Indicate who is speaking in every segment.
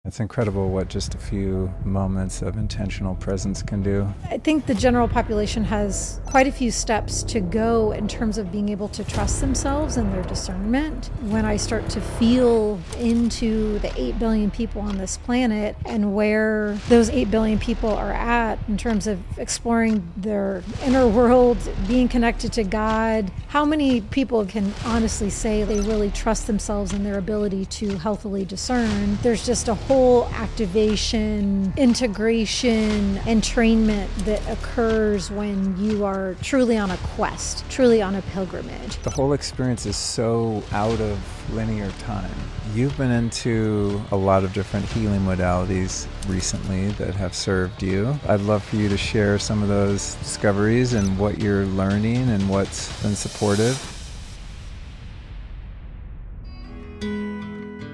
Speaker 1: It's incredible what just a few moments of intentional presence can do.
Speaker 2: I think the general population has quite a few steps to go in terms of being able to trust themselves and their discernment. When I start to feel into the 8 billion people on this planet and where those 8 billion people are at in terms of exploring their inner world, being connected to God, how many people can honestly say they really trust themselves and their ability to healthily discern? There's just a whole activation, integration, entrainment that occurs when you are truly on a quest, truly on a pilgrimage.
Speaker 1: The whole experience is so out of linear time. You've been into a lot of different healing modalities recently that have served you. I'd love for you to share some of those discoveries and what you're learning and what's been supportive.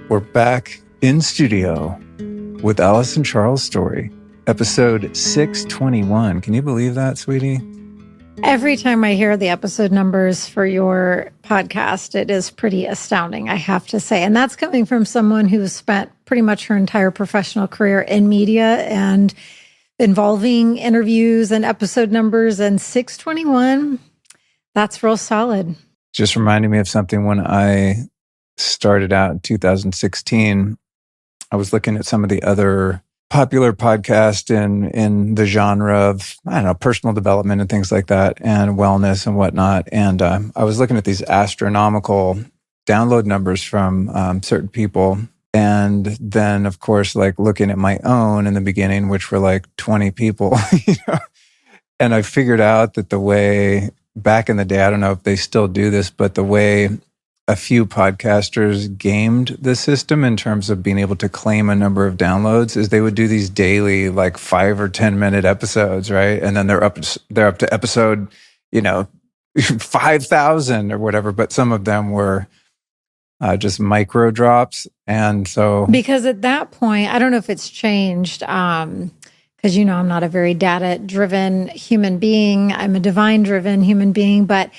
Speaker 1: We're back in studio with Alyson Charles Storey, episode 621. Can you believe that, sweetie?
Speaker 2: Every time I hear the episode numbers for your podcast, it is pretty astounding, I have to say. And that's coming from someone who's spent pretty much her entire professional career in media and involving interviews and episode numbers. And 621, that's real solid.
Speaker 1: Just reminding me of something when I started out in 2016. I was looking at some of the other popular podcasts in the genre of, I don't know, personal development and things like that, and wellness and whatnot. And I was looking at these astronomical download numbers from certain people. And then, of course, like looking at my own in the beginning, which were like 20 people, you know. And I figured out that the way back in the day, I don't know if they still do this, but the way a few podcasters gamed the system in terms of being able to claim a number of downloads is they would do these daily, like 5 or 10 minute episodes, right? And then they're up to episode, 5,000 or whatever. But some of them were just micro drops. And so,
Speaker 2: because at that point, I don't know if it's changed, because I'm not a very data driven human being. I'm a divine driven human being. But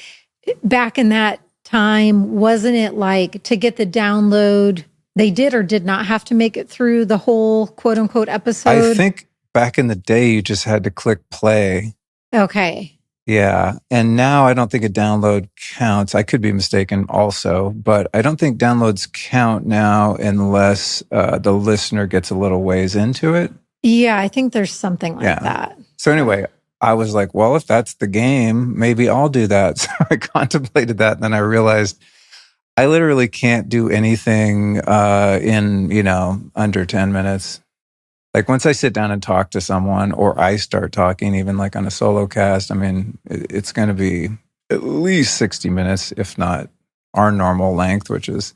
Speaker 2: back in that time, wasn't it like to get the download, they did or did not have to make it through the whole quote unquote episode?
Speaker 1: I think back in the day, you just had to click play.
Speaker 2: Okay.
Speaker 1: Yeah. And now I don't think a download counts. I could be mistaken also, but I don't think downloads count now unless the listener gets a little ways into it.
Speaker 2: Yeah, I think there's something like that.
Speaker 1: So anyway, I was like, well, if that's the game, maybe I'll do that. So I contemplated that. And then I realized I literally can't do anything in, under 10 minutes. Like once I sit down and talk to someone or I start talking, even like on a solo cast, I mean, it's going to be at least 60 minutes, if not our normal length, which is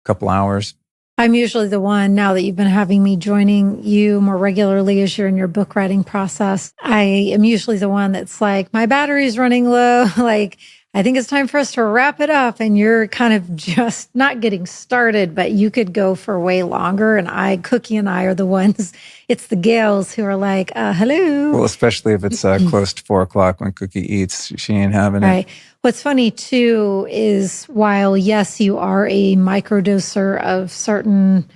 Speaker 1: a couple hours.
Speaker 2: I'm usually the one, now that you've been having me joining you more regularly as you're in your book writing process, I am usually the one that's like, my battery's running low. Like, I think it's time for us to wrap it up. And you're kind of just not getting started, but you could go for way longer. And Cookie and I are the ones, it's the gals who are like, hello.
Speaker 1: Well, especially if it's close to 4:00 when Cookie eats, she ain't having it.
Speaker 2: Right. What's funny too is while yes, you are a microdoser of certain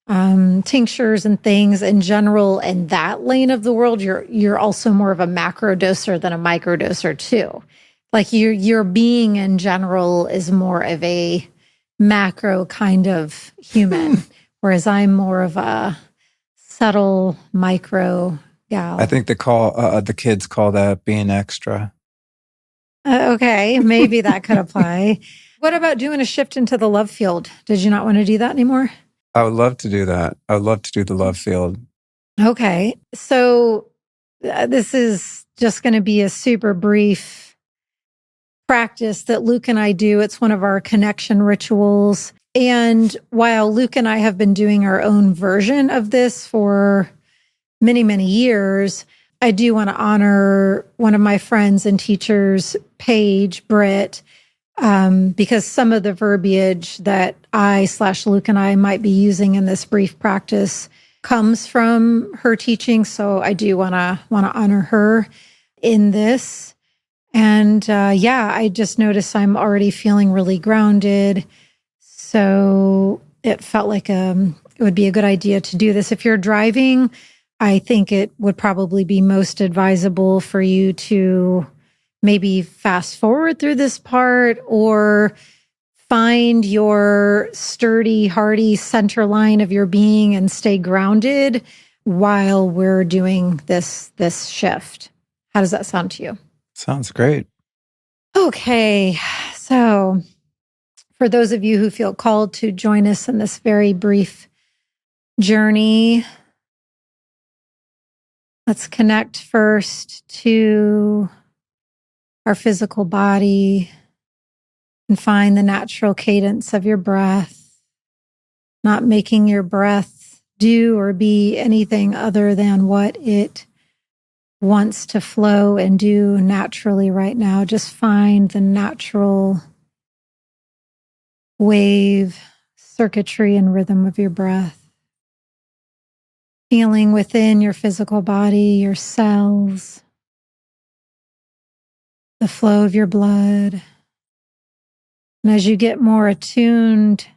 Speaker 2: tinctures and things in general, in that lane of the world, you're also more of a macro doser than a microdoser too. Like your being in general is more of a macro kind of human, whereas I'm more of a subtle micro gal.
Speaker 1: I think the kids call that being extra.
Speaker 2: Okay, maybe that could apply. What about doing a shift into the love field? Did you not want to do that anymore?
Speaker 1: I would love to do that. I would love to do the love field.
Speaker 2: Okay, so this is just going to be a super brief practice that Luke and I do. It's one of our connection rituals. And while Luke and I have been doing our own version of this for many, many years, I do want to honor one of my friends and teachers, Paige, Britt, because some of the verbiage that Luke and I might be using in this brief practice comes from her teaching. So I do want to honor her in this. And I just noticed I'm already feeling really grounded. So it felt like it would be a good idea to do this. If you're driving, I think it would probably be most advisable for you to maybe fast forward through this part or find your sturdy, hardy center line of your being and stay grounded while we're doing this shift. How does that sound to you?
Speaker 1: Sounds great.
Speaker 2: Okay. So for those of you who feel called to join us in this very brief journey, let's connect first to our physical body and find the natural cadence of your breath, not making your breath do or be anything other than what it wants to flow and do naturally right now. Just find the natural wave, circuitry, and rhythm of your breath. Feeling within your physical body, your cells, the flow of your blood. And as you get more attuned to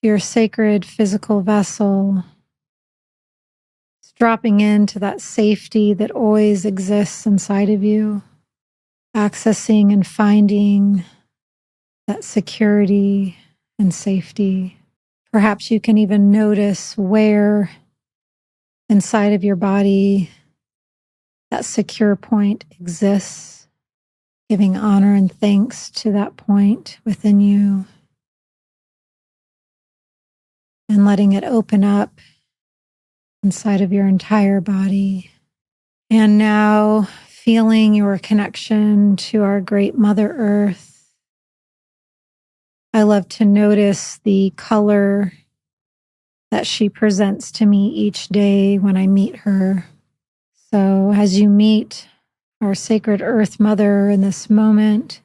Speaker 2: your sacred physical vessel, it's dropping into that safety that always exists inside of you, accessing and finding that security and safety. Perhaps you can even notice where inside of your body that secure point exists, giving honor and thanks to that point within you and letting it open up inside of your entire body. And now feeling your connection to our great Mother Earth. I love to notice the color that she presents to me each day when I meet her. So as you meet our sacred Earth Mother in this moment,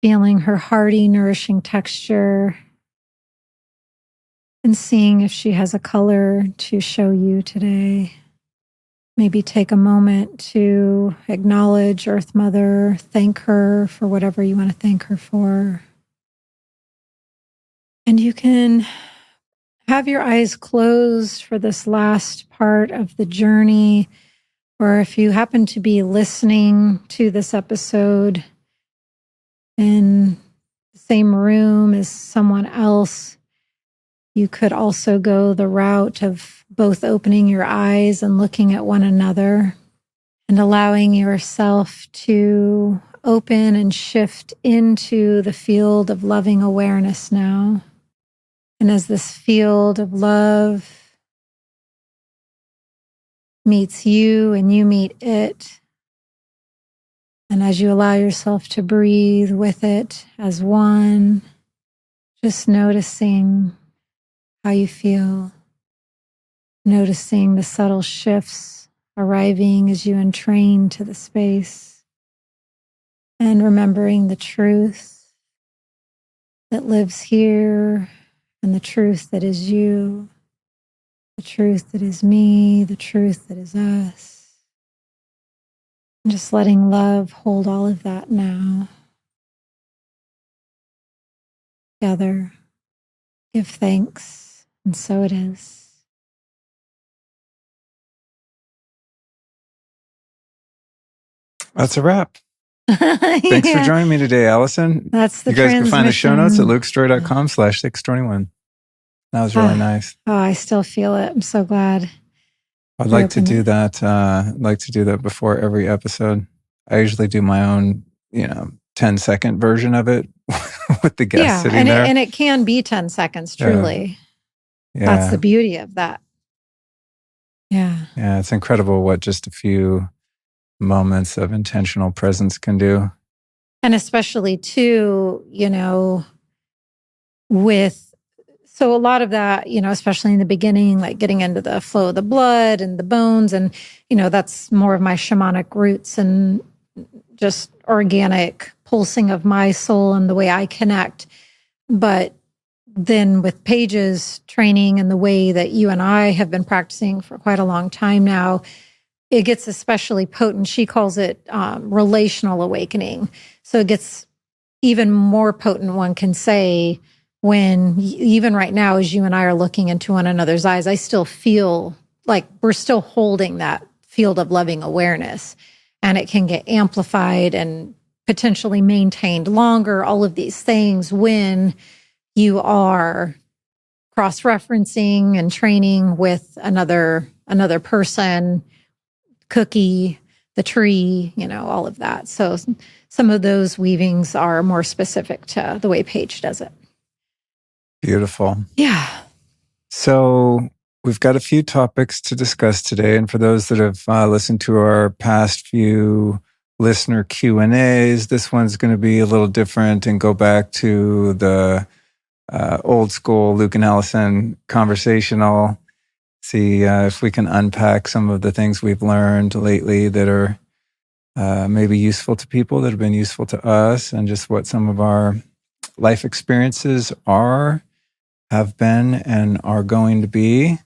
Speaker 2: feeling her hearty, nourishing texture and seeing if she has a color to show you today. Maybe take a moment to acknowledge Earth Mother, thank her for whatever you want to thank her for. And you can have your eyes closed for this last part of the journey, or if you happen to be listening to this episode in the same room as someone else, you could also go the route of both opening your eyes and looking at one another and allowing yourself to open and shift into the field of loving awareness now. And as this field of love meets you and you meet it, and as you allow yourself to breathe with it as one, just noticing how you feel, noticing the subtle shifts arriving as you entrain to the space, and remembering the truth that lives here and the truth that is you, the truth that is me, the truth that is us. And just letting love hold all of that now. Together, give thanks, and so it is.
Speaker 1: That's a wrap. Thanks for joining me today, Alyson.
Speaker 2: That's the
Speaker 1: You guys can find the show notes at lukestory.com/621. That was really nice.
Speaker 2: Oh, I still feel it. I'm so glad.
Speaker 1: I'd like to do that. I'd like to do that before every episode. I usually do my own, 10-second version of it with the guest sitting there.
Speaker 2: And it can be 10 seconds, truly.
Speaker 1: Yeah.
Speaker 2: That's the beauty of that. Yeah.
Speaker 1: Yeah, it's incredible what just a few moments of intentional presence can do.
Speaker 2: And especially too, so a lot of that, especially in the beginning, like getting into the flow of the blood and the bones, and, that's more of my shamanic roots and just organic pulsing of my soul and the way I connect. But then with Paige's training and the way that you and I have been practicing for quite a long time now, it gets especially potent. She calls it relational awakening. So it gets even more potent, one can say, when even right now, as you and I are looking into one another's eyes, I still feel like we're still holding that field of loving awareness, and it can get amplified and potentially maintained longer, all of these things when you are cross-referencing and training with another person, cookie, the tree, all of that. So some of those weavings are more specific to the way Paige does it.
Speaker 1: Beautiful.
Speaker 2: Yeah.
Speaker 1: So we've got a few topics to discuss today. And for those that have listened to our past few listener Q&As, this one's going to be a little different and go back to the old school Luke and Alyson conversational. See if we can unpack some of the things we've learned lately that are maybe useful to people, that have been useful to us, and just what some of our life experiences have been, and are going to be,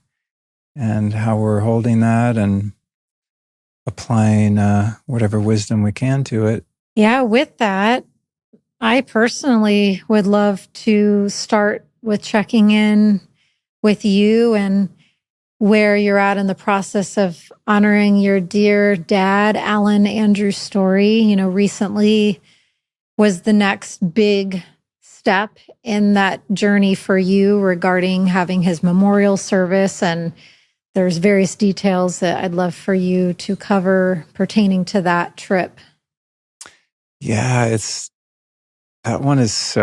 Speaker 1: and how we're holding that and applying whatever wisdom we can to it.
Speaker 2: Yeah, with that, I personally would love to start with checking in with you and where you're at in the process of honoring your dear dad, Alan Andrew Storey. Recently was the next big step in that journey for you regarding having his memorial service. And there's various details that I'd love for you to cover pertaining to that trip.
Speaker 1: Yeah, that one is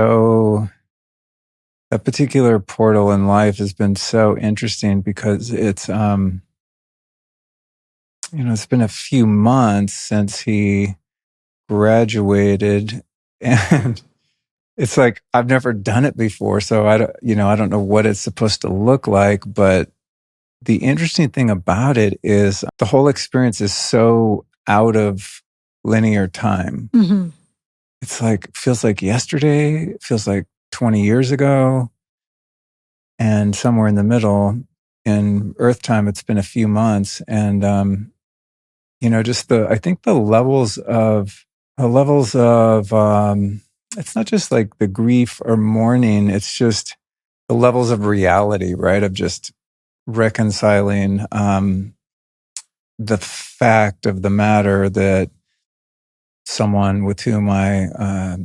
Speaker 1: that particular portal in life has been so interesting because it's it's been a few months since he graduated, and it's like I've never done it before, so I don't know what it's supposed to look like. But the interesting thing about it is the whole experience is so out of linear time.
Speaker 2: Mm-hmm.
Speaker 1: It's like, feels like yesterday, it feels like 20 years ago, and somewhere in the middle in Earth time, it's been a few months. And just I think the levels of it's not just like the grief or mourning, it's just the levels of reality, right? Of just reconciling the fact of the matter that someone with whom I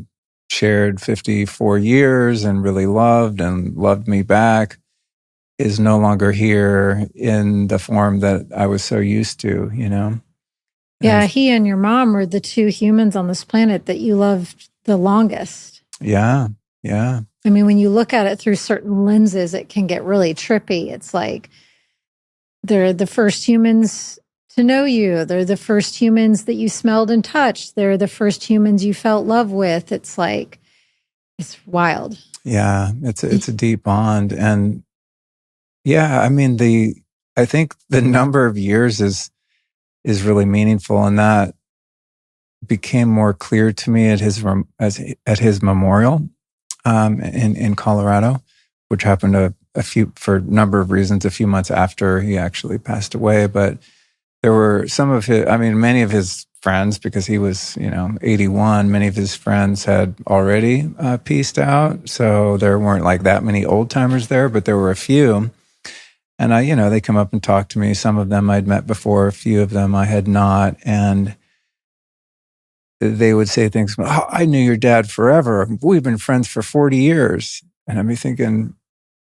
Speaker 1: shared 54 years and really loved me back is no longer here in the form that I was so used to,
Speaker 2: Yeah, he and your mom were the two humans on this planet that you loved the longest.
Speaker 1: Yeah, yeah.
Speaker 2: I mean, when you look at it through certain lenses, it can get really trippy. It's like they're the first humans to know you. They're the first humans that you smelled and touched. They're the first humans you felt love with. It's like, it's wild.
Speaker 1: Yeah, it's a deep bond. And yeah, I mean, I think the number of years is really meaningful, and that became more clear to me at his memorial in Colorado, which happened for a number of reasons, a few months after he actually passed away. But there were many of his friends, because he was 81, many of his friends had already pieced out, so there weren't like that many old timers there, but there were a few. And they come up and talk to me. Some of them I'd met before, a few of them I had not. And they would say things, oh, I knew your dad forever. We've been friends for 40 years. And I'd be thinking,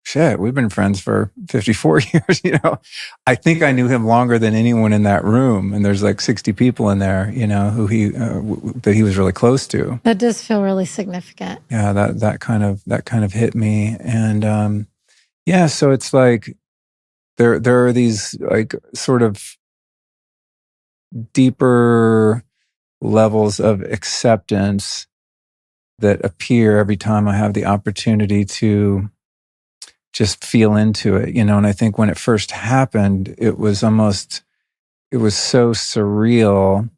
Speaker 1: shit, we've been friends for 54 years. I think I knew him longer than anyone in that room. And there's like 60 people in there, who that he was really close to.
Speaker 2: That does feel really significant.
Speaker 1: Yeah, that kind of hit me. And so it's like, there are these like sort of deeper levels of acceptance that appear every time I have the opportunity to just feel into it, and I think when it first happened, it was so surreal.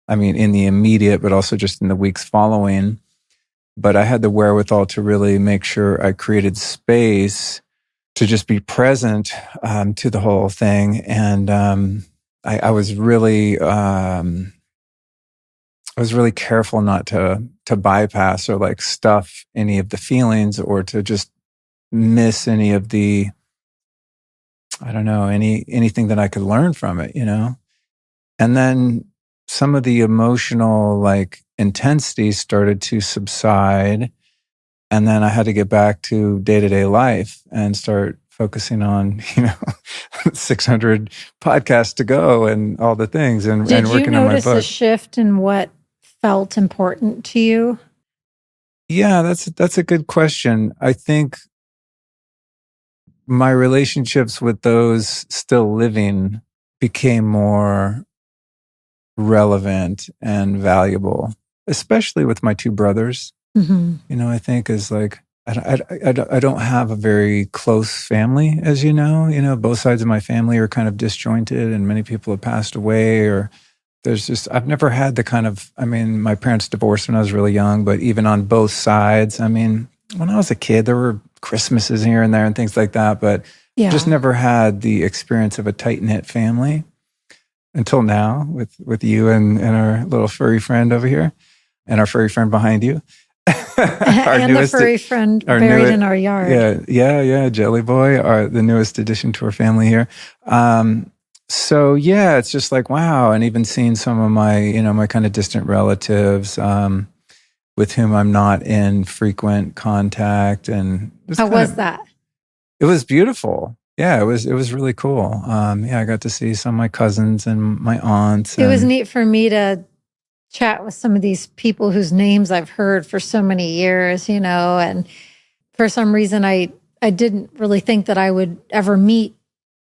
Speaker 1: I mean, in the immediate, but also just in the weeks following. But I had the wherewithal to really make sure I created space to just be present to the whole thing. And I was really careful not to bypass or like stuff any of the feelings, or to just miss any of the, I don't know, anything that I could learn from it, And then some of the emotional like intensity started to subside. And then I had to get back to day-to-day life and start focusing on, 600 podcasts to go and all the things and
Speaker 2: Did you
Speaker 1: working on my
Speaker 2: notice a
Speaker 1: book.
Speaker 2: shift in what felt important to you?
Speaker 1: Yeah, that's a good question. I think my relationships with those still living became more relevant and valuable, especially with my two brothers. I think is like, I don't have a very close family, as you know, both sides of my family are kind of disjointed and many people have passed away, or I've never had the kind of, my parents divorced when I was really young, but even on both sides, when I was a kid, there were Christmases here and there and things like that, but just never had the experience of a tight-knit family until now with you and our little furry friend over here and our furry friend behind you.
Speaker 2: And the furry friend buried in our yard.
Speaker 1: Yeah. Jelly Boy, the newest addition to our family here. So yeah, it's just like, wow. And even seeing some of my, my kind of distant relatives, with whom I'm not in frequent contact. And
Speaker 2: how was that?
Speaker 1: It was beautiful. Yeah, it was really cool. I got to see some of my cousins and my aunts.
Speaker 2: It was neat for me to chat with some of these people whose names I've heard for so many years, and for some reason I didn't really think that I would ever meet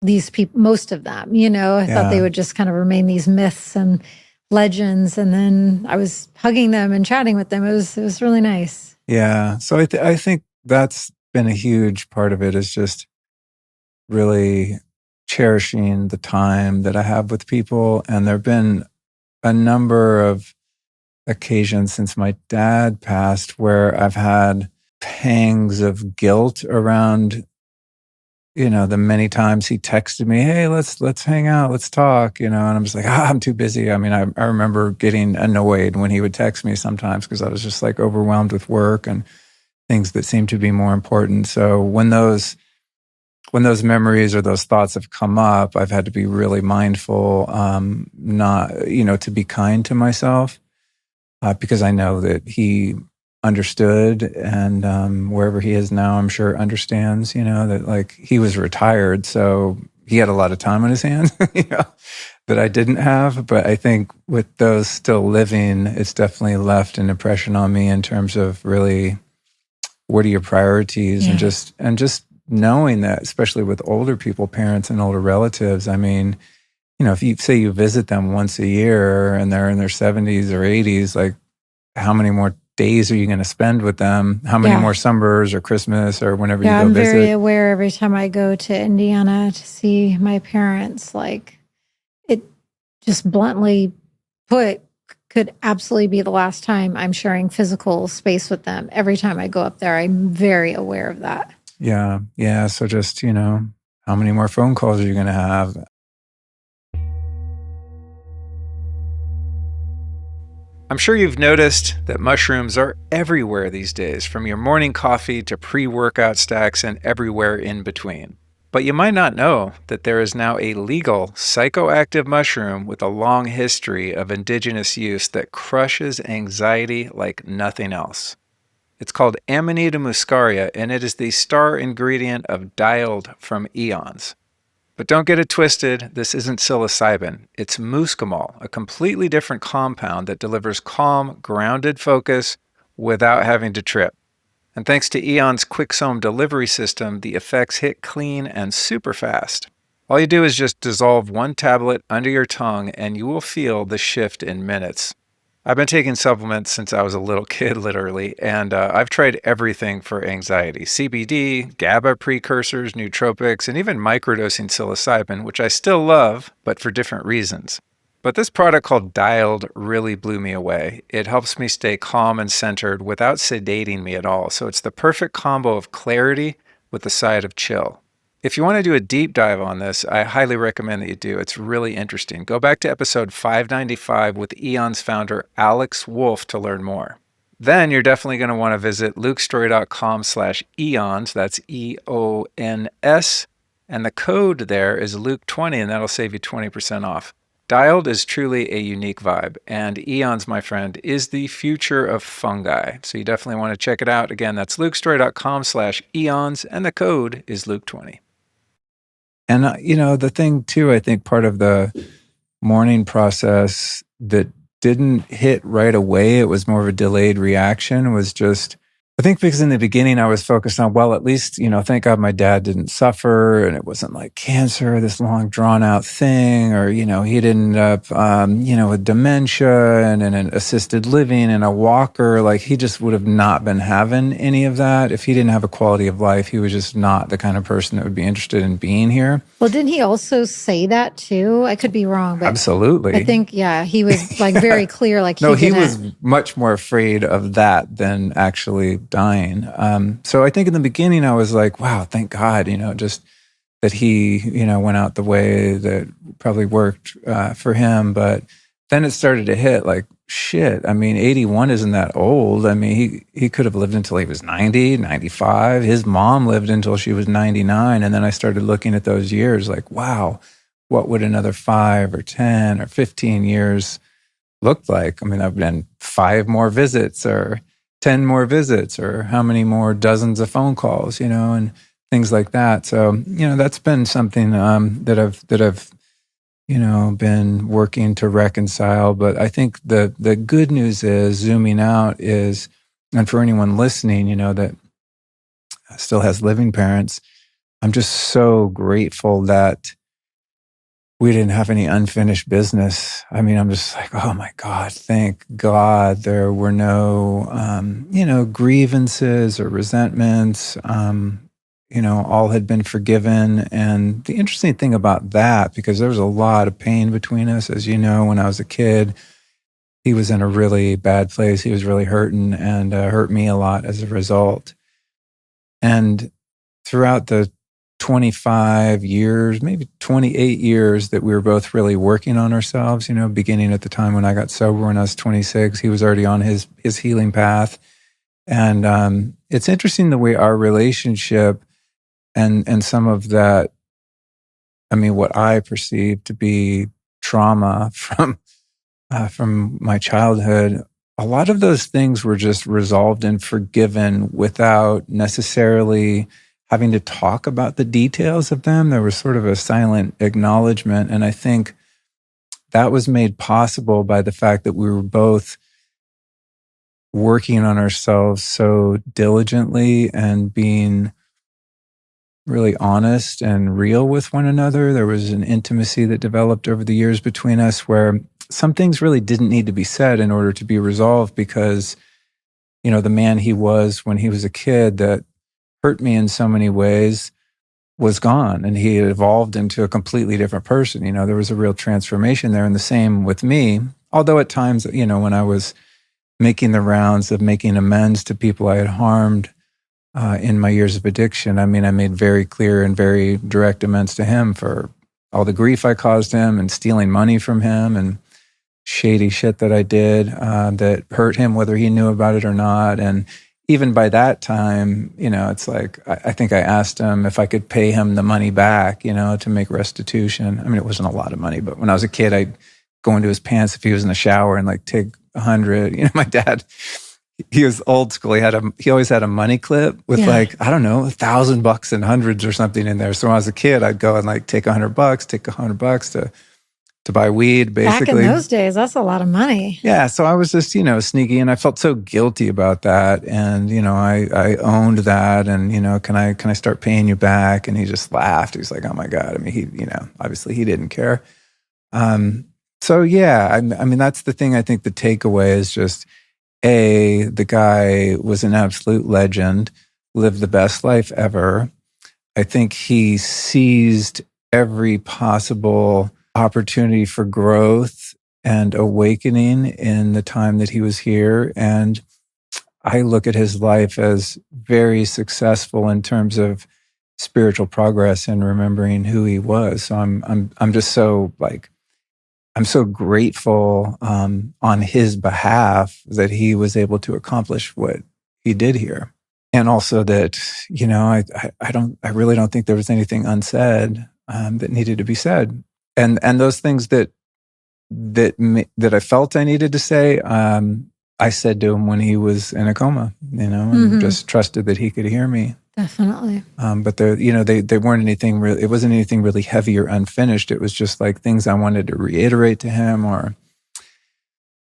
Speaker 2: these people, most of them, I thought they would just kind of remain these myths and legends. And then I was hugging them and chatting with them. It was really nice.
Speaker 1: Yeah. So I think that's been a huge part of it, is just really cherishing the time that I have with people. And there've been a number of occasions since my dad passed where I've had pangs of guilt around, the many times he texted me, hey, let's hang out, let's talk, and I'm just like, I'm too busy. I remember getting annoyed when he would text me sometimes because I was just like overwhelmed with work and things that seemed to be more important. So when those memories or those thoughts have come up, I've had to be really mindful, not, to be kind to myself, because I know that he understood, and wherever he is now, I'm sure understands, that like he was retired, so he had a lot of time on his hands, that I didn't have. But I think with those still living, it's definitely left an impression on me in terms of really, what are your priorities, and just knowing that, especially with older people, parents and older relatives, if you say you visit them once a year and they're in their 70s or 80s, like how many more days are you going to spend with them? How many more summers or Christmas or whenever you go
Speaker 2: I'm
Speaker 1: visit?
Speaker 2: very aware every time I go to Indiana to see my parents, like it just bluntly put could absolutely be the last time I'm sharing physical space with them. Every time I go up there, I'm very aware of that.
Speaker 1: Yeah. So just, how many more phone calls are you going to have? I'm sure you've noticed that mushrooms are everywhere these days, from your morning coffee to pre-workout stacks and everywhere in between. But you might not know that there is now a legal psychoactive mushroom with a long history of indigenous use that crushes anxiety like nothing else. It's called Amanita muscaria, and it is the star ingredient of Dialed from Eons. But don't get it twisted, this isn't psilocybin. It's muscimol, a completely different compound that delivers calm, grounded focus without having to trip. And thanks to Eon's Quicksome delivery system, the effects hit clean and super fast. All you do is just dissolve one tablet under your tongue and you will feel the shift in minutes. I've been taking supplements since I was a little kid, literally, and I've tried everything for anxiety. CBD, GABA precursors, nootropics, and even microdosing psilocybin, which I still love, but for different reasons. But this product called Dialed really blew me away. It helps me stay calm and centered without sedating me at all, so it's the perfect combo of clarity with the side of chill. If you want to do a deep dive on this, I highly recommend that you do. It's really interesting. Go back to episode 595 with Eon's founder, Alex Wolf, to learn more. then you're definitely going to want to visit lukestory.com/eons. That's EONS. And the code there is Luke20, and that'll save you 20% off. Dialed is truly a unique vibe, and Eons, my friend, is the future of fungi. So you definitely want to check it out. Again, that's lukestory.com/eons, and the code is Luke20. And, the thing too, I think part of the mourning process that didn't hit right away, it was more of a delayed reaction, was just, I think because in the beginning I was focused on, well, at least, thank God my dad didn't suffer and it wasn't like cancer, this long drawn out thing, or, he didn't end up, with dementia and in an assisted living and a walker. Like he just would have not been having any of that. If he didn't have a quality of life, he was just not the kind of person that would be interested in being here.
Speaker 2: Well, didn't he also say that too? I could be wrong, but
Speaker 1: absolutely.
Speaker 2: I think, yeah, he was like very clear. Like
Speaker 1: no, he was much more afraid of that than actually dying. So I think in the beginning I was like, wow, thank God, just that he, went out the way that probably worked for him. But then it started to hit like, shit, 81 isn't that old. He could have lived until he was 90, 95. His mom lived until she was 99. And then I started looking at those years like, wow, what would another 5 or 10 or 15 years look like? I've been 5 more visits or 10 more visits, or how many more dozens of phone calls, and things like that. So, that's been something that I've been working to reconcile. But I think the good news is, zooming out is, and for anyone listening, that still has living parents, I'm just so grateful that we didn't have any unfinished business. I'm just like, oh my God, thank God there were no, grievances or resentments. All had been forgiven. And the interesting thing about that, because there was a lot of pain between us, as you know, when I was a kid, he was in a really bad place. He was really hurting and hurt me a lot as a result. And throughout the 25 years, maybe 28 years that we were both really working on ourselves, beginning at the time when I got sober when I was 26, he was already on his healing path. And it's interesting the way our relationship and some of that, what I perceive to be trauma from my childhood, a lot of those things were just resolved and forgiven without necessarily having to talk about the details of them. There was sort of a silent acknowledgement. And I think that was made possible by the fact that we were both working on ourselves so diligently and being really honest and real with one another. There was an intimacy that developed over the years between us where some things really didn't need to be said in order to be resolved, because, the man he was when he was a kid that hurt me in so many ways was gone, and he had evolved into a completely different person. There was a real transformation there, and the same with me. Although at times, when I was making the rounds of making amends to people I had harmed in my years of addiction, I made very clear and very direct amends to him for all the grief I caused him and stealing money from him and shady shit that I did that hurt him, whether he knew about it or not. And even by that time, it's like, I think I asked him if I could pay him the money back, to make restitution. It wasn't a lot of money, but when I was a kid, I'd go into his pants if he was in the shower and like take 100. My dad, he was old school. He always had a money clip with like, I don't know, $1,000 and hundreds or something in there. So when I was a kid, I'd go and like take $100 to buy weed, basically.
Speaker 2: Back in those days, that's a lot of money.
Speaker 1: Yeah. So I was just, sneaky, and I felt so guilty about that. And, I owned that, and, can I start paying you back? And he just laughed. He was like, oh my God. He, obviously he didn't care. So yeah, that's the thing. I think the takeaway is just, the guy was an absolute legend, lived the best life ever. I think he seized every possible opportunity for growth and awakening in the time that he was here. And I look at his life as very successful in terms of spiritual progress and remembering who he was. So I'm just so like I'm so grateful on his behalf that he was able to accomplish what he did here. And also that, I really don't think there was anything unsaid that needed to be said. And those things that I felt I needed to say, I said to him when he was in a coma, and just trusted that he could hear me.
Speaker 2: Definitely.
Speaker 1: But they weren't anything really, it wasn't anything really heavy or unfinished. It was just like things I wanted to reiterate to him, or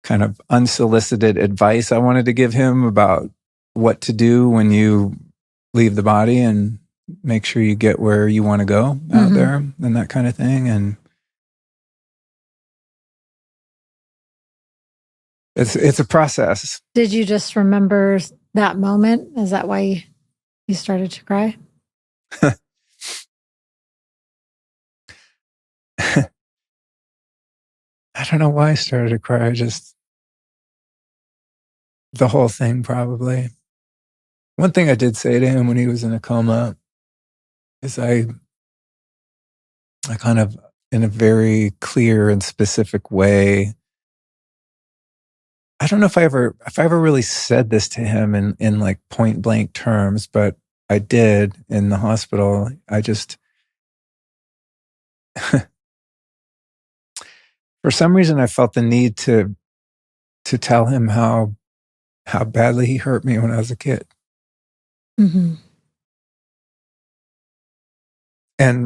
Speaker 1: kind of unsolicited advice I wanted to give him about what to do when you leave the body and make sure you get where you want to go out there, and that kind of thing. And it's a process.
Speaker 2: Did you just remember that moment? Is that why you started to cry?
Speaker 1: I don't know why I started to cry. Just the whole thing, probably. One thing I did say to him when he was in a coma is I kind of, in a very clear and specific way, I don't know if I ever really said this to him in like point blank terms, but I did in the hospital. I just, for some reason, I felt the need to tell him how badly he hurt me when I was a kid. And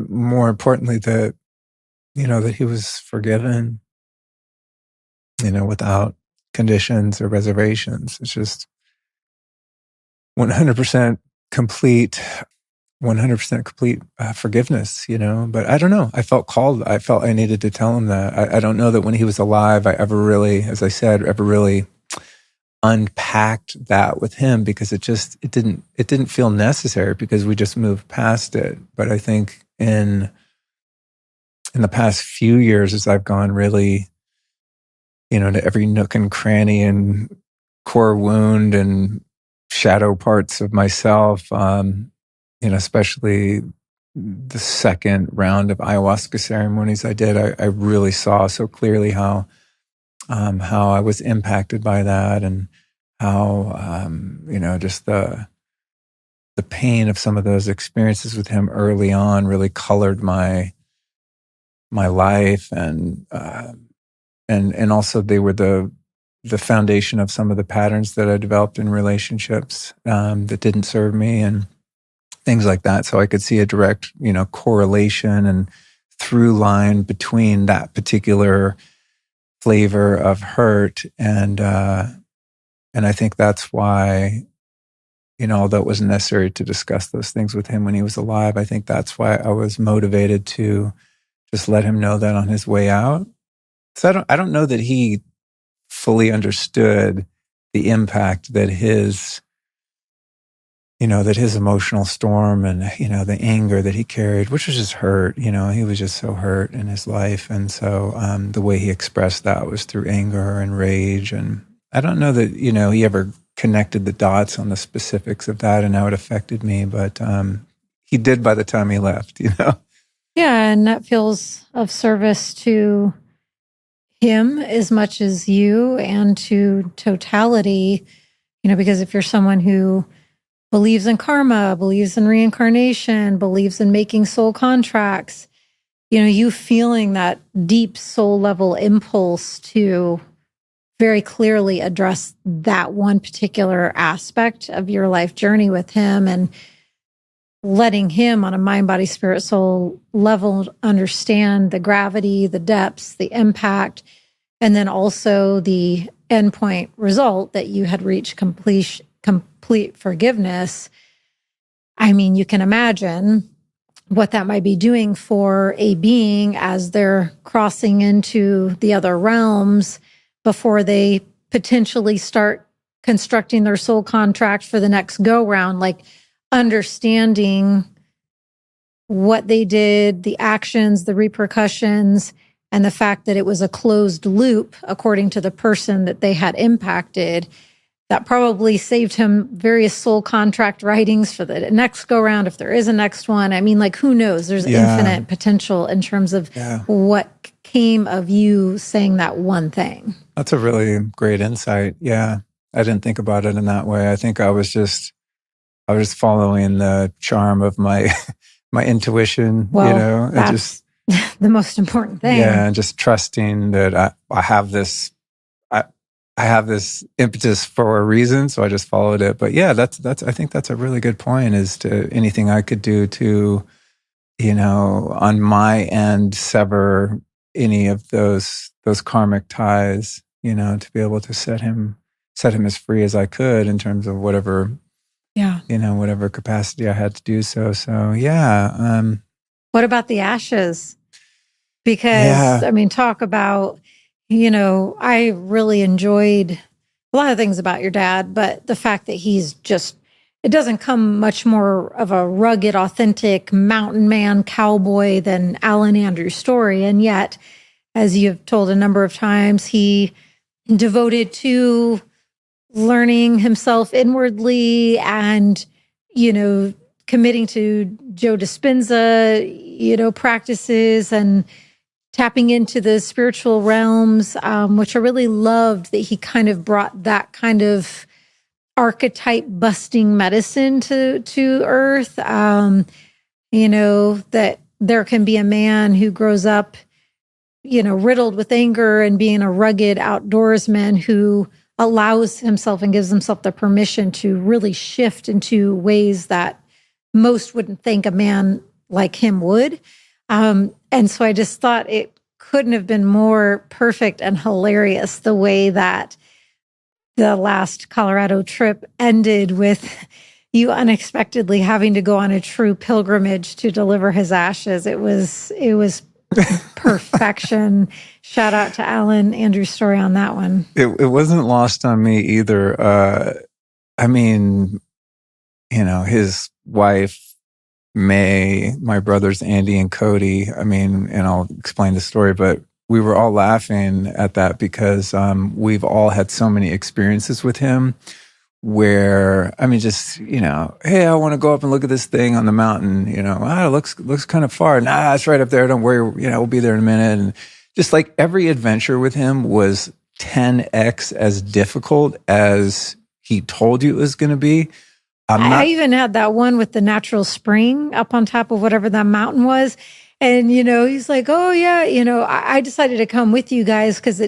Speaker 1: more importantly, that he was forgiven, without conditions or reservations. It's just 100% complete forgiveness, but I don't know. I felt called. I felt I needed to tell him that. I don't know that when he was alive, I ever really, as I said, unpacked that with him, because it didn't feel necessary, because we just moved past it. But I think in the past few years, as I've gone really, to every nook and cranny and core wound and shadow parts of myself, especially the second round of ayahuasca ceremonies I did, I really saw so clearly how I was impacted by that, and how, just the pain of some of those experiences with him early on really colored my life, and also they were the foundation of some of the patterns that I developed in relationships that didn't serve me, and things like that. So I could see a direct, correlation and through line between that particular flavor of hurt, and I think that's why, although it wasn't necessary to discuss those things with him when he was alive, I think that's why I was motivated to just let him know that on his way out. So I don't know that he fully understood the impact that his emotional storm and, the anger that he carried, which was just hurt, he was just so hurt in his life. And so the way he expressed that was through anger and rage. And I don't know that, he ever connected the dots on the specifics of that and how it affected me, but he did by the time he left,
Speaker 2: Yeah, and that feels of service to him as much as you, and to totality, because if you're someone who believes in karma, believes in reincarnation, believes in making soul contracts, you feeling that deep soul level impulse to very clearly address that one particular aspect of your life journey with him, and letting him on a mind, body, spirit, soul level understand the gravity, the depths, the impact, and then also the endpoint result that you had reached complete forgiveness. I mean, you can imagine what that might be doing for a being as they're crossing into the other realms before they potentially start constructing their soul contract for the next go round, like understanding what they did, the actions, the repercussions, and the fact that it was a closed loop according to the person that they had impacted. That probably saved him various soul contract writings for the next go round, if there is a next one. I mean, like, who knows? There's infinite potential in terms of what came of you saying that one thing.
Speaker 1: That's a really great insight. Yeah. I didn't think about it in that way. I think I was just following the charm of my my intuition,
Speaker 2: Well, that's
Speaker 1: just
Speaker 2: the most important thing.
Speaker 1: Yeah, and just trusting that I have this I have this impetus for a reason, so I just followed it. But yeah, that's I think that's a really good point, is to anything I could do to, on my end, sever any of those karmic ties, to be able to set him as free as I could in terms of whatever whatever capacity I had to do so. So yeah.
Speaker 2: What about the ashes? Because talk about, I really enjoyed a lot of things about your dad, but the fact that he's just, it doesn't come much more of a rugged, authentic mountain man cowboy than Alan Andrew Storey. And yet, as you've told a number of times, he devoted to learning himself inwardly and, committing to Joe Dispenza, practices and tapping into the spiritual realms, which I really loved that he kind of brought that kind of archetype busting medicine to Earth. That there can be a man who grows up, riddled with anger and being a rugged outdoorsman who allows himself and gives himself the permission to really shift into ways that most wouldn't think a man like him would. And so I just thought it couldn't have been more perfect and hilarious the way that the last Colorado trip ended with you unexpectedly having to go on a true pilgrimage to deliver his ashes. It was perfection. Shout out to Alan Andrew Storey on that one.
Speaker 1: It wasn't lost on me either. His wife, May, my brothers, Andy and Cody, and I'll explain the story, but we were all laughing at that because we've all had so many experiences with him where, hey, I want to go up and look at this thing on the mountain, it looks kind of far. Nah, it's right up there. Don't worry. We'll be there in a minute. And just like every adventure with him was 10x as difficult as he told you it was going to be.
Speaker 2: I even had that one with the natural spring up on top of whatever that mountain was. And, he's like, oh yeah, I decided to come with you guys because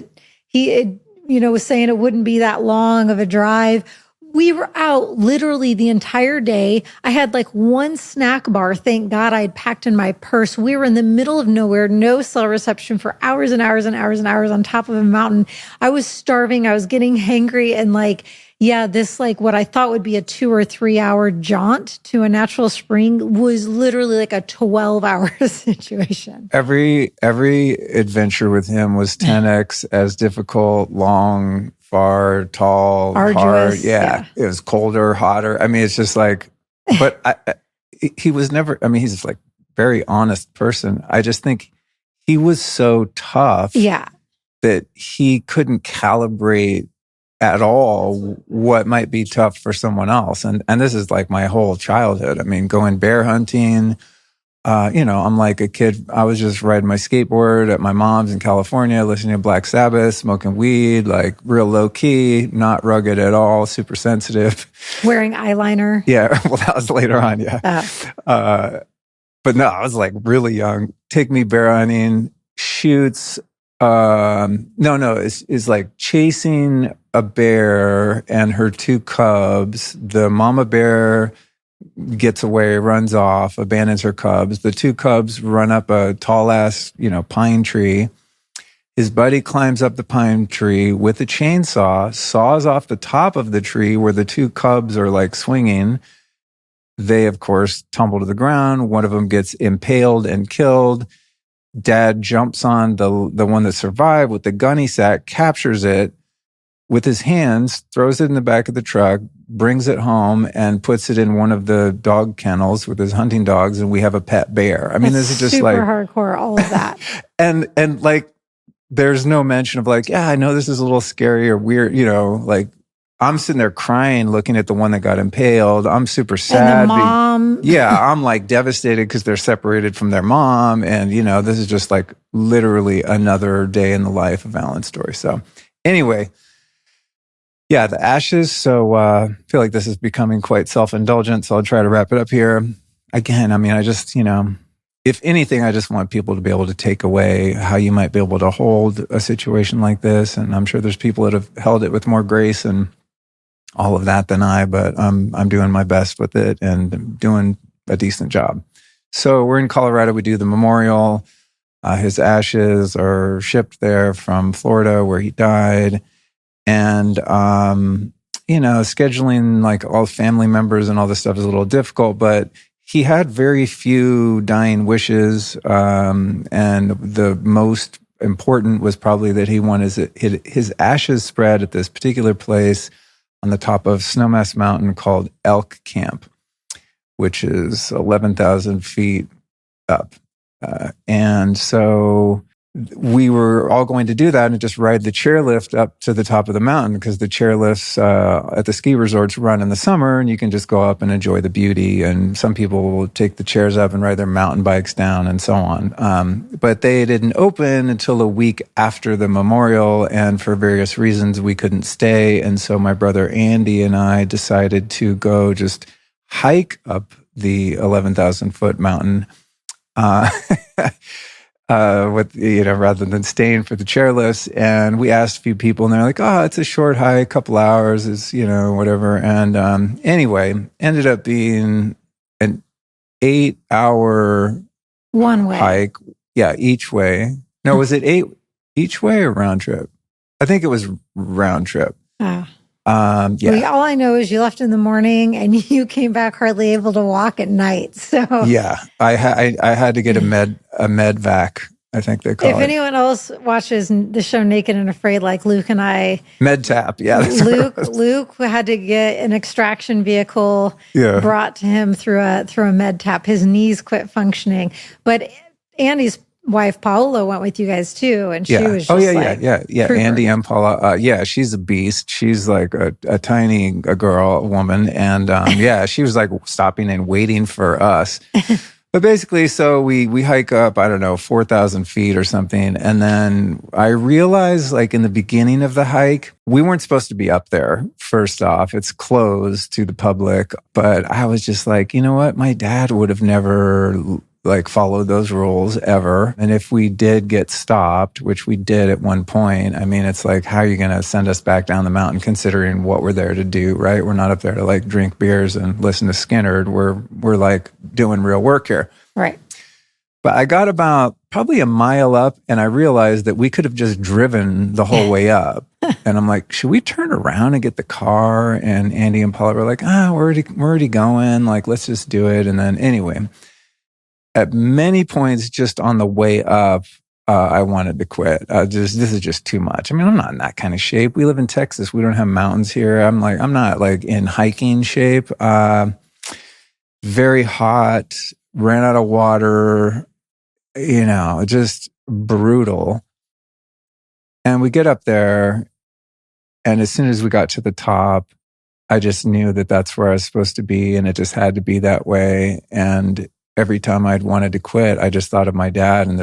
Speaker 2: he was saying it wouldn't be that long of a drive. We were out literally the entire day. I had like one snack bar. Thank God I had packed in my purse. We were in the middle of nowhere, no cell reception for hours and hours and hours and hours on top of a mountain. I was starving. I was getting hangry and this what I thought would be a 2 or 3 hour jaunt to a natural spring was literally like a 12-hour situation.
Speaker 1: Every adventure with him was 10x as difficult, long, far, tall,
Speaker 2: arduous,
Speaker 1: hard. Yeah. It was colder, hotter. It's just but he was never, he's like very honest person. I just think he was so tough that he couldn't calibrate at all what might be tough for someone else. And this is like my whole childhood. Going bear hunting, I'm like a kid. I was just riding my skateboard at my mom's in California, listening to Black Sabbath, smoking weed, like real low key, not rugged at all, super sensitive.
Speaker 2: Wearing eyeliner.
Speaker 1: Yeah. Well, that was later on. Yeah. But no, I was like really young. Take me bear hunting, shoots. It's like chasing a bear and her 2 cubs. The mama bear gets away, runs off, abandons her cubs. The 2 cubs run up a tall ass, pine tree. His buddy climbs up the pine tree with a chainsaw, saws off the top of the tree where the 2 cubs are like swinging. They, of course, tumble to the ground. One of them gets impaled and killed. Dad jumps on the one that survived with the gunny sack, captures it with his hands, throws it in the back of the truck, brings it home, and puts it in one of the dog kennels with his hunting dogs, and we have a pet bear. This is just
Speaker 2: super
Speaker 1: like
Speaker 2: hardcore, all of that.
Speaker 1: and there's no mention of I know this is a little scary or weird, I'm sitting there crying, looking at the one that got impaled. I'm super sad.
Speaker 2: And the mom.
Speaker 1: I'm like devastated because they're separated from their mom. And, this is just like literally another day in the life of Alan Storey. So anyway, yeah, the ashes. So I feel like this is becoming quite self-indulgent. So I'll try to wrap it up here. Again, I just, if anything, I just want people to be able to take away how you might be able to hold a situation like this. And I'm sure there's people that have held it with more grace and all of that than I, but I'm doing my best with it and doing a decent job. So we're in Colorado. We do the memorial. His ashes are shipped there from Florida where he died. And, scheduling like all family members and all this stuff is a little difficult, but he had very few dying wishes. And the most important was probably that he wanted his ashes spread at this particular place on the top of Snowmass Mountain called Elk Camp, which is 11,000 feet up. And so we were all going to do that and just ride the chairlift up to the top of the mountain because the chairlifts at the ski resorts run in the summer and you can just go up and enjoy the beauty. And some people will take the chairs up and ride their mountain bikes down and so on. But they didn't open until a week after the memorial. And for various reasons, we couldn't stay. And so my brother Andy and I decided to go just hike up the 11,000 foot mountain. Rather than staying for the chairlifts. And we asked a few people and they're like, it's a short hike, couple hours is, whatever. And anyway, ended up being an 8-hour
Speaker 2: one way
Speaker 1: hike. Yeah, each way. No, was it 8 each way or round trip? I think it was round trip.
Speaker 2: Oh.
Speaker 1: Yeah.
Speaker 2: All I know is you left in the morning and you came back hardly able to walk at night. So
Speaker 1: yeah, I had to get a med vac. I think they call it.
Speaker 2: If anyone else watches the show Naked and Afraid, like Luke and I,
Speaker 1: med tap. Yeah,
Speaker 2: Luke had to get an extraction vehicle brought to him through a med tap. His knees quit functioning, but Andy's wife Paola went with you guys too, and she was just
Speaker 1: yeah. Andy and Paula, she's a beast. She's like a tiny woman, and she was like stopping and waiting for us. But basically, so we hike up, 4,000 feet or something, and then I realized, like in the beginning of the hike, we weren't supposed to be up there. First off, it's closed to the public, but I was just like, you know what, my dad would have never followed those rules ever. And if we did get stopped, which we did at one point, it's like, how are you going to send us back down the mountain considering what we're there to do, right? We're not up there to drink beers and listen to Skinner. We're doing real work here.
Speaker 2: Right.
Speaker 1: But I got about probably a mile up and I realized that we could have just driven the whole way up. And I'm like, should we turn around and get the car? And Andy and Paula were like, we're already going. Let's just do it. And then anyway, at many points, just on the way up, I wanted to quit. This is just too much. I'm not in that kind of shape. We live in Texas. We don't have mountains here. I'm not in hiking shape. Very hot, ran out of water, just brutal. And we get up there, and as soon as we got to the top, I just knew that that's where I was supposed to be, and it just had to be that way. And every time I'd wanted to quit, I just thought of my dad, and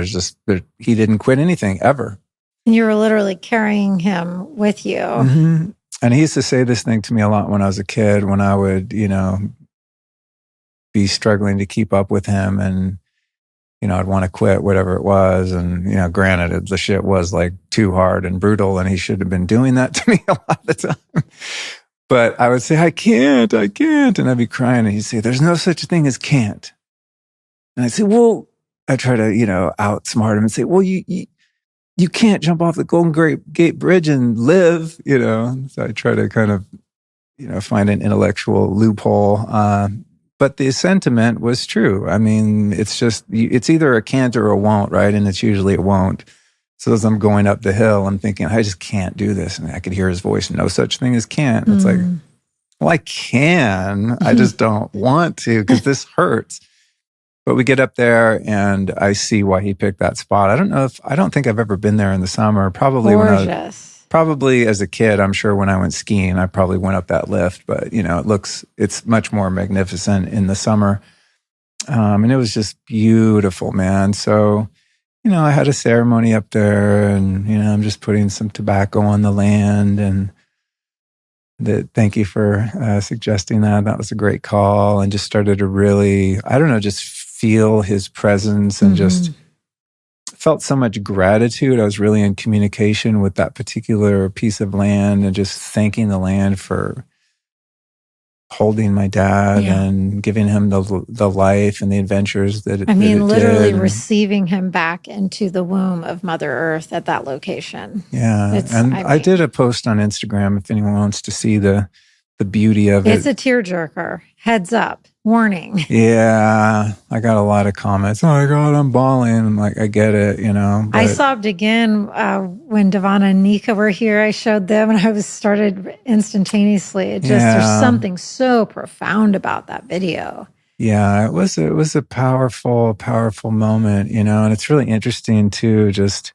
Speaker 1: he didn't quit anything ever.
Speaker 2: You were literally carrying him with you.
Speaker 1: Mm-hmm. And he used to say this thing to me a lot when I was a kid, when I would, be struggling to keep up with him and, I'd want to quit whatever it was. And, granted, the shit was too hard and brutal, and he should have been doing that to me a lot of the time. But I would say, I can't. And I'd be crying, and he'd say, there's no such thing as can't. And I say, well, I try to, outsmart him and say, well, you can't jump off the Golden Gate Bridge and live, So I try to kind of, find an intellectual loophole. But the sentiment was true. It's either a can't or a won't, right? And it's usually a won't. So as I'm going up the hill, I'm thinking, I just can't do this. And I could hear his voice, no such thing as can't. And it's like, well, I can. I just don't want to because this hurts. But we get up there and I see why he picked that spot. I don't think I've ever been there in the summer. Probably
Speaker 2: gorgeous.
Speaker 1: Probably as a kid, I'm sure when I went skiing, I probably went up that lift, but it's much more magnificent in the summer. And it was just beautiful, man. So, I had a ceremony up there, and, I'm just putting some tobacco on the land. And thank you for suggesting that. That was a great call. And just started to really, I don't know, just feel his presence and just felt so much gratitude. I was really in communication with that particular piece of land and just thanking the land for holding my dad and giving him the life and the adventures that it
Speaker 2: literally
Speaker 1: did.
Speaker 2: Receiving him back into the womb of Mother Earth at that location.
Speaker 1: Yeah. I did a post on Instagram if anyone wants to see the beauty of it.
Speaker 2: It's a tearjerker. Heads up. Warning.
Speaker 1: Yeah. I got a lot of comments. Oh my God, I'm bawling. I'm like, I get it,
Speaker 2: I sobbed again when Devana and Nika were here. I showed them and I started instantaneously. There's something so profound about that video.
Speaker 1: Yeah, it was a powerful, powerful moment, and it's really interesting too, just,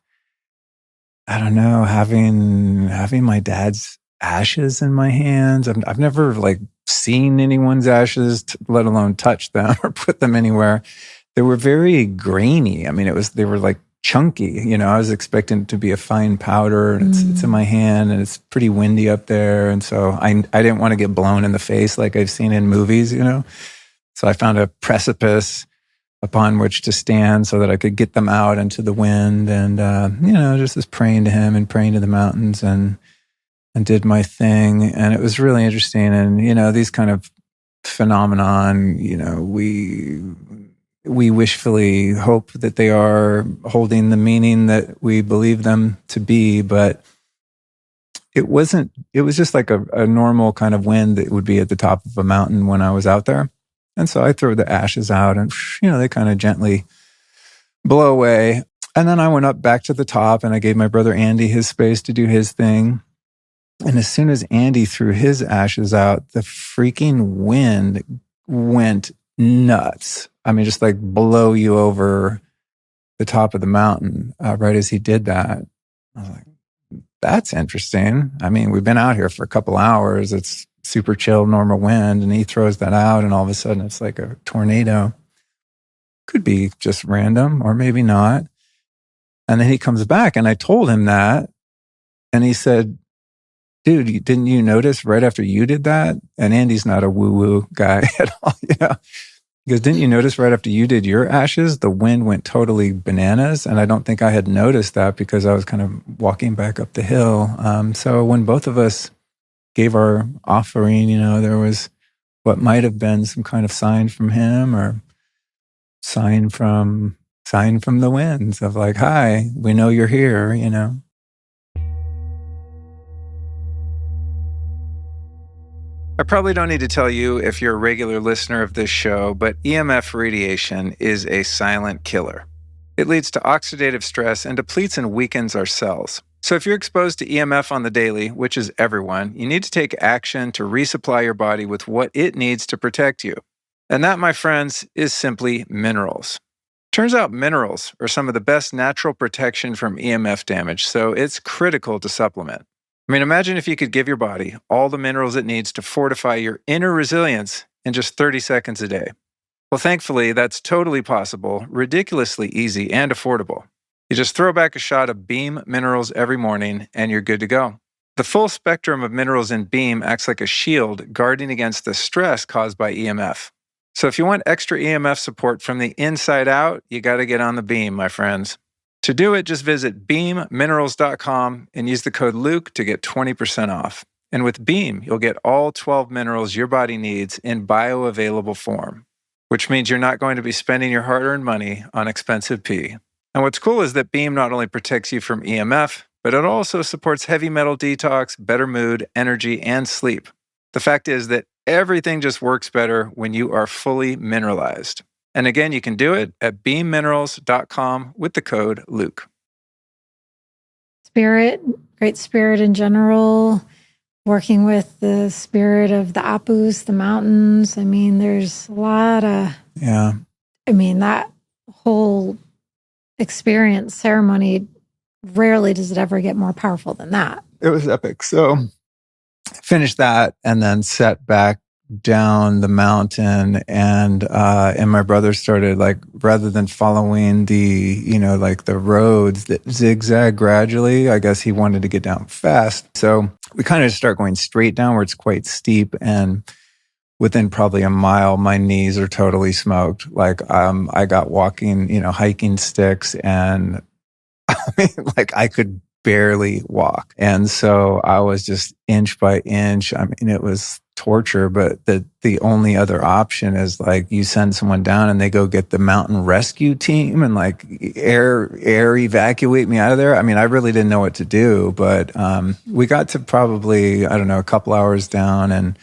Speaker 1: I don't know, having my dad's ashes in my hands. I've never seen anyone's ashes, let alone touch them or put them anywhere. They were very grainy. They were chunky. I was expecting it to be a fine powder, and it's in my hand, and it's pretty windy up there. And so I didn't want to get blown in the face like I've seen in movies, So I found a precipice upon which to stand so that I could get them out into the wind, and just was praying to him and praying to the mountains and did my thing. And it was really interesting. And, these kind of phenomenon, we wishfully hope that they are holding the meaning that we believe them to be, but it was just like a normal kind of wind that would be at the top of a mountain when I was out there. And so I threw the ashes out and, they kind of gently blow away. And then I went up back to the top and I gave my brother Andy his space to do his thing. And as soon as Andy threw his ashes out, the freaking wind went nuts. Just blow you over the top of the mountain right as he did that. I was like, that's interesting. We've been out here for a couple hours. It's super chill, normal wind. And he throws that out and all of a sudden it's like a tornado. Could be just random or maybe not. And then he comes back and I told him that. And he said, dude, didn't you notice right after you did that? And Andy's not a woo-woo guy at all, He goes, didn't you notice right after you did your ashes, the wind went totally bananas? And I don't think I had noticed that because I was kind of walking back up the hill. So when both of us gave our offering, there was what might have been some kind of sign from him or sign from the winds of hi, we know you're here, I probably don't need to tell you if you're a regular listener of this show, but EMF radiation is a silent killer. It leads to oxidative stress and depletes and weakens our cells. So if you're exposed to EMF on the daily, which is everyone, you need to take action to resupply your body with what it needs to protect you. And that, my friends, is simply minerals. Turns out minerals are some of the best natural protection from EMF damage, so it's critical to supplement. Imagine if you could give your body all the minerals it needs to fortify your inner resilience in just 30 seconds a day. Well, thankfully, that's totally possible, ridiculously easy, and affordable. You just throw back a shot of Beam minerals every morning, and you're good to go. The full spectrum of minerals in Beam acts like a shield guarding against the stress caused by EMF. So if you want extra EMF support from the inside out, you got to get on the Beam, my friends. To do it, just visit beamminerals.com and use the code Luke to get 20% off. And with Beam, you'll get all 12 minerals your body needs in bioavailable form, which means you're not going to be spending your hard-earned money on expensive pee. And what's cool is that Beam not only protects you from EMF, but it also supports heavy metal detox, better mood, energy, and sleep. The fact is that everything just works better when you are fully mineralized. And again, you can do it at beamminerals.com with the code Luke.
Speaker 2: Spirit, great spirit in general, working with the spirit of the Apus, the mountains. There's a lot of...
Speaker 1: Yeah.
Speaker 2: That whole experience, ceremony, rarely does it ever get more powerful than that.
Speaker 1: It was epic. So finished that and then set back down the mountain, and my brother started, like, rather than following the, like the roads that zigzag gradually, I guess he wanted to get down fast. So we kind of start going straight down where it's quite steep, and within probably a mile, my knees are totally smoked. Like, I got walking, hiking sticks, and I mean, like, I could barely walk. And so I was just inch by inch. I mean, it was torture, but the only other option is, like, you send someone down and they go get the mountain rescue team and, like, air evacuate me out of there. I mean, I really didn't know what to do, but we got to probably, I don't know, a couple hours down, and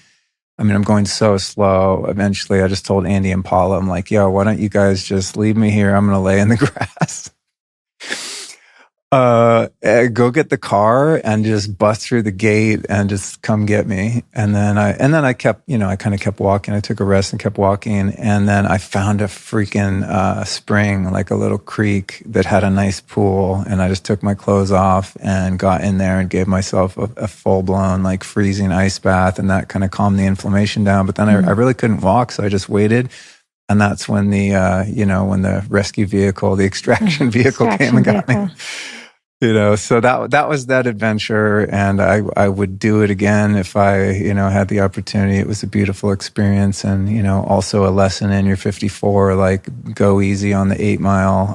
Speaker 1: I mean, I'm going so slow. Eventually I just told Andy and Paula, I'm like, yo, why don't you guys just leave me here? I'm going to lay in the grass. Go get the car and just bust through the gate and just come get me. And then I kept, I kind of kept walking. I took a rest and kept walking. And then I found a freaking, spring, like a little creek that had a nice pool. And I just took my clothes off and got in there and gave myself a full blown, like, freezing ice bath. And that kind of calmed the inflammation down. But then I really couldn't walk. So I just waited. And that's when the, when the rescue vehicle, the extraction vehicle came and got me. So that was that adventure, and I would do it again if I, had the opportunity. It was a beautiful experience, and, also a lesson in your 54, like, go easy on the 8-mile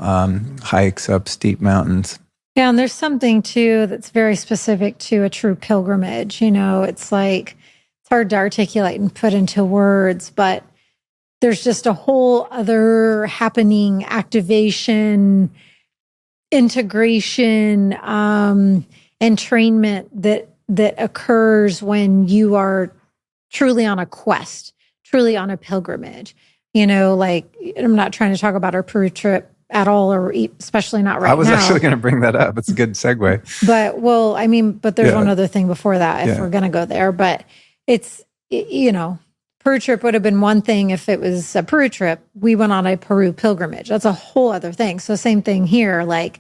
Speaker 1: hikes up steep mountains.
Speaker 2: Yeah, and there's something too that's very specific to a true pilgrimage. It's like, it's hard to articulate and put into words, but there's just a whole other happening, activation, integration, entrainment that occurs when you are truly on a quest, truly on a pilgrimage. Like, I'm not trying to talk about our Peru trip at all, or especially not right now.
Speaker 1: I was actually going to bring that up. It's a good segue.
Speaker 2: But there's one other thing before that, if we're going to go there. But it's, Peru trip would have been one thing if it was a Peru trip. We went on a Peru pilgrimage. That's a whole other thing. So same thing here. Like,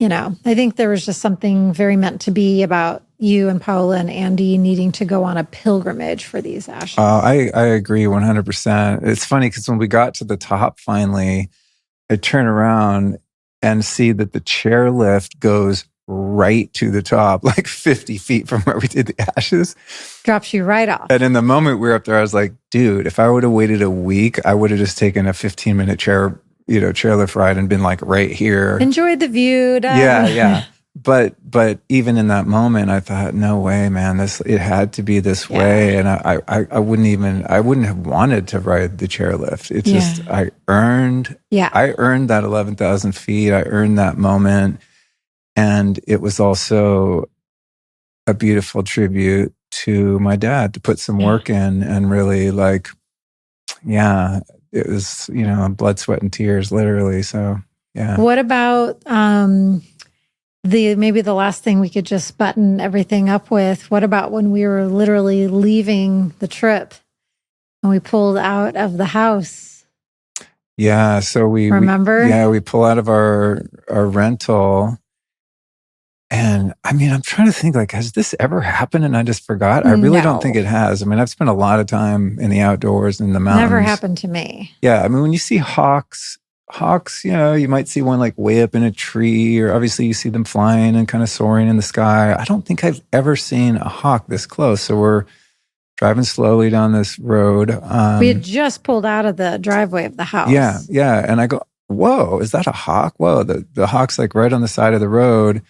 Speaker 2: I think there was just something very meant to be about you and Paula and Andy needing to go on a pilgrimage for these ashes.
Speaker 1: I agree 100%. It's funny because when we got to the top finally, I turn around and see that the chairlift goes right to the top, like 50 feet from where we did the ashes.
Speaker 2: Drops you right off.
Speaker 1: And in the moment we were up there, I was like, dude, if I would have waited a week, I would have just taken a 15-minute chairlift ride and been, like, right here.
Speaker 2: Enjoyed the view.
Speaker 1: Yeah. But even in that moment, I thought, no way, man, it had to be this way. And I wouldn't have wanted to ride the chairlift. It's just, I earned that 11,000 feet. I earned that moment. And it was also a beautiful tribute to my dad to put some work in and really, like, it was, blood, sweat, and tears, literally. So, yeah.
Speaker 2: What about maybe the last thing we could just button everything up with? What about when we were literally leaving the trip and we pulled out of the house?
Speaker 1: Yeah. So we pull out of our rental. And I mean, I'm trying to think, like, has this ever happened and I just forgot? I really don't think it has. I mean, I've spent a lot of time in the outdoors and in the mountains.
Speaker 2: Never happened to me.
Speaker 1: Yeah. I mean, when you see hawks, you might see one, like, way up in a tree, or obviously you see them flying and kind of soaring in the sky. I don't think I've ever seen a hawk this close. So we're driving slowly down this road.
Speaker 2: We had just pulled out of the driveway of the house.
Speaker 1: Yeah. And I go, whoa, is that a hawk? Whoa, the hawk's, like, right on the side of the road.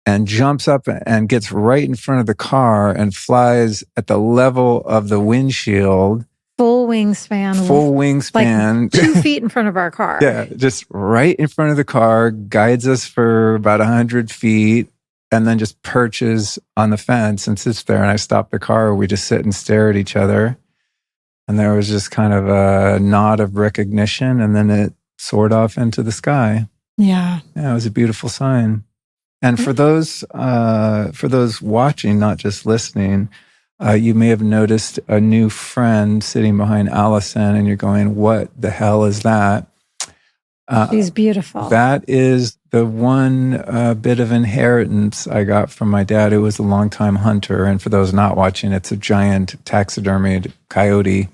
Speaker 1: And jumps up and gets right in front of the car and flies at the level of the windshield.
Speaker 2: Full wingspan. Like 2 feet in front of our car.
Speaker 1: Yeah, just right in front of the car, guides us for about 100 feet, and then just perches on the fence and sits there. And I stop the car. We just sit and stare at each other. And there was just kind of a nod of recognition, and then it soared off into the sky.
Speaker 2: Yeah.
Speaker 1: Yeah, it was a beautiful sign. And for those watching, not just listening, you may have noticed a new friend sitting behind Alyson, and you're going, "What the hell is that?"
Speaker 2: She's beautiful.
Speaker 1: That is the one bit of inheritance I got from my dad, who was a longtime hunter. And for those not watching, it's a giant taxidermied coyote.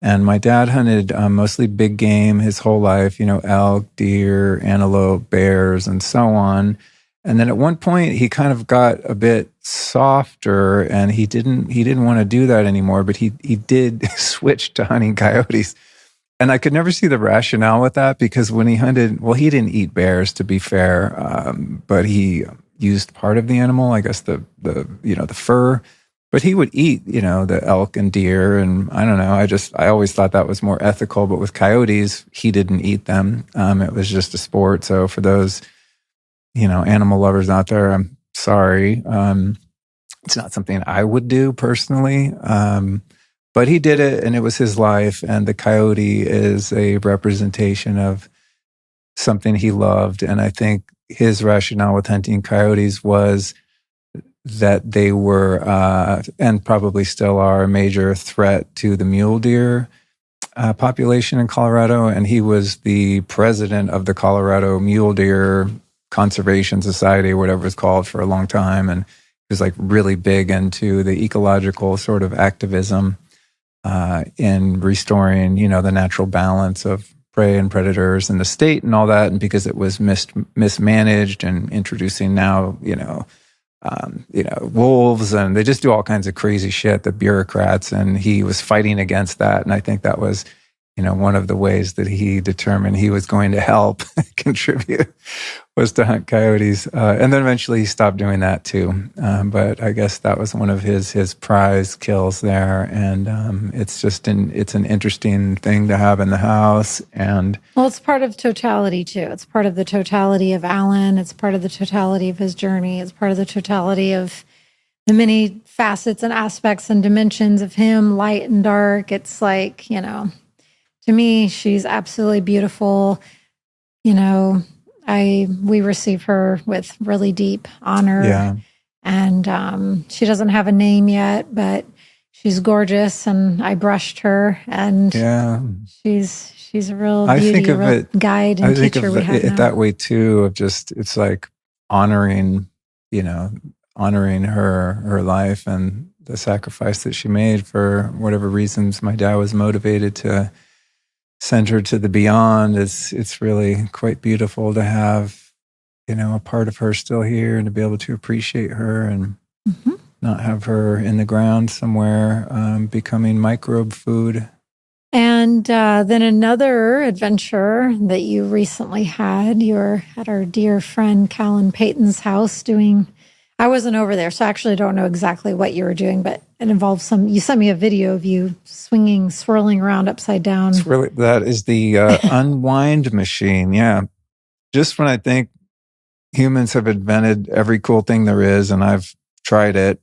Speaker 1: And my dad hunted mostly big game his whole life, elk, deer, antelope, bears, and so on. And then at one point he kind of got a bit softer and he didn't want to do that anymore, but he did switch to hunting coyotes. And I could never see the rationale with that, because when he hunted, well, he didn't eat bears, to be fair, but he used part of the animal, I guess the fur. But he would eat, the elk and deer, and I don't know. I always thought that was more ethical. But with coyotes, he didn't eat them. It was just a sport. So for those, animal lovers out there, I'm sorry. It's not something I would do personally. But he did it, and it was his life. And the coyote is a representation of something he loved. And I think his rationale with hunting coyotes was that they were, and probably still are, a major threat to the mule deer population in Colorado. And he was the president of the Colorado Mule Deer Conservation Society, or whatever it's called, for a long time. And he was like really big into the ecological sort of activism in restoring, the natural balance of prey and predators in the state and all that. And because it was mismanaged, and introducing now, wolves, and they just do all kinds of crazy shit, the bureaucrats, and he was fighting against that. And I think that was, one of the ways that he determined he was going to help contribute was to hunt coyotes. And then eventually he stopped doing that too. But I guess that was one of his prize kills there. And it's an interesting thing to have in the house. And
Speaker 2: well, it's part of totality too. It's part of the totality of Alan. It's part of the totality of his journey. It's part of the totality of the many facets and aspects and dimensions of him, light and dark. It's like, to me, she's absolutely beautiful. We receive her with really deep honor.
Speaker 1: Yeah.
Speaker 2: And she doesn't have a name yet, but she's gorgeous. And I brushed her, and she's a real beauty, a real guide and teacher we have now.
Speaker 1: That way too, of just, it's like honoring her life and the sacrifice that she made for whatever reasons my dad was motivated to send her to the beyond. It's really quite beautiful to have, a part of her still here, and to be able to appreciate her, and not have her in the ground somewhere, becoming microbe food.
Speaker 2: And then another adventure that you recently had, you were at our dear friend Callan Payton's house I wasn't over there, so I actually don't know exactly what you were doing, but it involved you sent me a video of you swirling around upside down.
Speaker 1: That is the unwind machine. Yeah. Just when I think humans have invented every cool thing there is, and I've tried it,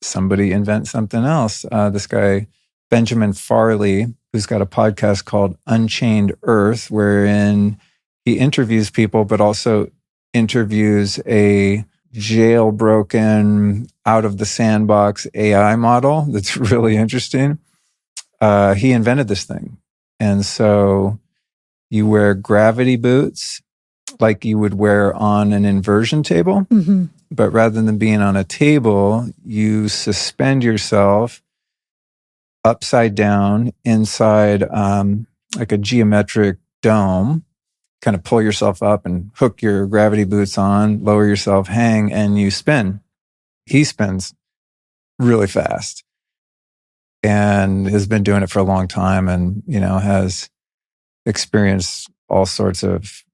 Speaker 1: somebody invents something else. This guy, Benjamin Farley, who's got a podcast called Unchained Earth, wherein he interviews people, but also interviews a jailbroken, out of the sandbox AI model that's really interesting. He invented this thing. And so you wear gravity boots like you would wear on an inversion table, but rather than being on a table, you suspend yourself upside down inside like a geometric dome. Kind of pull yourself up and hook your gravity boots on, lower yourself, hang, and you spin. He spins really fast and has been doing it for a long time, and, has experienced all sorts of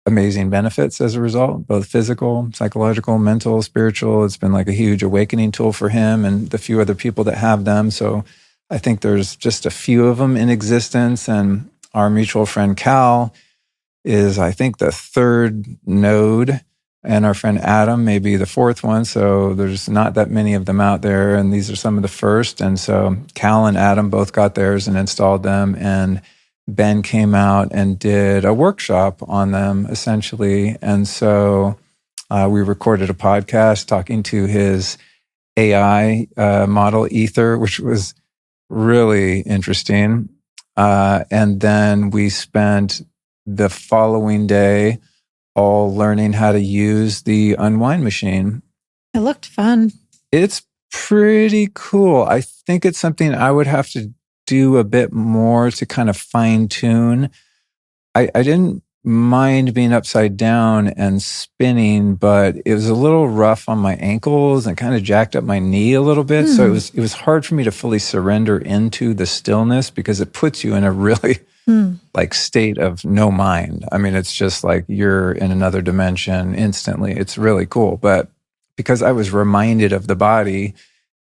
Speaker 1: amazing benefits as a result, both physical, psychological, mental, spiritual. It's been like a huge awakening tool for him and the few other people that have them. So I think there's just a few of them in existence. And our mutual friend Cal is, I think, the third node, and our friend Adam may be the fourth one. So there's not that many of them out there, and these are some of the first. And so Cal and Adam both got theirs and installed them, and Ben came out and did a workshop on them, essentially. And so we recorded a podcast talking to his AI model, Ether, which was really interesting. And then we spent the following day, all learning how to use the unwind machine.
Speaker 2: It looked fun.
Speaker 1: It's pretty cool. I think it's something I would have to do a bit more to kind of fine tune. I didn't mind being upside down and spinning, but it was a little rough on my ankles and kind of jacked up my knee a little bit. So it was hard for me to fully surrender into the stillness because it puts you in a really like state of no mind. I mean, it's just like you're in another dimension instantly. It's really cool. But because I was reminded of the body,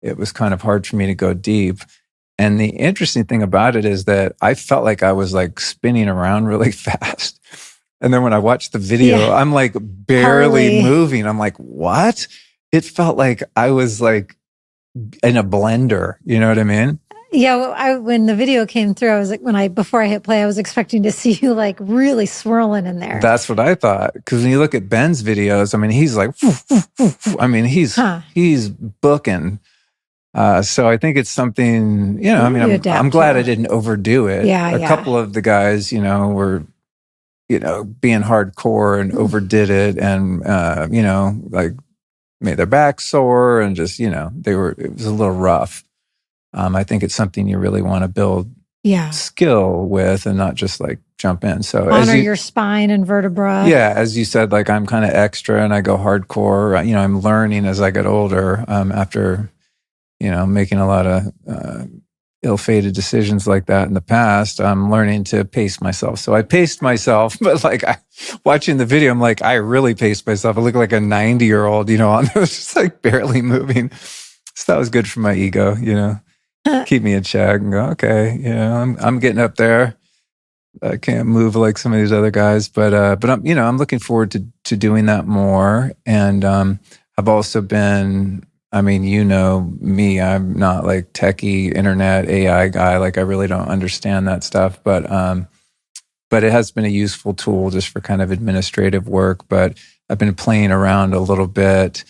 Speaker 1: it was kind of hard for me to go deep. And the interesting thing about it is that I felt like I was like spinning around really fast. And then when I watched the video, I'm like barely moving. I'm like, what? It felt like I was like in a blender. You know what I mean?
Speaker 2: Yeah. Well, when the video came through, I was like, before I hit play, I was expecting to see you like really swirling in there.
Speaker 1: That's what I thought. Because when you look at Ben's videos, I mean, he's like, I mean, he's booking. So I think it's something, you know, I mean, I'm glad I didn't overdo it. A couple of the guys, you know, were, you know, being hardcore and overdid it and, you know, like made their back sore and just, you know, it was a little rough. I think it's something you really want to build skill with and not just like jump in. So
Speaker 2: honor your spine and vertebra.
Speaker 1: Yeah. As you said, like I'm kind of extra and I go hardcore, you know, I'm learning as I get older, after, you know, making a lot of ill-fated decisions like that in the past. I'm learning to pace myself. So I paced myself, but like watching the video, I'm like, I really paced myself. I look like a 90-year-old, you know, I was just like barely moving. So that was good for my ego, you know, keep me in check and go, okay, you know, I'm getting up there. I can't move like some of these other guys, but I'm, you know, I'm looking forward to doing that more. And I've also been, I mean, you know me, I'm not like techie internet AI guy. Like I really don't understand that stuff, but it has been a useful tool just for kind of administrative work. But I've been playing around a little bit,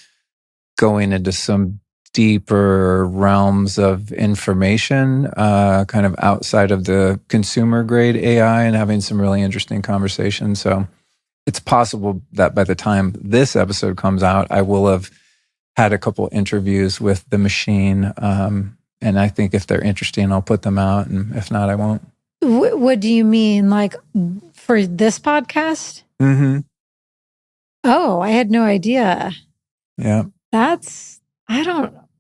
Speaker 1: going into some deeper realms of information, kind of outside of the consumer grade AI and having some really interesting conversations. So it's possible that by the time this episode comes out, I will have had a couple interviews with the machine. And I think if they're interesting, I'll put them out. And if not, I won't.
Speaker 2: What do you mean? Like for this podcast?
Speaker 1: Mm-hmm.
Speaker 2: Oh, I had no idea.
Speaker 1: Yeah.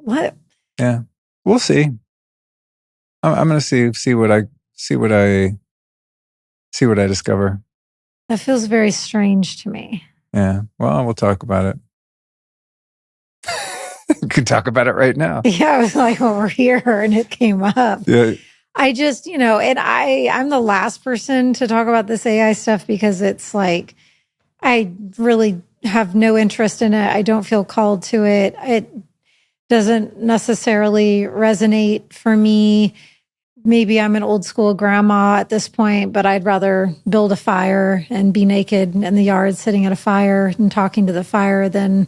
Speaker 2: What?
Speaker 1: Yeah. We'll see. I'm going to see what I discover.
Speaker 2: That feels very strange to me.
Speaker 1: Yeah. Well, we'll talk about it. Could talk about it right now.
Speaker 2: Yeah, I was like, well, we're here and it came up.
Speaker 1: Yeah.
Speaker 2: I just, you know, and I'm the last person to talk about this AI stuff because it's like, I really have no interest in it. I don't feel called to it. It doesn't necessarily resonate for me. Maybe I'm an old school grandma at this point, but I'd rather build a fire and be naked in the yard sitting at a fire and talking to the fire than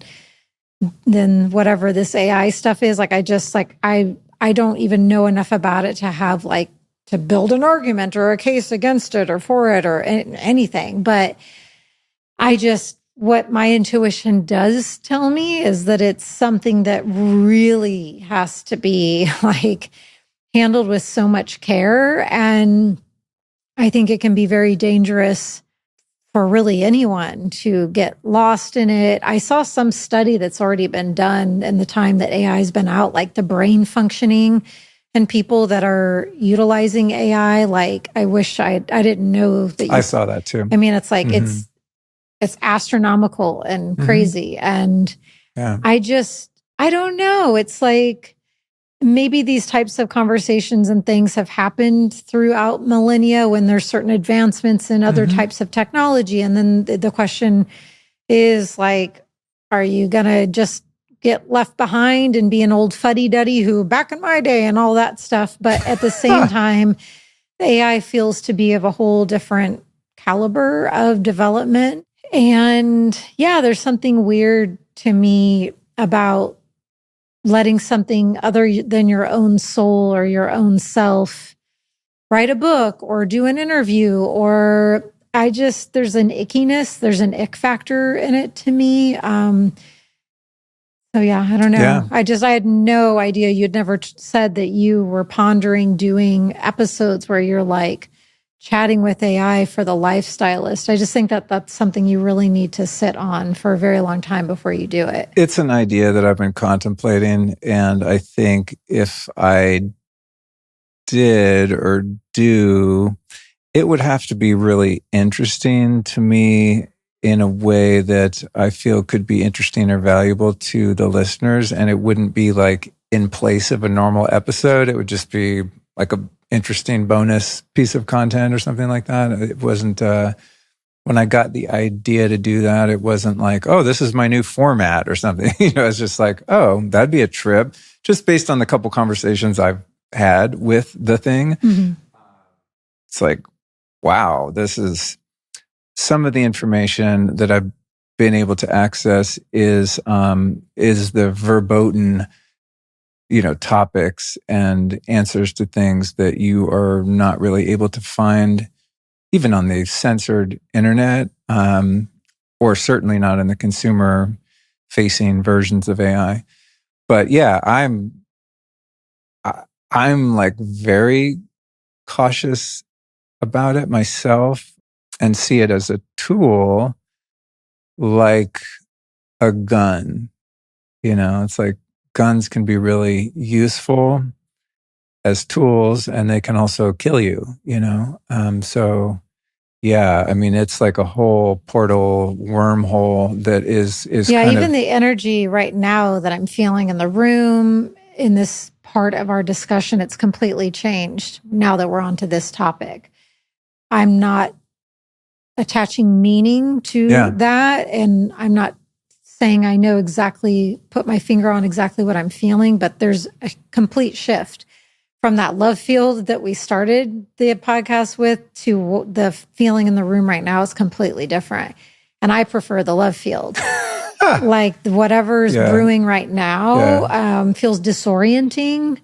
Speaker 2: whatever this AI stuff is. Like, I don't even know enough about it to have like to build an argument or a case against it or for it or anything. But what my intuition does tell me is that it's something that really has to be like handled with so much care. And I think it can be very dangerous for really anyone to get lost in it. I saw some study that's already been done in the time that AI has been out, like the brain functioning and people that are utilizing AI. Like, I wish I didn't know that.
Speaker 1: I saw that too.
Speaker 2: I mean, it's like, it's astronomical and crazy. And I don't know. It's like, maybe these types of conversations and things have happened throughout millennia when there's certain advancements in other types of technology. And then the question is like, are you going to just get left behind and be an old fuddy-duddy who back in my day and all that stuff? But at the same time, the AI feels to be of a whole different caliber of development. And yeah, there's something weird to me about letting something other than your own soul or your own self write a book or do an interview or there's an ickiness, there's an ick factor in it to me. So yeah, I don't know.
Speaker 1: Yeah.
Speaker 2: I had no idea. You'd never said that you were pondering doing episodes where you're like chatting with AI for the lifestylist. I just think that that's something you really need to sit on for a very long time before you do it.
Speaker 1: It's an idea that I've been contemplating. And I think if I did or do, it would have to be really interesting to me in a way that I feel could be interesting or valuable to the listeners. And it wouldn't be like in place of a normal episode. It would just be like a interesting bonus piece of content or something like that. It wasn't, when I got the idea to do that, it wasn't like, oh, this is my new format or something. It's just like, oh, that'd be a trip, just based on the couple conversations I've had with the thing. Mm-hmm. It's like, wow, this is some of the information that I've been able to access is the verboten, topics and answers to things that you are not really able to find even on the censored internet, or certainly not in the consumer facing versions of AI. But yeah, I'm like very cautious about it myself and see it as a tool like a gun. It's like guns can be really useful as tools and they can also kill you, so yeah, I mean, it's like a whole portal wormhole that is
Speaker 2: even the energy right now that I'm feeling in the room in this part of our discussion, it's completely changed now that we're onto this topic. I'm not attaching meaning to that. And I'm not saying I know put my finger on exactly what I'm feeling, but there's a complete shift from that love field that we started the podcast with to the feeling in the room right now is completely different. And I prefer the love field. Like whatever's brewing right now feels disorienting,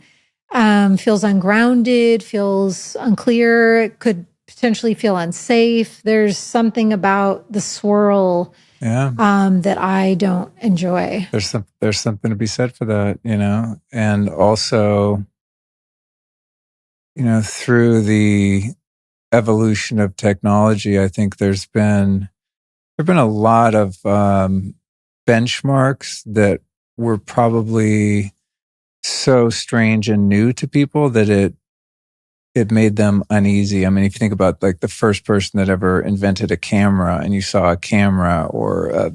Speaker 2: feels ungrounded, feels unclear. It could potentially feel unsafe. There's something about the swirl that I don't enjoy.
Speaker 1: There's something to be said for that, and also, through the evolution of technology, I think there've been a lot of benchmarks that were probably so strange and new to people that it made them uneasy. I mean, if you think about like the first person that ever invented a camera and you saw a camera or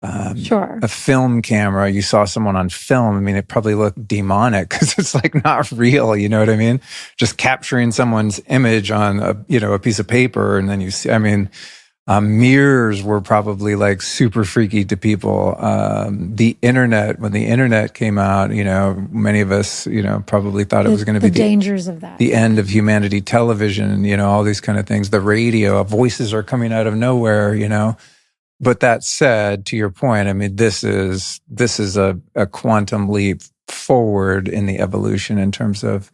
Speaker 1: a film camera, you saw someone on film. I mean, it probably looked demonic because it's like not real. You know what I mean? Just capturing someone's image on a piece of paper. And then you see, I mean, mirrors were probably like super freaky to people. The internet, when the internet came out, many of us, probably thought it was going to be
Speaker 2: the dangers of that,
Speaker 1: the end of humanity. Television, all these kind of things. The radio, voices are coming out of nowhere, But that said, to your point, I mean, this is a quantum leap forward in the evolution in terms of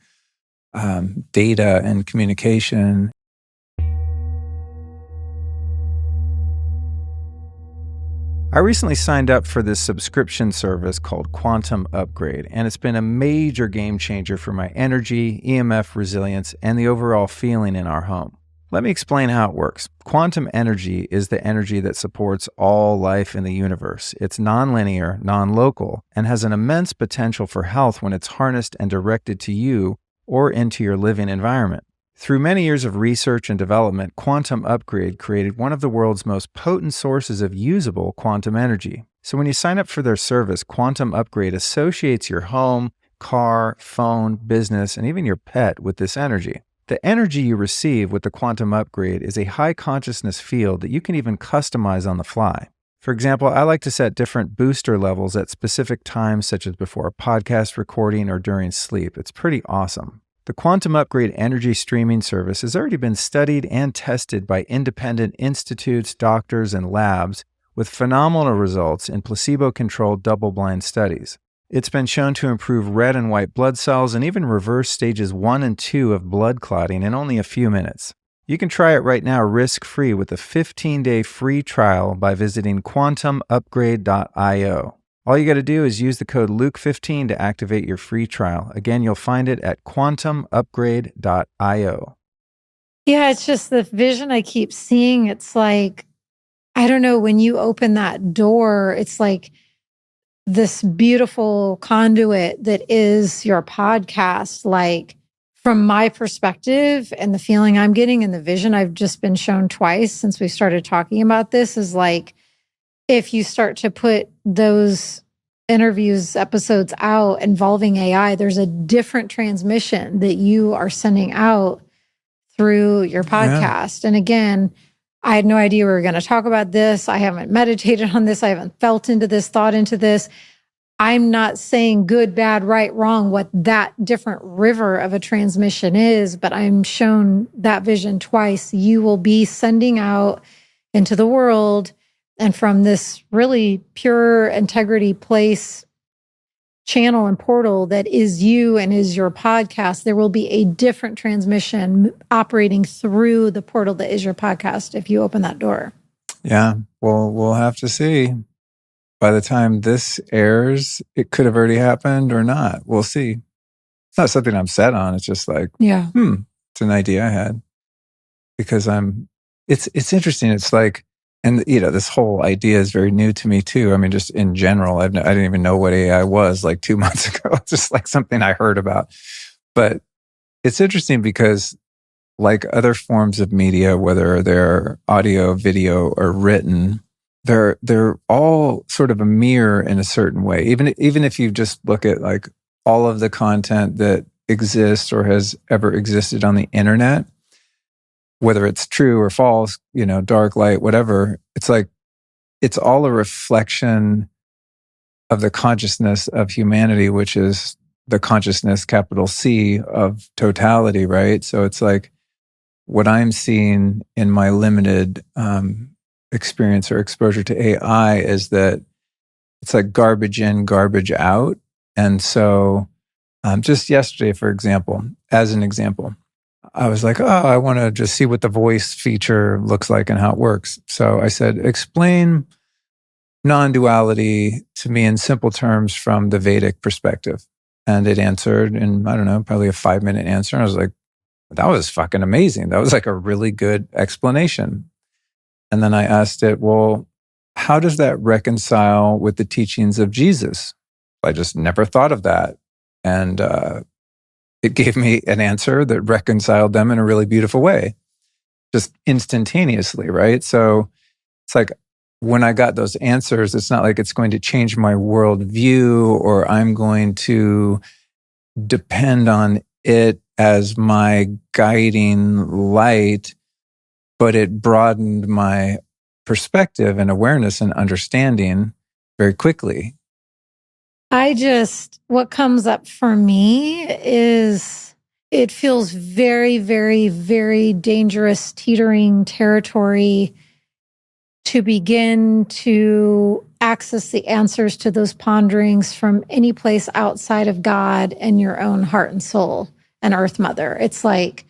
Speaker 1: data and communication. I recently signed up for this subscription service called Quantum Upgrade, and it's been a major game changer for my energy, EMF resilience, and the overall feeling in our home. Let me explain how it works. Quantum energy is the energy that supports all life in the universe. It's nonlinear, non-local, and has an immense potential for health when it's harnessed and directed to you or into your living environment. Through many years of research and development, Quantum Upgrade created one of the world's most potent sources of usable quantum energy. So when you sign up for their service, Quantum Upgrade associates your home, car, phone, business, and even your pet with this energy. The energy you receive with the Quantum Upgrade is a high consciousness field that you can even customize on the fly. For example, I like to set different booster levels at specific times, such as before a podcast recording or during sleep. It's pretty awesome. The Quantum Upgrade energy streaming service has already been studied and tested by independent institutes, doctors, and labs with phenomenal results in placebo-controlled double-blind studies. It's been shown to improve red and white blood cells and even reverse stages 1 and 2 of blood clotting in only a few minutes. You can try it right now risk-free with a 15-day free trial by visiting quantumupgrade.io. All you got to do is use the code Luke15 to activate your free trial. Again, you'll find it at quantumupgrade.io.
Speaker 2: Yeah, it's just the vision I keep seeing. It's like, I don't know, when you open that door, it's like this beautiful conduit that is your podcast. Like, from my perspective and the feeling I'm getting and the vision I've just been shown twice since we started talking about this is like, if you start to put those interviews, episodes out involving AI, there's a different transmission that you are sending out through your podcast. Yeah. And again, I had no idea we were going to talk about this. I haven't meditated on this. I haven't felt into this, thought into this. I'm not saying good, bad, right, wrong, what that different river of a transmission is, but I'm shown that vision twice. You will be sending out into the world, and from this really pure integrity place, channel and portal that is you and is your podcast, there will be a different transmission operating through the portal that is your podcast if you open that door. Yeah, well, we'll have to see. By the time this airs, it could have already happened or not. We'll see. It's not something I'm set on. It's just like, it's an idea I had. Because it's interesting. It's like, and this whole idea is very new to me too. I mean, just in general, I didn't even know what AI was like 2 months ago. It's just like something I heard about. But it's interesting because like other forms of media, whether they're audio, video, or written, they're all sort of a mirror in a certain way. Even if you just look at like all of the content that exists or has ever existed on the internet, whether it's true or false, dark, light, whatever, it's like, it's all a reflection of the consciousness of humanity, which is the consciousness, capital C, of totality, right? So it's like what I'm seeing in my limited experience or exposure to AI is that it's like garbage in, garbage out. And so just yesterday, for example, as an example, I was like, I want to just see what the voice feature looks like and how it works. So I said, explain non-duality to me in simple terms from the Vedic perspective. And it answered in, I don't know, probably a 5-minute answer. And I was like, that was fucking amazing. That was like a really good explanation. And then I asked it, well, how does that reconcile with the teachings of Jesus? I just never thought of that. And it gave me an answer that reconciled them in a really beautiful way, just instantaneously, right? So it's like when I got those answers, it's not like it's going to change my worldview or I'm going to depend on it as my guiding light, but it broadened my perspective and awareness and understanding very quickly. What comes up for me is it feels very, very, very dangerous, teetering territory to begin to access the answers to those ponderings from any place outside of God and your own heart and soul and Earth Mother. It's like,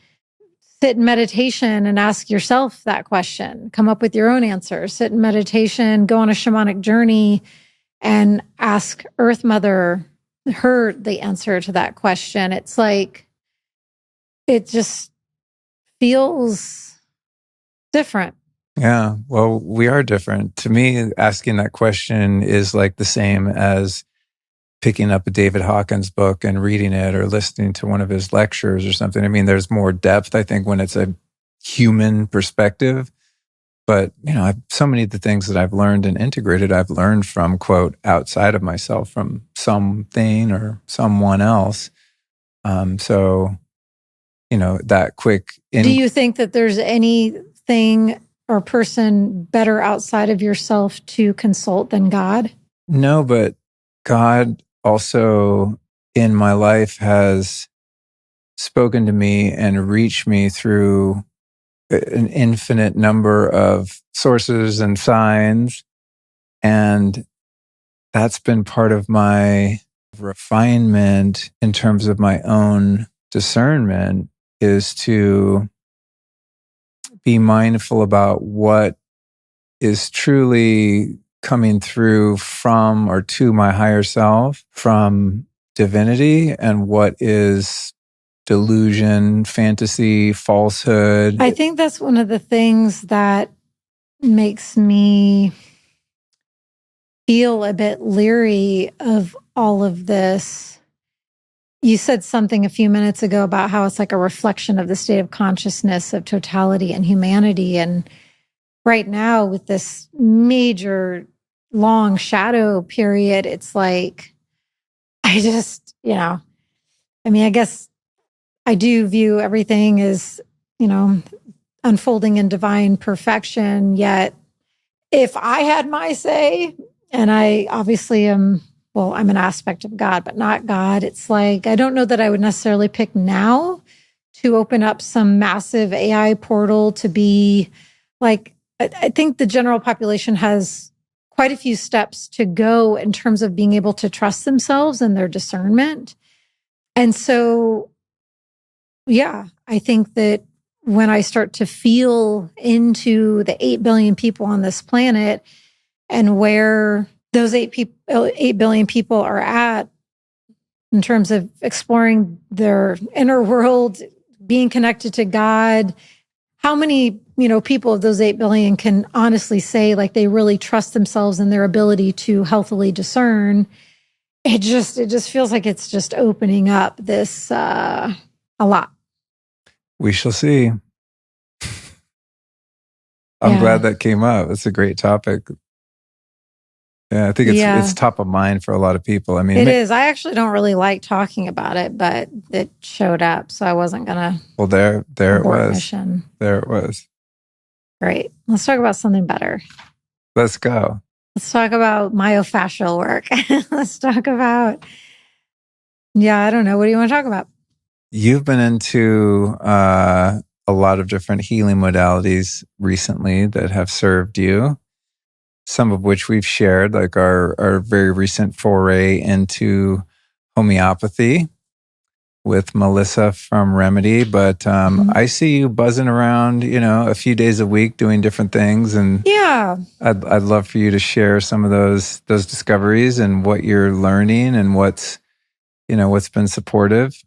Speaker 2: sit in meditation and ask yourself that question. Come up with your own answer. Sit in meditation, go on a shamanic journey, and ask Earth Mother the answer to that question. It's like, it just feels different. Yeah, well, we are different. To me, asking that question is like the same as picking up a David Hawkins book and reading it or listening to one of his lectures or something. I mean, there's more depth, I think, when it's a human perspective. But, so many of the things that I've learned and integrated, I've learned from, quote, outside of myself, from something or someone else. So, that quick. Do you think that there's anything or person better outside of yourself to consult than God? No, but God also in my life has spoken to me and reached me through an infinite number of sources and signs. And that's been part of my refinement in terms of my own discernment, is to
Speaker 1: be mindful about what is truly coming through from or to my higher self, from divinity, and what is delusion, fantasy, falsehood.
Speaker 2: I think that's one of the things that makes me feel a bit leery of all of this. You said something a few minutes ago about how it's like a reflection of the state of consciousness of totality and humanity. And right now, with this major long shadow period, it's like, I just, I guess I do view everything as, unfolding in divine perfection. Yet, if I had my say, and I obviously am, well, I'm an aspect of God, but not God. It's like, I don't know that I would necessarily pick now to open up some massive AI portal to be like, I think the general population has quite a few steps to go in terms of being able to trust themselves and their discernment. And so, yeah, I think that when I start to feel into the 8 billion people on this planet and where those 8 billion people are at in terms of exploring their inner world, being connected to God, how many, people of those 8 billion can honestly say like they really trust themselves and their ability to healthily discern? It just feels like it's just opening up this a lot.
Speaker 1: We shall see. I'm glad that came up. It's a great topic. Yeah, I think it's top of mind for a lot of people. I mean,
Speaker 2: it is. I actually don't really like talking about it, but it showed up, so I wasn't gonna.
Speaker 1: Well, there it was.
Speaker 2: Mission.
Speaker 1: There it was.
Speaker 2: Great. Let's talk about something better.
Speaker 1: Let's go.
Speaker 2: Let's talk about myofascial work. Let's talk about. Yeah, I don't know. What do you want to talk about?
Speaker 1: You've been into a lot of different healing modalities recently that have served you. Some of which we've shared, like our very recent foray into homeopathy with Melissa from Remedy. But I see you buzzing around, a few days a week doing different things. And
Speaker 2: yeah,
Speaker 1: I'd love for you to share some of those discoveries and what you're learning and what's been supportive.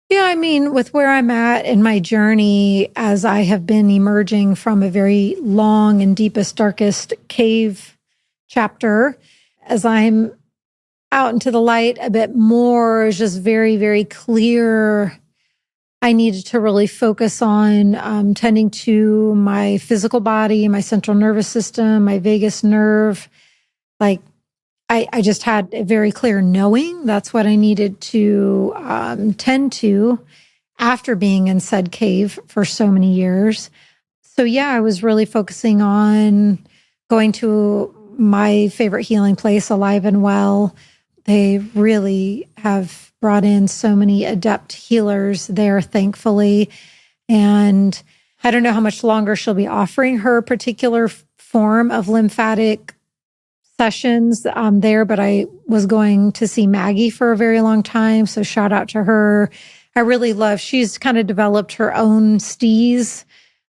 Speaker 2: Yeah, I mean, with where I'm at in my journey, as I have been emerging from a very long and deepest, darkest cave chapter, as I'm out into the light a bit more, it's just very, very clear. I needed to really focus on tending to my physical body, my central nervous system, my vagus nerve. Like, I just had a very clear knowing that's what I needed to tend to after being in said cave for so many years. So yeah, I was really focusing on going to my favorite healing place, Alive and Well. They really have brought in so many adept healers there, thankfully. And I don't know how much longer she'll be offering her particular form of lymphatic sessions there, but I was going to see Maggie for a very long time. So shout out to her. I really love, she's kind of developed her own steez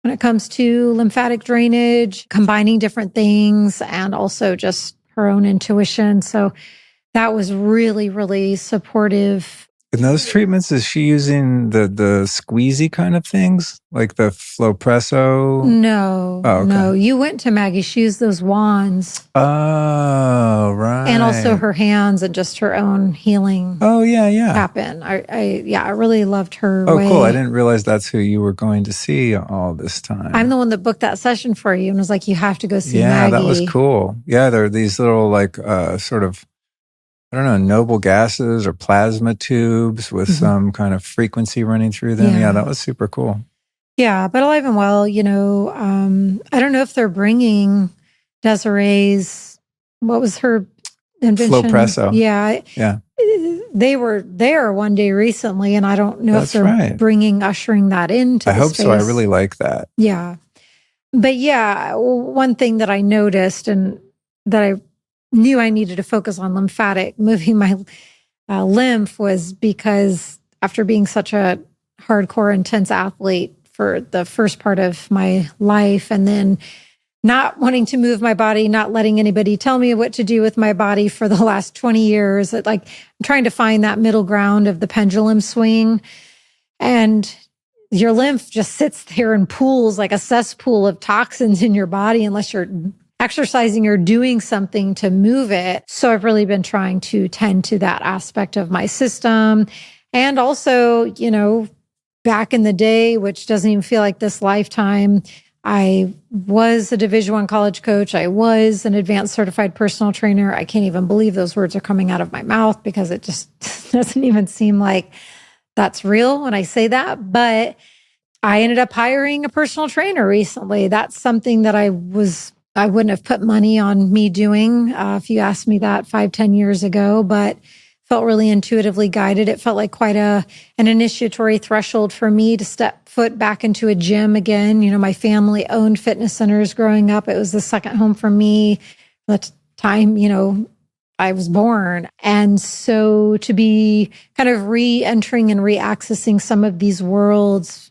Speaker 2: when it comes to lymphatic drainage, combining different things and also just her own intuition. So that was really, really supportive.
Speaker 1: In those treatments, is she using the squeezy kind of things, like the Flowpresso?
Speaker 2: No,
Speaker 1: oh, okay.
Speaker 2: No. You went to Maggie. She used those wands.
Speaker 1: Oh, right.
Speaker 2: And also her hands and just her own healing.
Speaker 1: Oh, yeah.
Speaker 2: Happen. I really loved her.
Speaker 1: Oh,
Speaker 2: way.
Speaker 1: Cool. I didn't realize that's who you were going to see all this time.
Speaker 2: I'm the one that booked that session for you and was like, you have to go see Maggie.
Speaker 1: Yeah, that was cool. Yeah, there are these little sort of, I don't know, noble gases or plasma tubes with some kind of frequency running through them. Yeah, that was super cool.
Speaker 2: Yeah, but Alive and Well, I don't know if they're bringing Desiree's, what was her invention?
Speaker 1: Flowpresso.
Speaker 2: Yeah. They were there one day recently, and I don't know if they're ushering that into
Speaker 1: I hope
Speaker 2: space.
Speaker 1: So. I really like that.
Speaker 2: Yeah. But yeah, one thing that I noticed and that I knew I needed to focus on moving my lymph was because after being such a hardcore, intense athlete for the first part of my life. And then not wanting to move my body, not letting anybody tell me what to do with my body for the last 20 years. I'm trying to find that middle ground of the pendulum swing. And your lymph just sits there and pools like a cesspool of toxins in your body unless you're exercising or doing something to move it. So I've really been trying to tend to that aspect of my system. And also, back in the day, which doesn't even feel like this lifetime, I was a Division I college coach. I was an advanced certified personal trainer. I can't even believe those words are coming out of my mouth because it just doesn't even seem like that's real when I say that. But I ended up hiring a personal trainer recently. That's something that I wouldn't have put money on me doing if you asked me that 5-10 years ago, but felt really intuitively guided. It felt like quite an initiatory threshold for me to step foot back into a gym again. My family owned fitness centers growing up. It was the second home for me the time, I was born. And so to be kind of re-entering and re-accessing some of these worlds,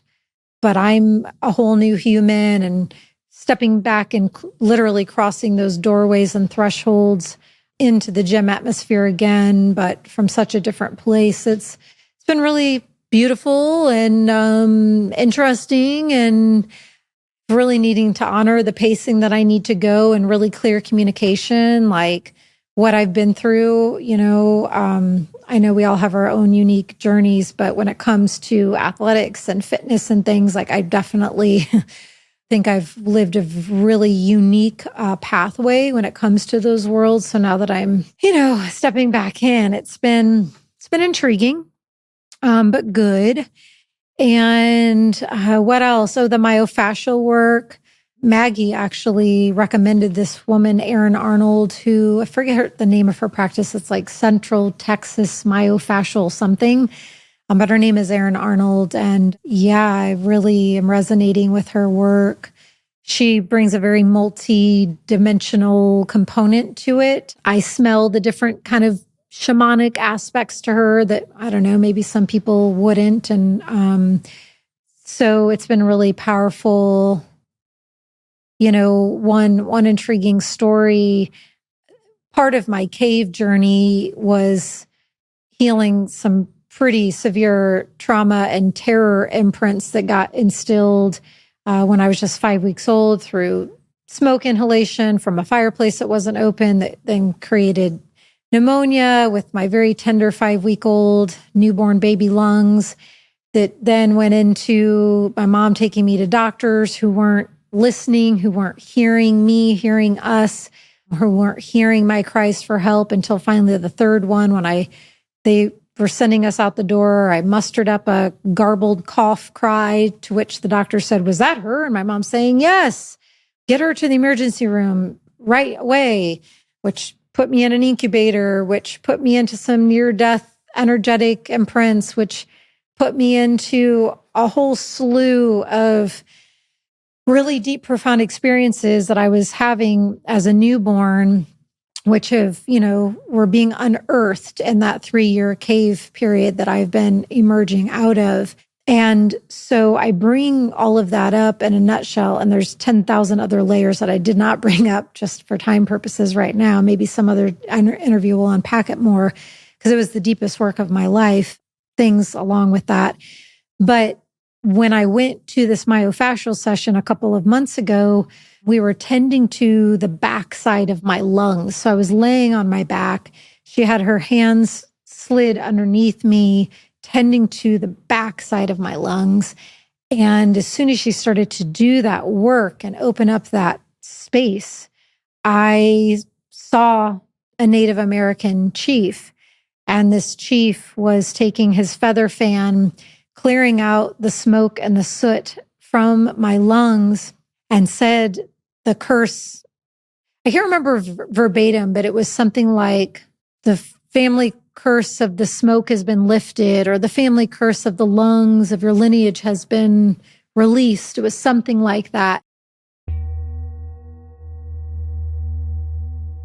Speaker 2: but I'm a whole new human and stepping back and literally crossing those doorways and thresholds into the gym atmosphere again, but from such a different place. It's been really beautiful and interesting, and really needing to honor the pacing that I need to go and really clear communication, like what I've been through. I know we all have our own unique journeys, but when it comes to athletics and fitness and things, I definitely think I've lived a really unique pathway when it comes to those worlds. So now that I'm, stepping back in, it's been intriguing, but good. And what else? Oh, the myofascial work. Maggie actually recommended this woman, Erin Arnold, who I forget the name of her practice. It's like Central Texas Myofascial something. But her name is Erin Arnold. And yeah, I really am resonating with her work. She brings a very multi-dimensional component to it. I smell the different kind of shamanic aspects to her that, I don't know, maybe some people wouldn't. And so it's been really powerful. One intriguing story, part of my cave journey was healing some pretty severe trauma and terror imprints that got instilled when I was just 5 weeks old through smoke inhalation from a fireplace that wasn't open, that then created pneumonia with my very tender 5-week-old newborn baby lungs, that then went into my mom taking me to doctors who weren't listening, who weren't hearing me, hearing us, who weren't hearing my cries for help until finally the third one when they were sending us out the door. I mustered up a garbled cough cry, to which the doctor said, "Was that her?" And my mom saying, "Yes, get her to the emergency room right away," which put me in an incubator, which put me into some near-death energetic imprints, which put me into a whole slew of really deep, profound experiences that I was having as a newborn, which were being unearthed in that 3-year cave period that I've been emerging out of. And so I bring all of that up in a nutshell, and there's 10,000 other layers that I did not bring up just for time purposes right now. Maybe some other interview will unpack it more, because it was the deepest work of my life, things along with that. But when I went to this myofascial session a couple of months ago, we were tending to the backside of my lungs. So I was laying on my back. She had her hands slid underneath me, tending to the backside of my lungs. And as soon as she started to do that work and open up that space, I saw a Native American chief. And this chief was taking his feather fan, clearing out the smoke and the soot from my lungs, and said the curse. I can't remember verbatim, but it was something like, the family curse of the smoke has been lifted, or the family curse of the lungs of your lineage has been released. It was something like that.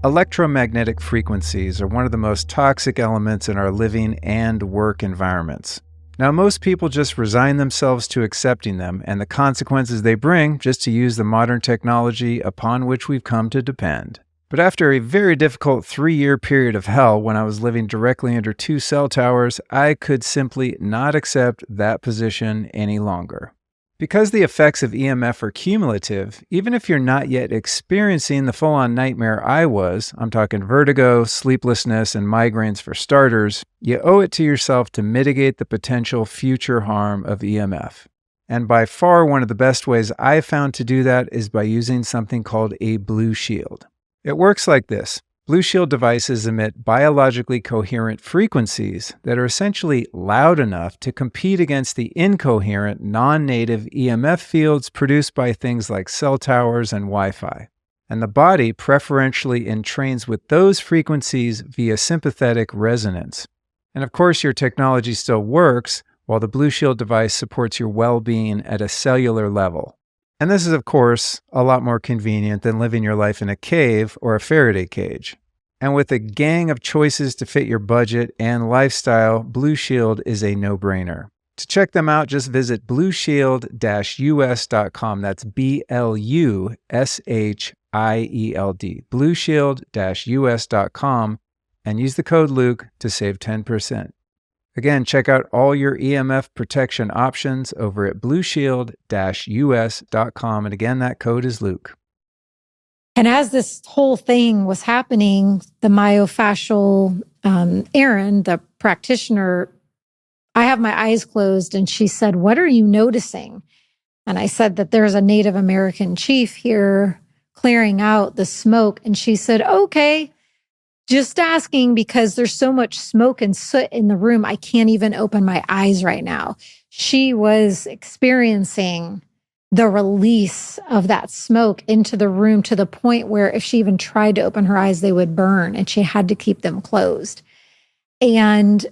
Speaker 1: Electromagnetic frequencies are one of the most toxic elements in our living and work environments. Now, most people just resign themselves to accepting them and the consequences they bring just to use the modern technology upon which we've come to depend. But after a very difficult 3-year period of hell when I was living directly under 2 cell towers, I could simply not accept that position any longer. Because the effects of EMF are cumulative, even if you're not yet experiencing the full-on nightmare I was, I'm talking vertigo, sleeplessness, and migraines for starters, you owe it to yourself to mitigate the potential future harm of EMF. And by far one of the best ways I've found to do that is by using something called a blue shield. It works like this. Blue shield devices emit biologically coherent frequencies that are essentially loud enough to compete against the incoherent, non-native EMF fields produced by things like cell towers and Wi-Fi. And the body preferentially entrains with those frequencies via sympathetic resonance. And of course, your technology still works, while the blue shield device supports your well-being at a cellular level. And this is, of course, a lot more convenient than living your life in a cave or a Faraday cage. And with a gang of choices to fit your budget and lifestyle, Blue Shield is a no-brainer. To check them out, just visit blueshield-us.com. That's BLUSHIELD, blueshield-us.com, and use the code Luke to save 10%. Again, check out all your EMF protection options over at blueshield-us.com. And again, that code is Luke.
Speaker 2: And as this whole thing was happening, the myofascial Erin, the practitioner, I have my eyes closed and she said, "What are you noticing?" And I said that there's a Native American chief here clearing out the smoke. And she said, "Okay. Just asking because there's so much smoke and soot in the room, I can't even open my eyes right now." She was experiencing the release of that smoke into the room to the point where if she even tried to open her eyes, they would burn and she had to keep them closed. And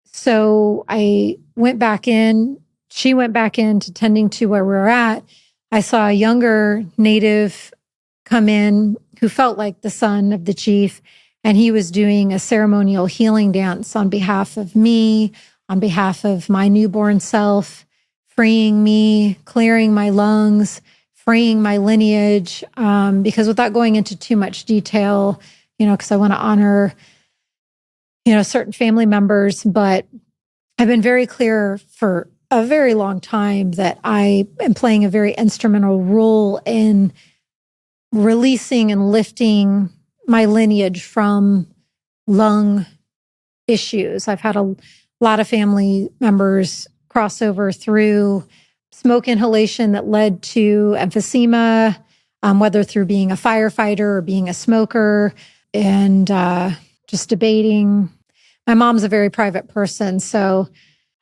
Speaker 2: so I went back in. She went back in to tending to where we were at. I saw a younger Native come in who felt like the son of the chief. And he was doing a ceremonial healing dance on behalf of me, on behalf of my newborn self, freeing me, clearing my lungs, freeing my lineage. Because without going into too much detail, because I want to honor, certain family members, but I've been very clear for a very long time that I am playing a very instrumental role in releasing and lifting my lineage from lung issues. I've had a lot of family members cross over through smoke inhalation that led to emphysema, whether through being a firefighter or being a smoker, and just debating. My mom's a very private person, so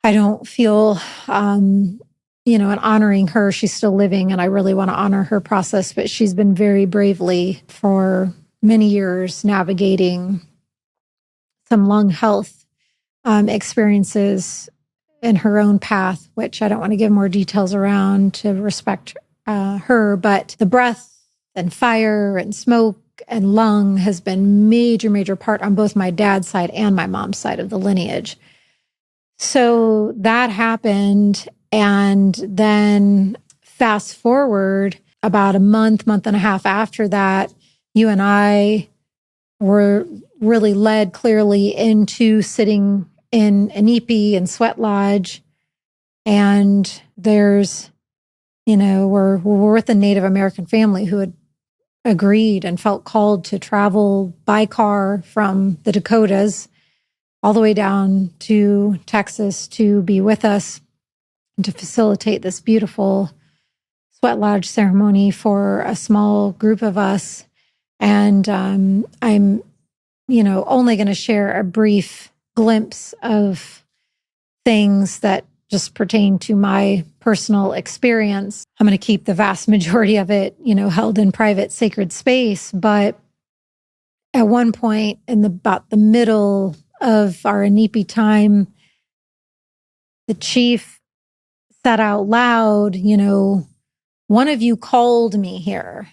Speaker 2: I don't feel, in honoring her. She's still living, and I really want to honor her process, but she's been very bravely for many years navigating some lung health experiences in her own path, which I don't want to give more details around to respect her. But the breath and fire and smoke and lung has been major part on both my dad's side and my mom's side of the lineage. So that happened. And then fast forward about a month and a half after that, you and I were really led clearly into sitting in an Ipi and Sweat Lodge. And there's, we're with a Native American family who had agreed and felt called to travel by car from the Dakotas all the way down to Texas to be with us and to facilitate this beautiful Sweat Lodge ceremony for a small group of us. And I'm, only going to share a brief glimpse of things that just pertain to my personal experience. I'm going to keep the vast majority of it, held in private, sacred space. But at one point in about the middle of our Inipi time, the chief said out loud, "One of you called me here,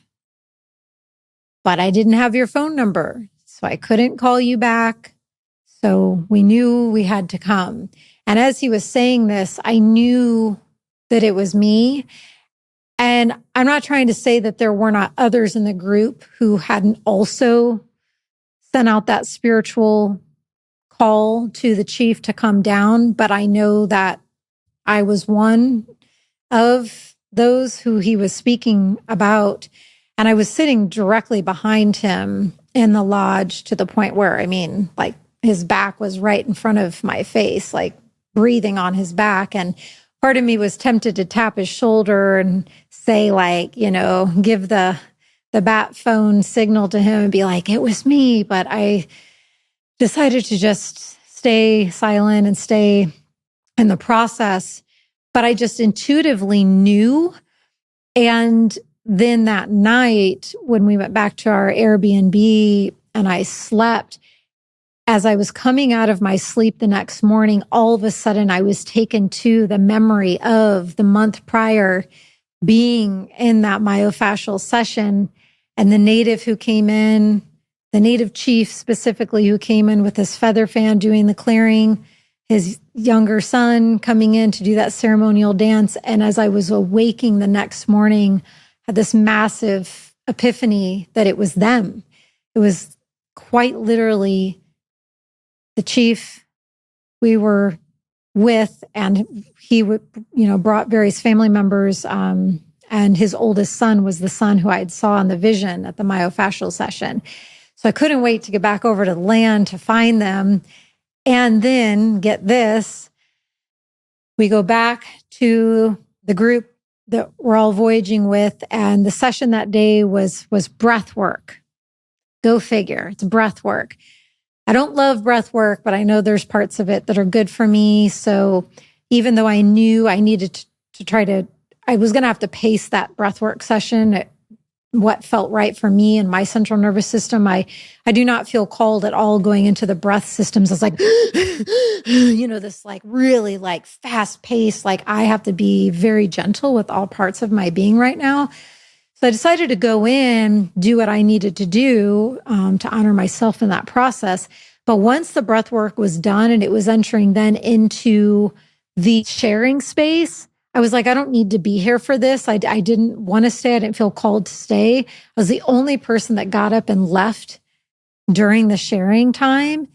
Speaker 2: but I didn't have your phone number, so I couldn't call you back. So we knew we had to come." And as he was saying this, I knew that it was me. And I'm not trying to say that there were not others in the group who hadn't also sent out that spiritual call to the chief to come down, but I know that I was one of those who he was speaking about. And I was sitting directly behind him in the lodge to the point where, I mean, like his back was right in front of my face, like breathing on his back. And part of me was tempted to tap his shoulder and say, like, you know, give the bat phone signal to him and be like, it was me. But I decided to just stay silent and stay in the process. But I just intuitively knew. And then that night, when we went back to our Airbnb and I slept, as I was coming out of my sleep the next morning, all of a sudden I was taken to the memory of the month prior being in that myofascial session, and the native who came in, the native chief specifically who came in with his feather fan doing the clearing, his younger son coming in to do that ceremonial dance. And as I was awaking the next morning, had this massive epiphany that it was them. It was quite literally the chief we were with, and he would, brought various family members, and his oldest son was the son who I had saw in the vision at the myofascial session. So I couldn't wait to get back over to the land to find them. And then get this, we go back to the group that we're all voyaging with, and the session that day was breath work. Go figure, it's breath work. I don't love breath work, but I know there's parts of it that are good for me. So even though I knew I needed to try to, I was going to have to pace that breath work session at what felt right for me and my central nervous system. I do not feel called at all going into the breath systems. It's like, this like really like fast pace, like I have to be very gentle with all parts of my being right now. So I decided to go in, do what I needed to do to honor myself in that process. But once the breath work was done and it was entering then into the sharing space, I was like, I don't need to be here for this. I didn't want to stay. I didn't feel called to stay. I was the only person that got up and left during the sharing time.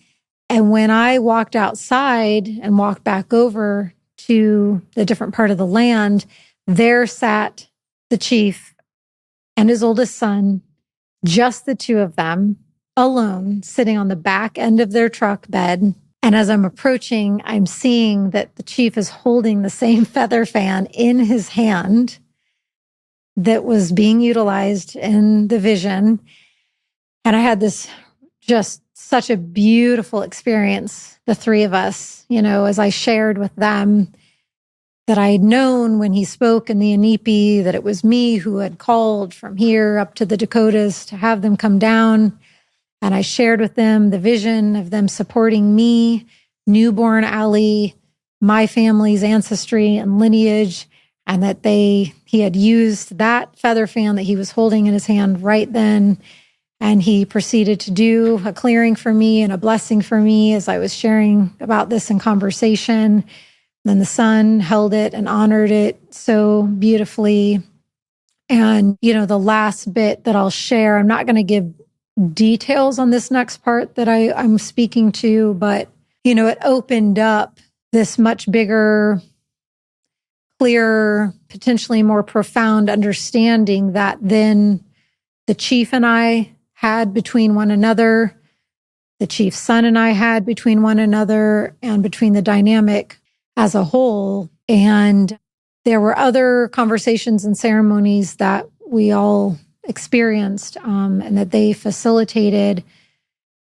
Speaker 2: And when I walked outside and walked back over to the different part of the land, there sat the chief and his oldest son, just the two of them, alone, sitting on the back end of their truck bed. And as I'm approaching, I'm seeing that the chief is holding the same feather fan in his hand that was being utilized in the vision. And I had this just such a beautiful experience, the three of us, as I shared with them that I had known when he spoke in the Inipi that it was me who had called from here up to the Dakotas to have them come down. And I shared with them the vision of them supporting me, newborn Ali, my family's ancestry and lineage, and that he had used that feather fan that he was holding in his hand right then. And he proceeded to do a clearing for me and a blessing for me as I was sharing about this in conversation. Then the son held it and honored it so beautifully. And, the last bit that I'll share, I'm not going to give details on this next part that I'm speaking to, but, it opened up this much bigger, clearer, potentially more profound understanding that then the chief and I had between one another, the chief's son and I had between one another, and between the dynamic as a whole. And there were other conversations and ceremonies that we all experienced and that they facilitated.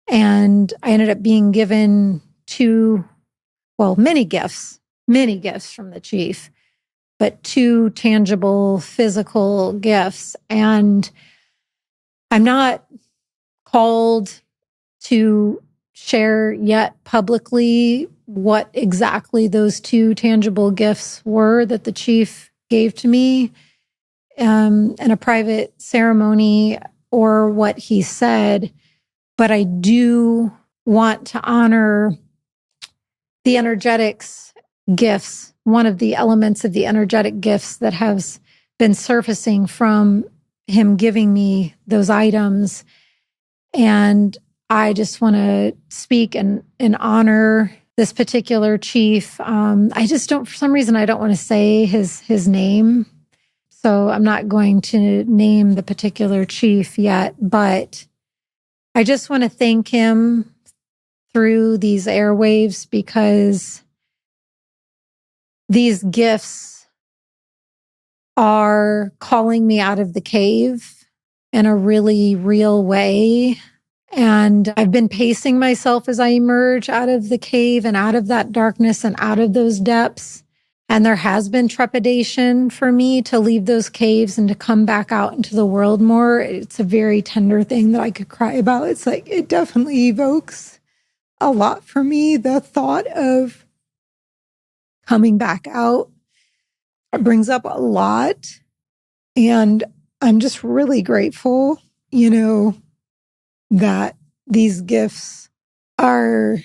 Speaker 2: And I ended up being given many gifts from the chief, but two tangible physical gifts. And I'm not called to share yet publicly what exactly those two tangible gifts were that the chief gave to me in a private ceremony, or what he said, but I do want to honor the energetics gifts, one of the elements of the energetic gifts that has been surfacing from him giving me those items. And I just want to speak and honor this particular chief. I just don't, for some reason, I don't want to say his name. So I'm not going to name the particular chief yet, but I just want to thank him through these airwaves, because these gifts are calling me out of the cave in a really real way. And I've been pacing myself as I emerge out of the cave and out of that darkness and out of those depths. And there has been trepidation for me to leave those caves and to come back out into the world more. It's a very tender thing that I could cry about. It's like, it definitely evokes a lot for me. The thought of coming back out, it brings up a lot. And I'm just really grateful, that these gifts are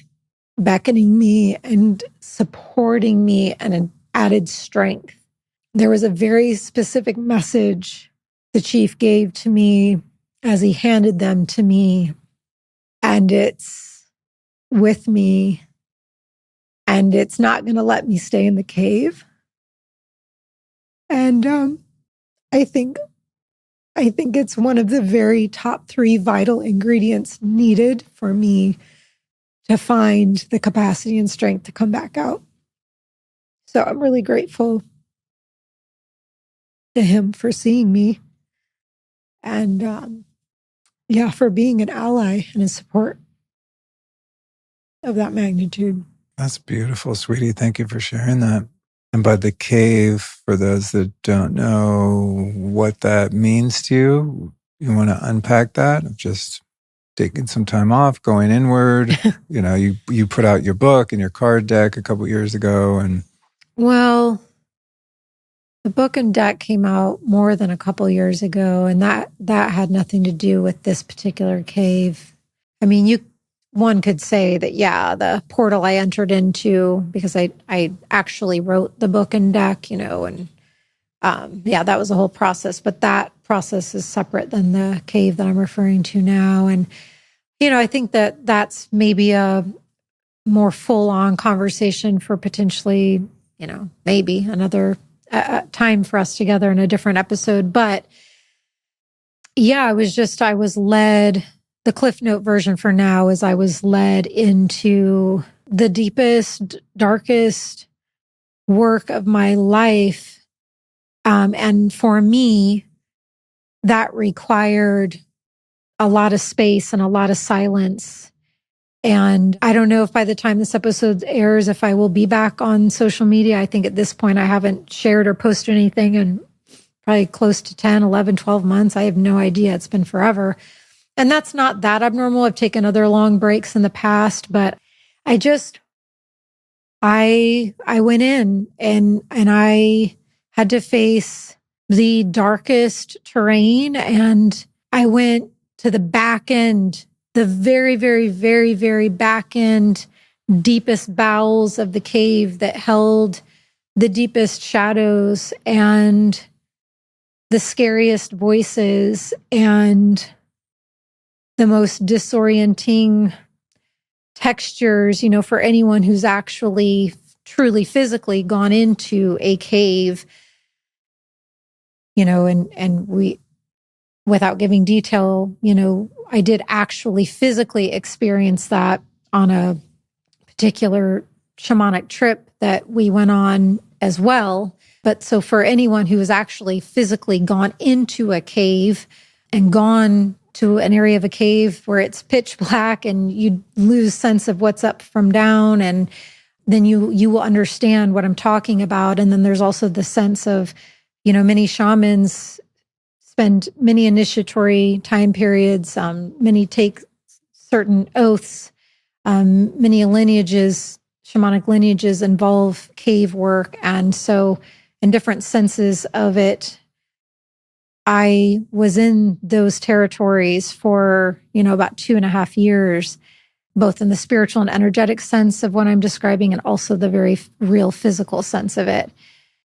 Speaker 2: beckoning me and supporting me and an added strength. There was a very specific message the chief gave to me as he handed them to me, and it's with me, and it's not going to let me stay in the cave. And I think it's one of the very top 3 vital ingredients needed for me to find the capacity and strength to come back out. So I'm really grateful to him for seeing me and, for being an ally and a support of that magnitude.
Speaker 1: That's beautiful, sweetie. Thank you for sharing that. And by the cave, for those that don't know what that means to you, you want to unpack that of just taking some time off, going inward. You put out your book and your card deck a couple years ago.
Speaker 2: Well, the book and deck came out more than a couple years ago, and that had nothing to do with this particular cave. I mean, one could say that, the portal I entered into, because I actually wrote the book and deck, and that was a whole process. But that process is separate than the cave that I'm referring to now. And, I think that that's maybe a more full-on conversation for potentially, maybe another time for us together in a different episode. But I was led. The Cliff Note version for now is I was led into the deepest, darkest work of my life. And for me, that required a lot of space and a lot of silence. And I don't know if by the time this episode airs, if I will be back on social media. I think at this point, I haven't shared or posted anything in probably close to 10, 11, 12 months. I have no idea. It's been forever. And that's not that abnormal. I've taken other long breaks in the past, but I went in and I had to face the darkest terrain, and I went to the back end, the very, very, very, very back end, deepest bowels of the cave that held the deepest shadows and the scariest voices and the most disorienting textures, for anyone who's actually truly physically gone into a cave, and we, without giving detail, I did actually physically experience that on a particular shamanic trip that we went on as well. But so for anyone who has actually physically gone into a cave and gone to an area of a cave where it's pitch black and you lose sense of what's up from down, and then you will understand what I'm talking about. And then there's also the sense of, many shamans spend many initiatory time periods, many take certain oaths, many lineages, shamanic lineages involve cave work. And so in different senses of it, I was in those territories for, about 2.5 years. both in the spiritual and energetic sense of what I'm describing, and also the very real physical sense of it.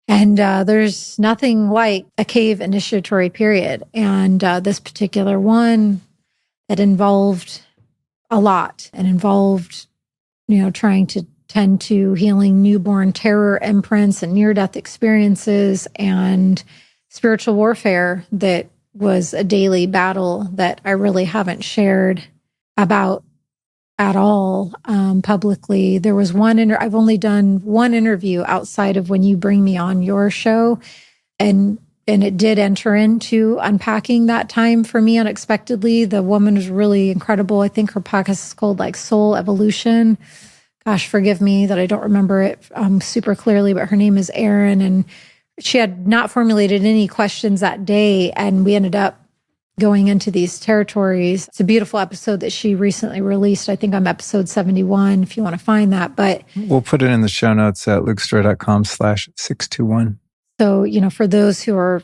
Speaker 2: And there's nothing like a cave initiatory period. And this particular one, that involved a lot and involved, trying to tend to healing newborn terror imprints and near-death experiences and spiritual warfare that was a daily battle that I really haven't shared about at all publicly. There was I've only done one interview outside of when you bring me on your show, and it did enter into unpacking that time for me unexpectedly. The woman is really incredible. I think her podcast is called like Soul Evolution. Gosh, forgive me that I don't remember it super clearly, but her name is Erin, and she had not formulated any questions that day, and we ended up going into these territories. It's a beautiful episode that she recently released. I think I'm episode 71, if you want to find that. But
Speaker 1: we'll put it in the show notes at lukestorey.com/621.
Speaker 2: So, for those who are,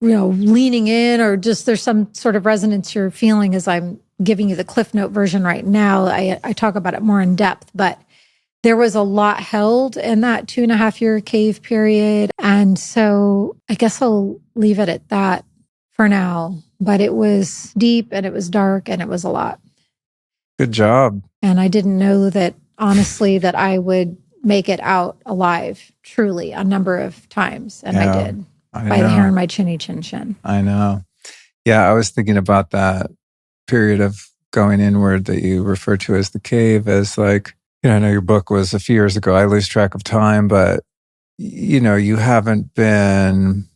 Speaker 2: leaning in, or just there's some sort of resonance you're feeling as I'm giving you the Cliff Note version right now, I talk about it more in depth, but there was a lot held in that 2.5-year cave period. And so I guess I'll leave it at that for now. But it was deep and it was dark and it was a lot.
Speaker 1: Good job.
Speaker 2: And I didn't know that, honestly, that I would make it out alive, truly, a number of times. And I did. By the hair on my chinny chin chin.
Speaker 1: I know. Yeah, I was thinking about that period of going inward that you refer to as the cave, as like, I know your book was a few years ago. I lose track of time, but, you haven't been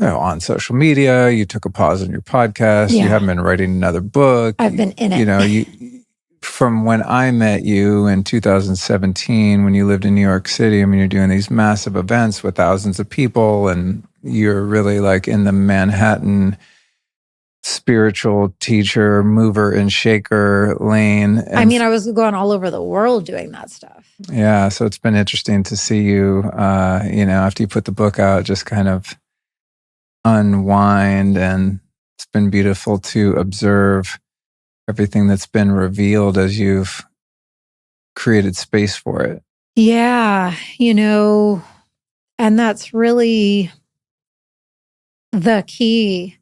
Speaker 1: on social media. You took a pause on your podcast. Yeah. You haven't been writing another book.
Speaker 2: I've been in it.
Speaker 1: From when I met you in 2017, when you lived in New York City, you're doing these massive events with thousands of people, and you're really like in the Manhattan spiritual teacher, mover and shaker lane. And
Speaker 2: I was going all over the world doing that stuff.
Speaker 1: Yeah. So it's been interesting to see you, after you put the book out, just kind of unwind, and it's been beautiful to observe everything that's been revealed as you've created space for it.
Speaker 2: Yeah, and that's really the key.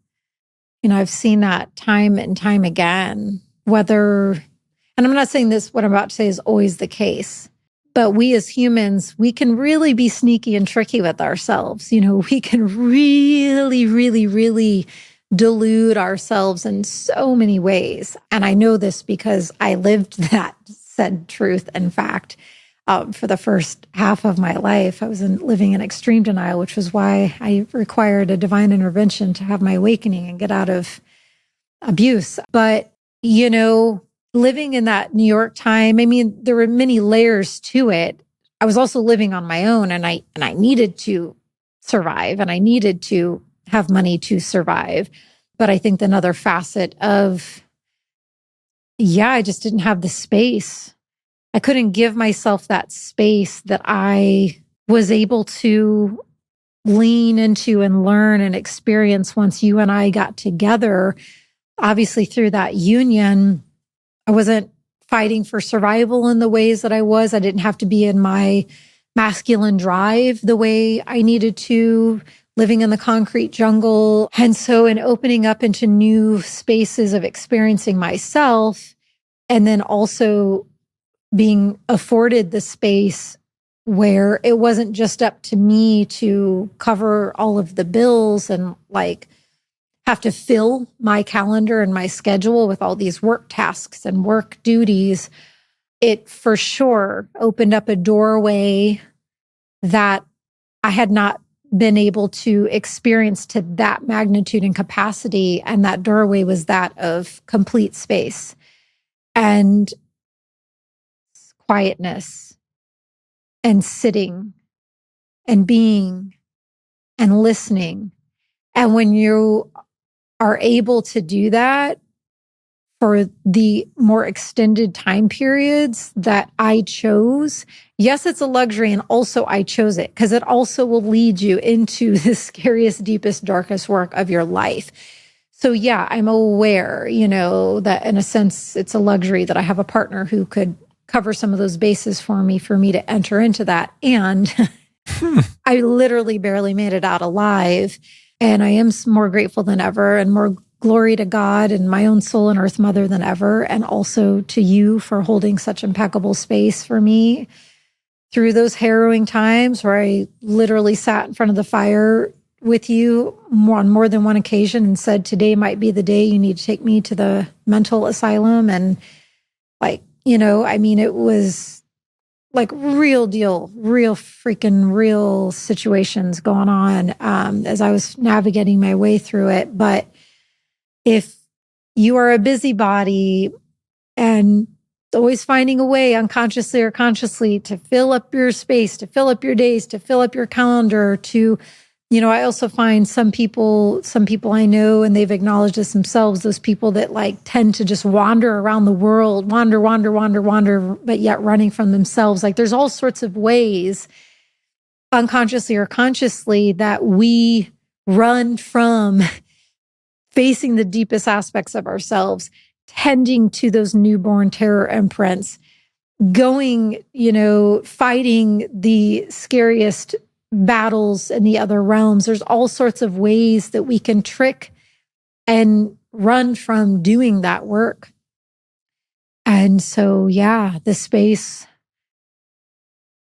Speaker 2: I've seen that time and time again, and I'm not saying this, what I'm about to say is always the case, but we as humans, we can really be sneaky and tricky with ourselves. We can really, really, really delude ourselves in so many ways. And I know this because I lived that said truth and fact for the first half of my life. I was living in extreme denial, which was why I required a divine intervention to have my awakening and get out of abuse. But, living in that New York time, there were many layers to it. I was also living on my own, and I needed to survive, and I needed to have money to survive. But I think another facet of, I just didn't have the space. I couldn't give myself that space that I was able to lean into and learn and experience once you and I got together. Obviously, through that union, I wasn't fighting for survival in the ways that I was. I didn't have to be in my masculine drive the way I needed to, living in the concrete jungle. And so in opening up into new spaces of experiencing myself, and then also being afforded the space where it wasn't just up to me to cover all of the bills and have to fill my calendar and my schedule with all these work tasks and work duties, it for sure opened up a doorway that I had not been able to experience to that magnitude and capacity. And that doorway was that of complete space and quietness and sitting and being and listening. And when you are able to do that for the more extended time periods that I chose, yes, it's a luxury, and also I chose it because it also will lead you into the scariest, deepest, darkest work of your life. So yeah, I'm aware, that in a sense, it's a luxury that I have a partner who could cover some of those bases for me to enter into that. And I literally barely made it out alive. And I am more grateful than ever, and more glory to God and my own soul and Earth Mother than ever. And also to you for holding such impeccable space for me through those harrowing times where I literally sat in front of the fire with you on more than one occasion and said, today might be the day you need to take me to the mental asylum. And it was like real deal, real freaking real situations going on as I was navigating my way through it. But if you are a busybody and always finding a way unconsciously or consciously to fill up your space, to fill up your days, to fill up your calendar, to, I also find some people I know, and they've acknowledged this themselves, those people that tend to just wander around the world, wander, but yet running from themselves. There's all sorts of ways, unconsciously or consciously, that we run from facing the deepest aspects of ourselves, tending to those newborn terror imprints, going, fighting the scariest battles in the other realms. There's all sorts of ways that we can trick and run from doing that work. And so, yeah, the space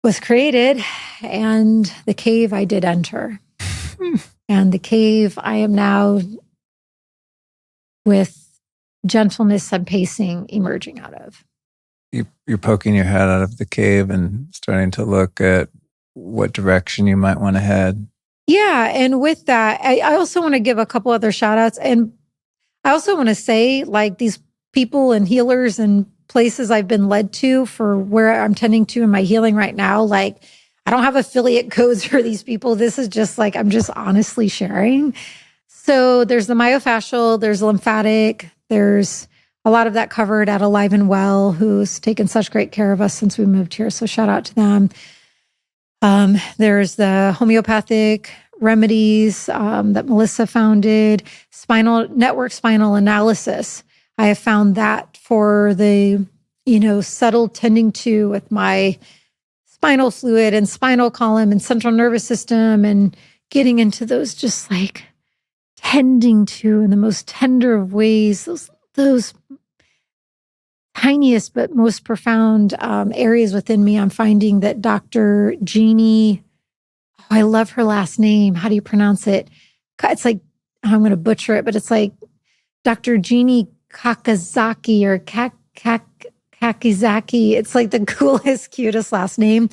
Speaker 2: was created, and the cave I did enter. And the cave I am now, with gentleness and pacing, emerging out of.
Speaker 1: You're poking your head out of the cave and starting to look at what direction you might want to head.
Speaker 2: Yeah. And with that, I also want to give a couple other shout outs. And I also want to say, these people and healers and places I've been led to for where I'm tending to in my healing right now, I don't have affiliate codes for these people. This is just I'm just honestly sharing. So there's the myofascial, there's lymphatic, there's a lot of that covered at Alive and Well, who's taken such great care of us since we moved here. So shout out to them. There's the homeopathic remedies that Melissa founded, spinal analysis. I have found that for the, settled tending to with my spinal fluid and spinal column and central nervous system, and getting into those just tending to in the most tender of ways, those tiniest but most profound areas within me. I'm finding that Dr. Jeannie, I love her last name. How do you pronounce it? It's I'm going to butcher it, but it's Dr. Jeannie Kakizaki or Kakizaki. It's the coolest, cutest last name.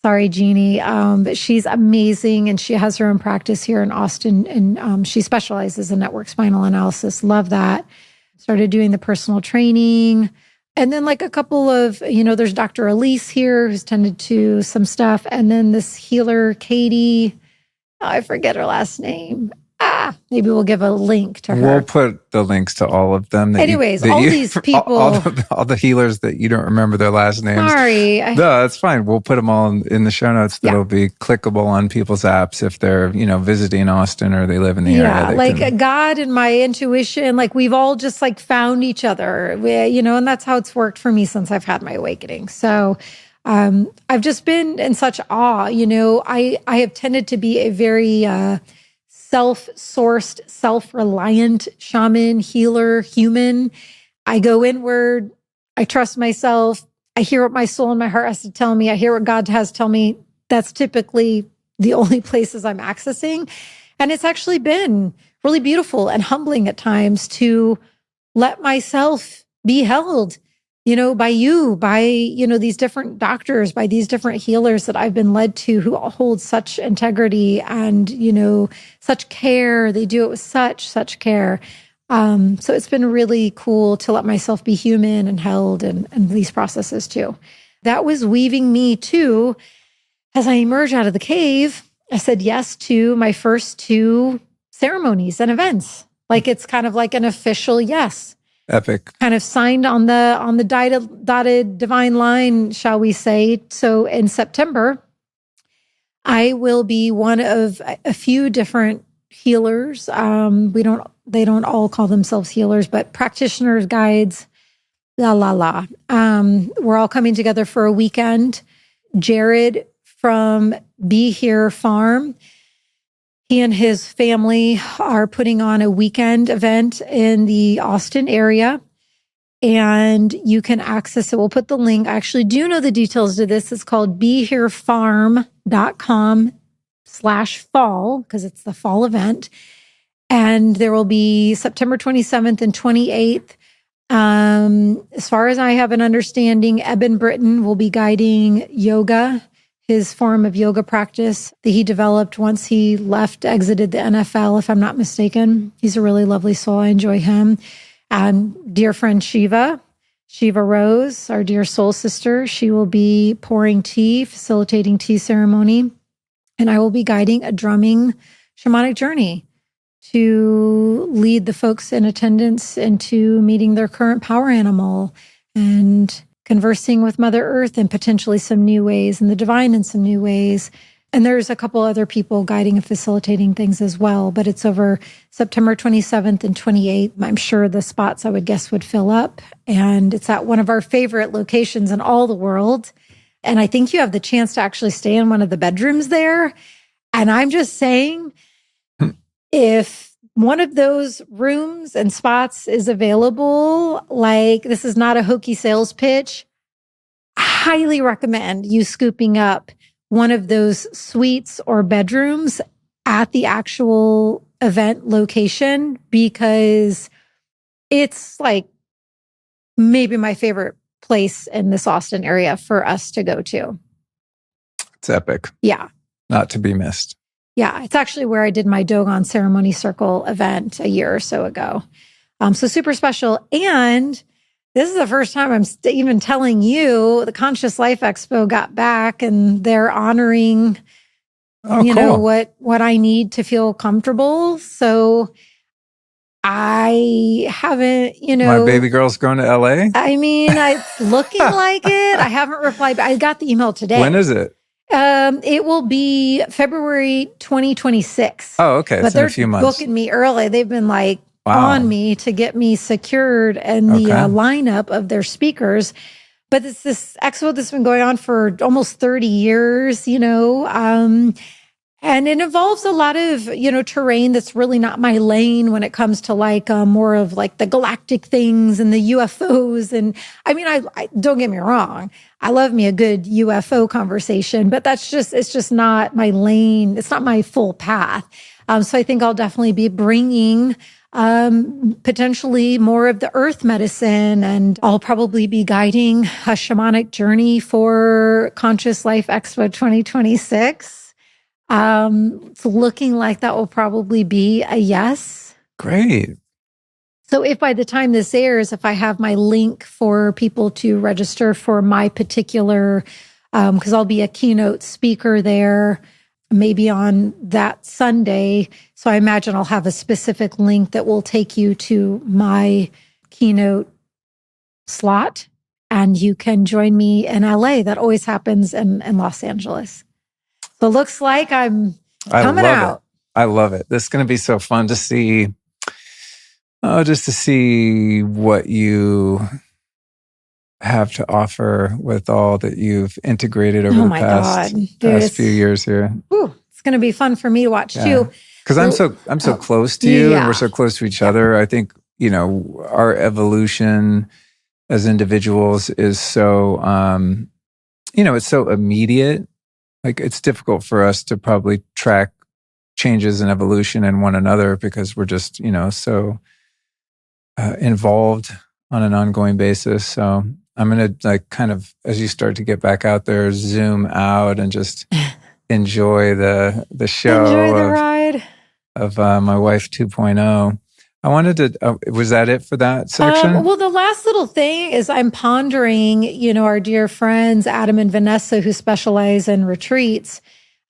Speaker 2: Sorry, Jeannie. But she's amazing, and she has her own practice here in Austin, and she specializes in network spinal analysis. Love that. Started doing the personal training. And then a couple of, there's Dr. Elise here who's tended to some stuff. And then this healer, Katie, I forget her last name. Maybe we'll give a link to her.
Speaker 1: We'll put the links to all of them.
Speaker 2: Anyways, these people.
Speaker 1: All the healers that you don't remember their last names.
Speaker 2: Sorry.
Speaker 1: No, that's fine. We'll put them all in the show notes. That'll be clickable on people's apps if they're, visiting Austin or they live in the area.
Speaker 2: Yeah, God and my intuition, we've all just found each other, and that's how it's worked for me since I've had my awakening. So I've just been in such awe. I have tended to be a very self-sourced, self-reliant shaman, healer, human. I go inward. I trust myself. I hear what my soul and my heart has to tell me. I hear what God has to tell me. That's typically the only places I'm accessing. And it's actually been really beautiful and humbling at times to let myself be held, by these different doctors, by these different healers that I've been led to, who hold such integrity and, such care. They do it with such care. So it's been really cool to let myself be human and held and these processes too. That was weaving me too. As I emerge out of the cave, I said yes to my first 2 ceremonies and events. It's kind of an official yes.
Speaker 1: Epic.
Speaker 2: Kind of signed on the dotted divine line, shall we say. So in September, I will be one of a few different healers. They don't all call themselves healers, but practitioners, guides, we're all coming together for a weekend. Jared from Be Here Farm, he and his family are putting on a weekend event in the Austin area. And you can access it. We'll put the link. I actually do know the details to this. It's called beherefarm.com/fall, because it's the fall event. And there will be September 27th and 28th. As far as I have an understanding, Eben Britton will be guiding yoga, his form of yoga practice that he developed once he exited the NFL, if I'm not mistaken. He's a really lovely soul. I enjoy him. And dear friend Shiva Rose, our dear soul sister, she will be pouring tea, facilitating tea ceremony. And I will be guiding a drumming shamanic journey to lead the folks in attendance into meeting their current power animal and conversing with Mother Earth in potentially some new ways and the divine in some new ways. And there's a couple other people guiding and facilitating things as well, but it's over September 27th and 28th. I'm sure the spots, I would guess, would fill up. And it's at one of our favorite locations in all the world. And I think you have the chance to actually stay in one of the bedrooms there. And I'm just saying, if one of those rooms and spots is available, like, this is not a hokey sales pitch, I highly recommend you scooping up one of those suites or bedrooms at the actual event location, because it's like maybe my favorite place in this Austin area for us to go to.
Speaker 1: It's epic.
Speaker 2: Yeah.
Speaker 1: Not to be missed.
Speaker 2: Yeah. It's actually where I did my Dogon Ceremony Circle event a year or so ago. So super special. And this is the first time I'm even telling you, the Conscious Life Expo got back and they're honoring, know, what I need to feel comfortable. So I haven't,
Speaker 1: My baby girl's going to LA?
Speaker 2: I mean, it's looking like it. I haven't replied, but I got the email today.
Speaker 1: When is it?
Speaker 2: It will be February 2026.
Speaker 1: Oh, okay.
Speaker 2: But
Speaker 1: it's in a few months.
Speaker 2: They're booking me early. They've been on me to get me secured in the lineup of their speakers. But it's this expo that's been going on for almost 30 years, and it involves a lot of, terrain that's really not my lane when it comes to more of the galactic things and the UFOs. And I mean, I don't get me wrong. I love me a good UFO conversation, but it's just not my lane. It's not my full path. So I think I'll definitely be bringing potentially more of the earth medicine, and I'll probably be guiding a shamanic journey for Conscious Life Expo 2026. It's looking like that will probably be a yes.
Speaker 1: Great.
Speaker 2: So if by the time this airs, if I have my link for people to register for my particular, because I'll be a keynote speaker there, maybe on that Sunday. So I imagine I'll have a specific link that will take you to my keynote slot, and you can join me in LA. That always happens in Los Angeles. So it looks like I'm coming out.
Speaker 1: I love it. This is going to be so fun to see. Just to see what you have to offer with all that you've integrated over the past few years here.
Speaker 2: Ooh, it's going to be fun for me to watch too.
Speaker 1: Because I'm so close to you, and we're so close to each other. I think our evolution as individuals is so it's so immediate. It's difficult for us to probably track changes in evolution in one another because we're just so involved on an ongoing basis. So I'm going to kind of, as you start to get back out there, zoom out and just enjoy the show.
Speaker 2: Enjoy the ride
Speaker 1: of My Wife 2.0. I wanted to, was that it for that section?
Speaker 2: Well, the last little thing is I'm pondering, our dear friends, Adam and Vanessa, who specialize in retreats.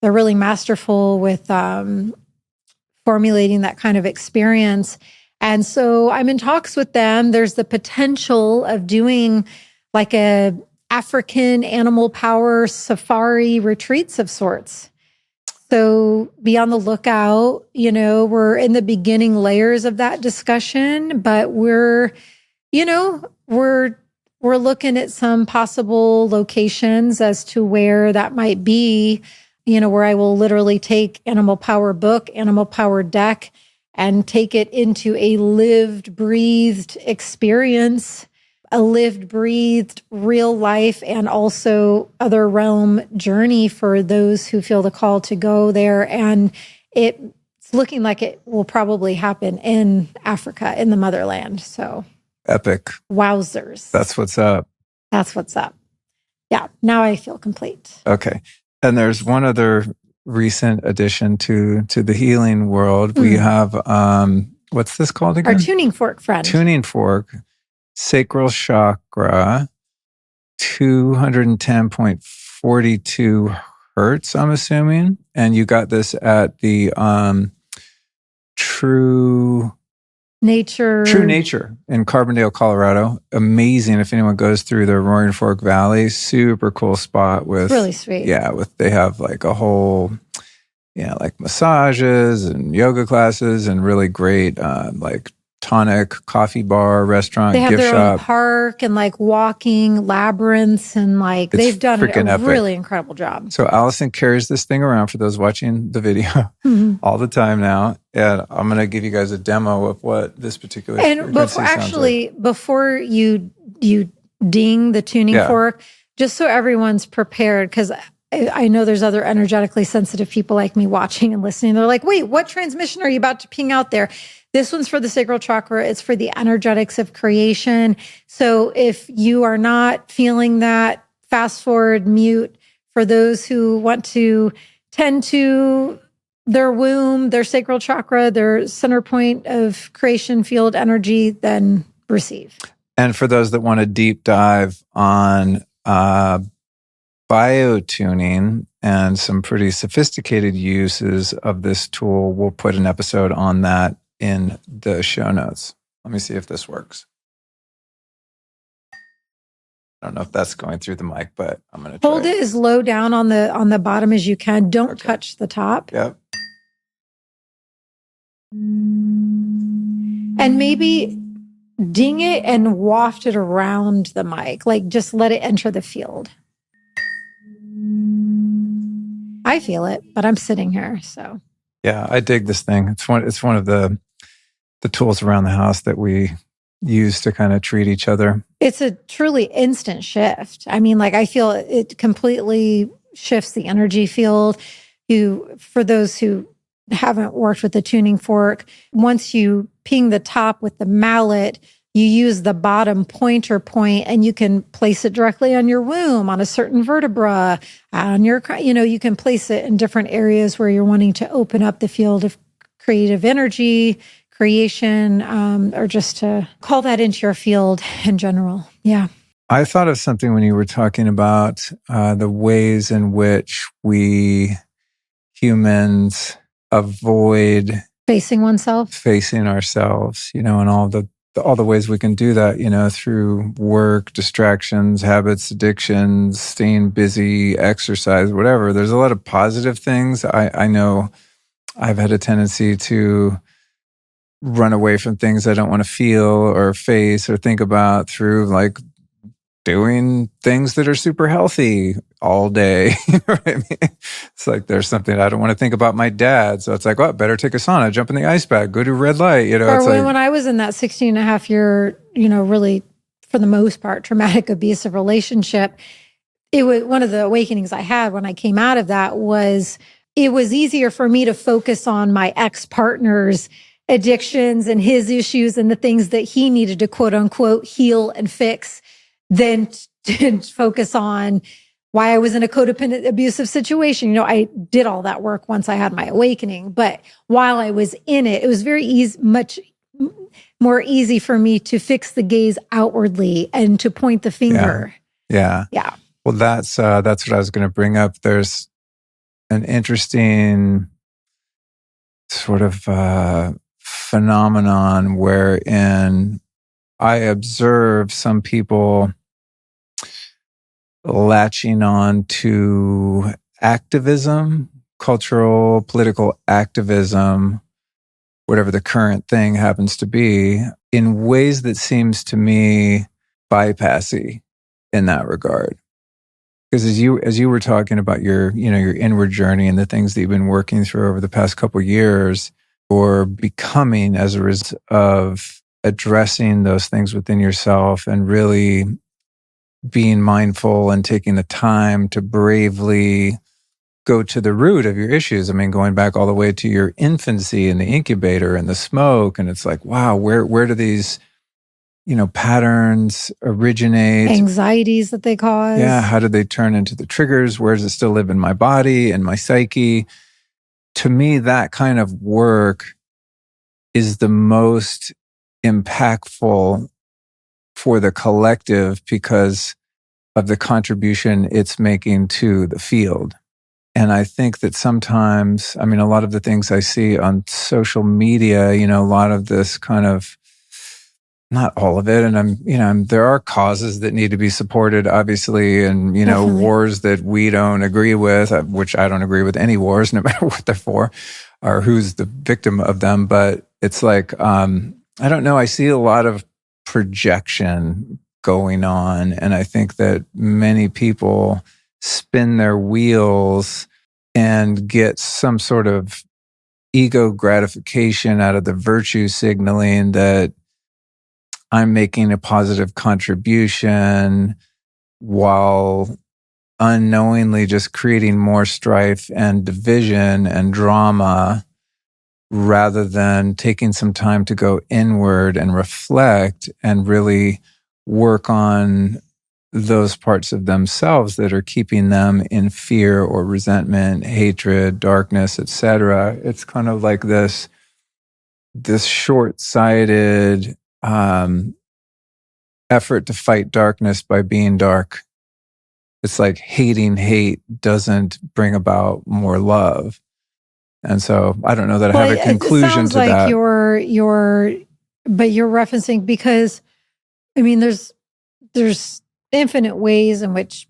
Speaker 2: They're really masterful with formulating that kind of experience. And so I'm in talks with them. There's the potential of doing a African animal power safari retreats of sorts. So be on the lookout. We're in the beginning layers of that discussion, but we're looking at some possible locations as to where that might be, where I will literally take Animal Power book, Animal Power deck, and take it into a lived, breathed experience, a lived, breathed, real life, and also other realm journey for those who feel the call to go there. And it's looking like it will probably happen in Africa, in the motherland. So
Speaker 1: epic.
Speaker 2: Wowzers.
Speaker 1: That's what's up.
Speaker 2: That's what's up. Yeah. Now I feel complete.
Speaker 1: Okay. And there's one other recent addition to the healing world. We have, what's this called again?
Speaker 2: Our tuning fork friend.
Speaker 1: Tuning fork, sacral chakra, 210.42 hertz, I'm assuming. And you got this at the True Nature in Carbondale, Colorado. Amazing. If anyone goes through the Roaring Fork Valley, super cool spot with,
Speaker 2: it's really sweet.
Speaker 1: Yeah. They have like a whole, like massages and yoga classes and really great, like tonic, coffee bar, restaurant,
Speaker 2: they have
Speaker 1: gift
Speaker 2: their
Speaker 1: shop.
Speaker 2: Own park and like walking labyrinths and like they've done a
Speaker 1: epic.
Speaker 2: Really incredible job.
Speaker 1: So Alyson carries this thing around for those watching the video all the time now. And I'm going to give you guys a demo of what this particular
Speaker 2: before you ding the tuning fork, just so everyone's prepared, because I know there's other energetically sensitive people like me watching and listening. They're like, wait, what transmission are you about to ping out there? This one's for the sacral chakra. It's for the energetics of creation. So if you are not feeling that, fast forward, mute. For those who want to tend to their womb, their sacral chakra, their center point of creation field energy, then receive.
Speaker 1: And for those that want to deep dive on biotuning and some pretty sophisticated uses of this tool, we'll put an episode on that in the show notes. Let me see if this works. I don't know if that's going through the mic, but I'm going to try.
Speaker 2: Hold it as low down on the bottom as you can. Don't touch the top.
Speaker 1: Yep.
Speaker 2: And maybe ding it and waft it around the mic. Like just let it enter the field. I feel it, but I'm sitting here, so.
Speaker 1: Yeah, I dig this thing. It's one of the tools around the house that we use to kind of treat each other.
Speaker 2: It's a truly instant shift. I mean, like I feel it completely shifts the energy field. For those who haven't worked with the tuning fork, once you ping the top with the mallet, you use the bottom pointer point and you can place it directly on your womb, on a certain vertebra, on your, you can place it in different areas where you're wanting to open up the field of creative energy, creation, or just to call that into your field in general. Yeah.
Speaker 1: I thought of something when you were talking about the ways in which we humans avoid
Speaker 2: facing oneself,
Speaker 1: facing ourselves, and all the ways we can do that, through work, distractions, habits, addictions, staying busy, exercise, whatever. There's a lot of positive things. I know I've had a tendency to run away from things I don't want to feel or face or think about through like doing things that are super healthy all day. You know what I mean? It's like there's something I don't want to think about my dad. So it's like, well, better take a sauna, jump in the ice bag, go to red light.
Speaker 2: Or when I was in that 16 and a half year, really, for the most part, traumatic abusive relationship, it was one of the awakenings I had when I came out of that was it was easier for me to focus on my ex-partner's addictions and his issues and the things that he needed to quote unquote heal and fix than to focus on why I was in a codependent abusive situation. I did all that work once I had my awakening, but while I was in it, it was very easy, much more easy for me to fix the gaze outwardly and to point the finger.
Speaker 1: Yeah. Well, that's what I was going to bring up. There's an interesting sort of phenomenon wherein I observe some people latching on to activism, cultural, political activism, whatever the current thing happens to be, in ways that seems to me bypassy in that regard. Because as you were talking about your inward journey and the things that you've been working through over the past couple of years, or becoming as a result of addressing those things within yourself and really being mindful and taking the time to bravely go to the root of your issues. I mean, going back all the way to your infancy and the incubator and the smoke, and it's like, wow, where do these patterns originate?
Speaker 2: Anxieties that they cause.
Speaker 1: Yeah, how do they turn into the triggers? Where does it still live in my body and my psyche? To me, that kind of work is the most impactful for the collective because of the contribution it's making to the field. And I think that sometimes, a lot of the things I see on social media, a lot of this kind of, not all of it. And there are causes that need to be supported, obviously, and,
Speaker 2: Definitely.
Speaker 1: wars that we don't agree with, which I don't agree with any wars, no matter what they're for, or who's the victim of them. But it's like, I don't know. I see a lot of projection going on. And I think that many people spin their wheels and get some sort of ego gratification out of the virtue signaling that I'm making a positive contribution while unknowingly just creating more strife and division and drama, rather than taking some time to go inward and reflect and really work on those parts of themselves that are keeping them in fear or resentment, hatred, darkness, etc. It's kind of like this short-sighted effort to fight darkness by being dark. It's like hating hate doesn't bring about more love. And so I don't know that I have a conclusion to that.
Speaker 2: It sounds like but you're referencing, because there's infinite ways in which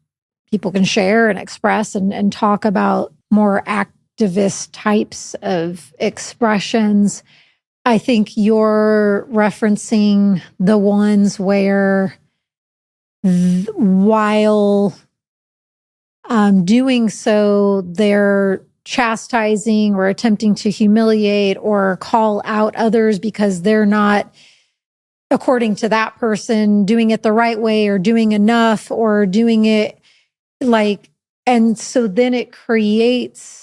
Speaker 2: people can share and express and talk about more activist types of expressions. I think you're referencing the ones where while doing so, they're chastising or attempting to humiliate or call out others because they're not, according to that person, doing it the right way or doing enough or doing it and so then it creates,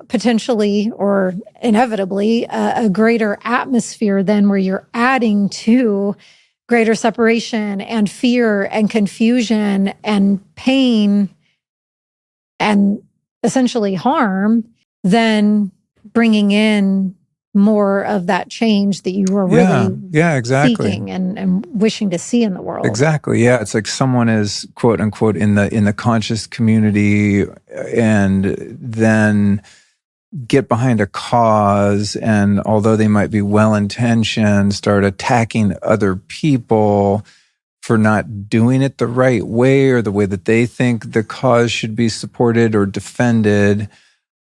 Speaker 2: potentially or inevitably a greater atmosphere then where you're adding to greater separation and fear and confusion and pain and essentially harm, than bringing in more of that change that you were really
Speaker 1: exactly.
Speaker 2: seeking and wishing to see in the world.
Speaker 1: Exactly. Yeah. It's like someone is quote unquote in the conscious community and then get behind a cause, and although they might be well-intentioned, start attacking other people for not doing it the right way or the way that they think the cause should be supported or defended.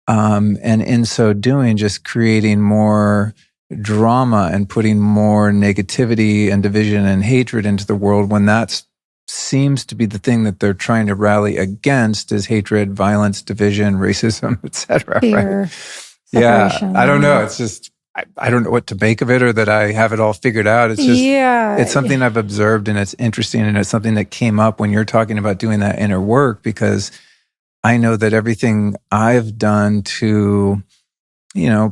Speaker 1: And in so doing, just creating more drama and putting more negativity and division and hatred into the world, when that seems to be the thing that they're trying to rally against, is hatred, violence, division, racism, etc.
Speaker 2: Fear,
Speaker 1: right?
Speaker 2: separation.
Speaker 1: Yeah, I don't know. It's just I don't know what to make of it, or that I have it all figured out. It's just it's something I've observed, and it's interesting, and it's something that came up when you're talking about doing that inner work, because I know that everything I've done to,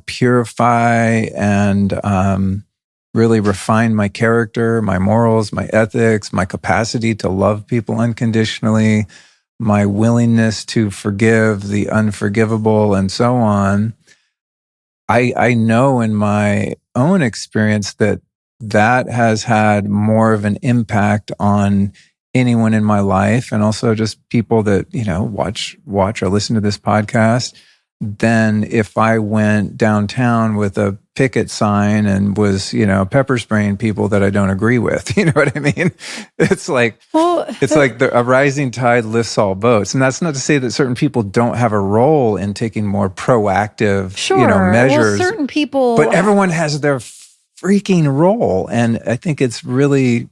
Speaker 1: purify and really refine my character, my morals, my ethics, my capacity to love people unconditionally, my willingness to forgive the unforgivable, and so on. I know in my own experience that has had more of an impact on anyone in my life, and also just people that, watch or listen to this podcast, than if I went downtown with a picket sign and was, pepper spraying people that I don't agree with. You know what I mean? It's like, a rising tide lifts all boats. And that's not to say that certain people don't have a role in taking more proactive, measures.
Speaker 2: Well, certain people,
Speaker 1: but everyone has their freaking role. And I think it's really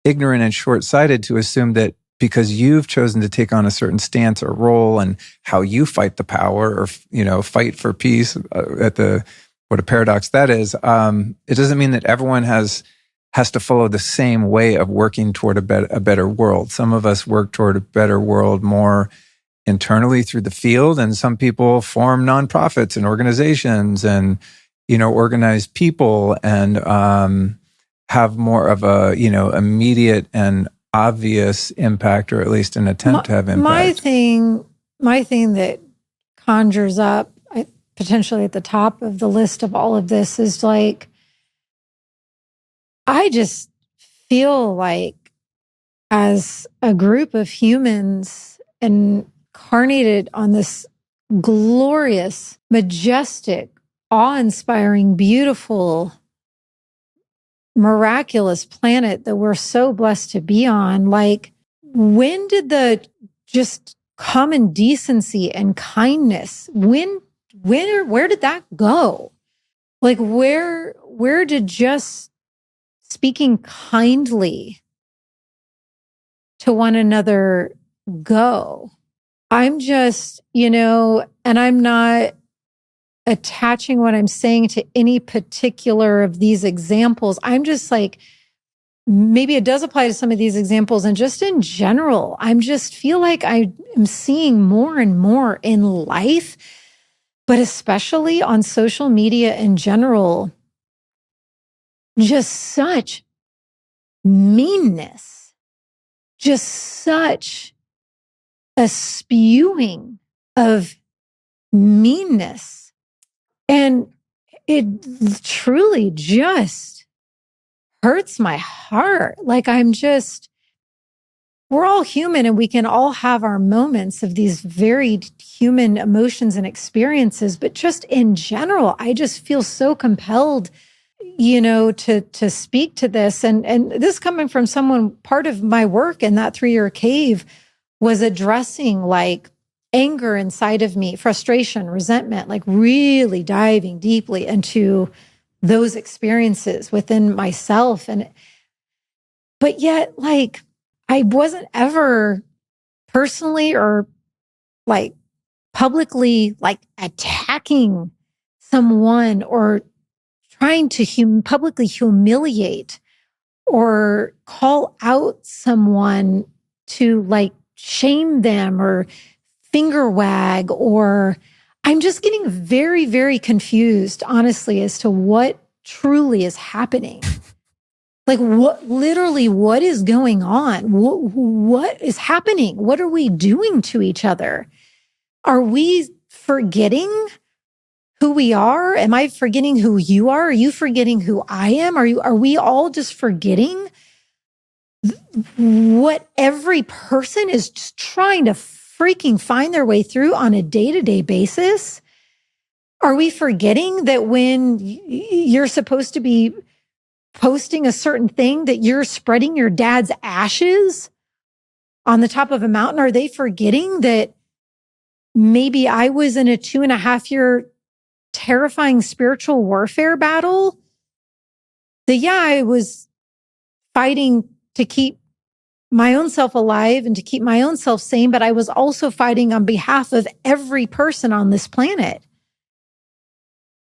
Speaker 1: ignorant and short-sighted to assume that because you've chosen to take on a certain stance or role and how you fight the power or, fight for peace what a paradox that is. It doesn't mean that everyone has to follow the same way of working toward a better world. Some of us work toward a better world more internally through the field, and some people form nonprofits and organizations and, organize people and have more of a, immediate and obvious impact, or at least an attempt to have impact.
Speaker 2: My thing that conjures up potentially at the top of the list of all of this is like, I just feel like as a group of humans incarnated on this glorious, majestic, awe-inspiring, beautiful, miraculous planet that we're so blessed to be on, like, when did the just common decency and kindness, where did that go? Like, where did just speaking kindly to one another go? I'm just, and I'm not attaching what I'm saying to any particular of these examples. I'm just like, maybe it does apply to some of these examples. And just in general, I'm just feel like I am seeing more and more in life, but especially on social media in general, just such meanness, just such a spewing of meanness. And it truly just hurts my heart. Like, we're all human and we can all have our moments of these very human emotions and experiences. But just in general, I just feel so compelled, to speak to this. And this coming from someone, part of my work in that 3-year cave was addressing like anger inside of me, frustration, resentment, like really diving deeply into those experiences within myself. But yet, like, I wasn't ever personally or like publicly like attacking someone or trying to publicly humiliate or call out someone to like shame them or finger wag, or I'm just getting very, very confused, honestly, as to what truly is happening. Like, what is going on? What is happening? What are we doing to each other? Are we forgetting who we are? Am I forgetting who you are? Are you forgetting who I am? Are we all just forgetting what every person is just trying to freaking find their way through on a day-to-day basis? Are we forgetting that when you're supposed to be posting a certain thing, that you're spreading your dad's ashes on the top of a mountain? Are they forgetting that maybe I was in a 2.5-year terrifying spiritual warfare battle? That, I was fighting to keep my own self alive and to keep my own self sane, but I was also fighting on behalf of every person on this planet.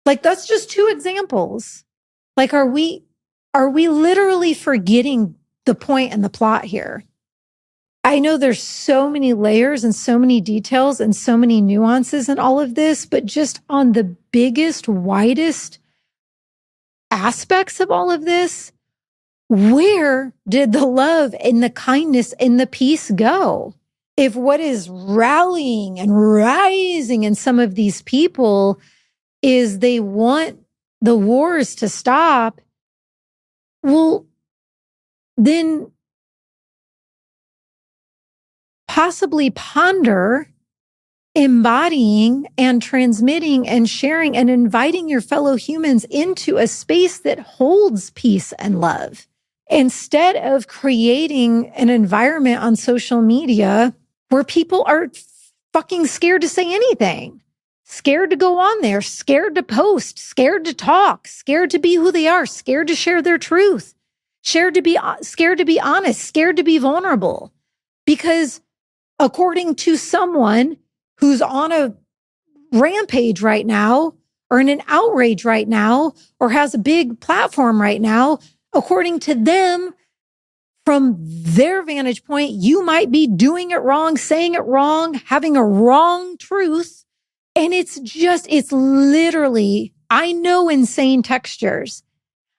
Speaker 2: Like, that's just 2 examples. Like, are we literally forgetting the point and the plot here? I know there's so many layers and so many details and so many nuances in all of this, but just on the biggest, widest aspects of all of this, where did the love and the kindness and the peace go? If what is rallying and rising in some of these people is they want the wars to stop, well, then possibly ponder embodying and transmitting and sharing and inviting your fellow humans into a space that holds peace and love, instead of creating an environment on social media where people are fucking scared to say anything, scared to go on there, scared to post, scared to talk, scared to be who they are, scared to share their truth, scared to be honest, scared to be vulnerable. Because according to someone who's on a rampage right now, or in an outrage right now, or has a big platform right now, according to them, from their vantage point, you might be doing it wrong, saying it wrong, having a wrong truth. And it's literally, I know insane textures.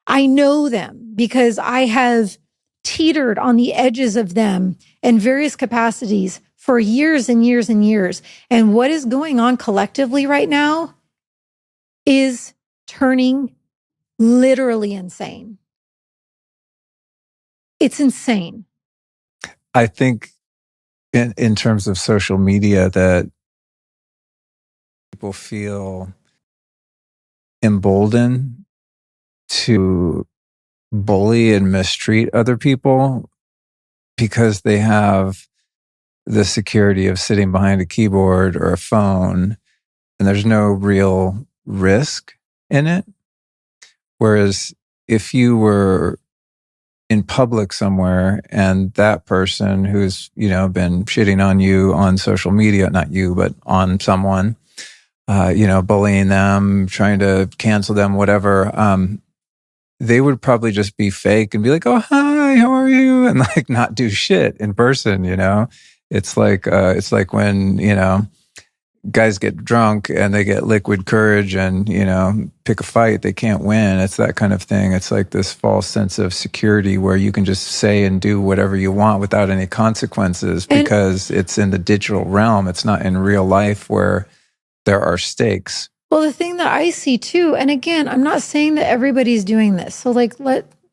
Speaker 2: I know them because I have teetered on the edges of them in various capacities for years and years and years. And what is going on collectively right now is turning literally insane. It's insane.
Speaker 1: I think in terms of social media that people feel emboldened to bully and mistreat other people because they have the security of sitting behind a keyboard or a phone, and there's no real risk in it. Whereas if you were in public somewhere and that person who's, been shitting on you on social media, not you, but on someone, bullying them, trying to cancel them, whatever, they would probably just be fake and be like, "Oh, hi, how are you?" And like not do shit in person, It's like when, guys get drunk and they get liquid courage and, pick a fight, they can't win. It's that kind of thing. It's like this false sense of security where you can just say and do whatever you want without any consequences because it's in the digital realm. It's not in real life where there are stakes.
Speaker 2: Well, the thing that I see too, and again, I'm not saying that everybody's doing this. So let's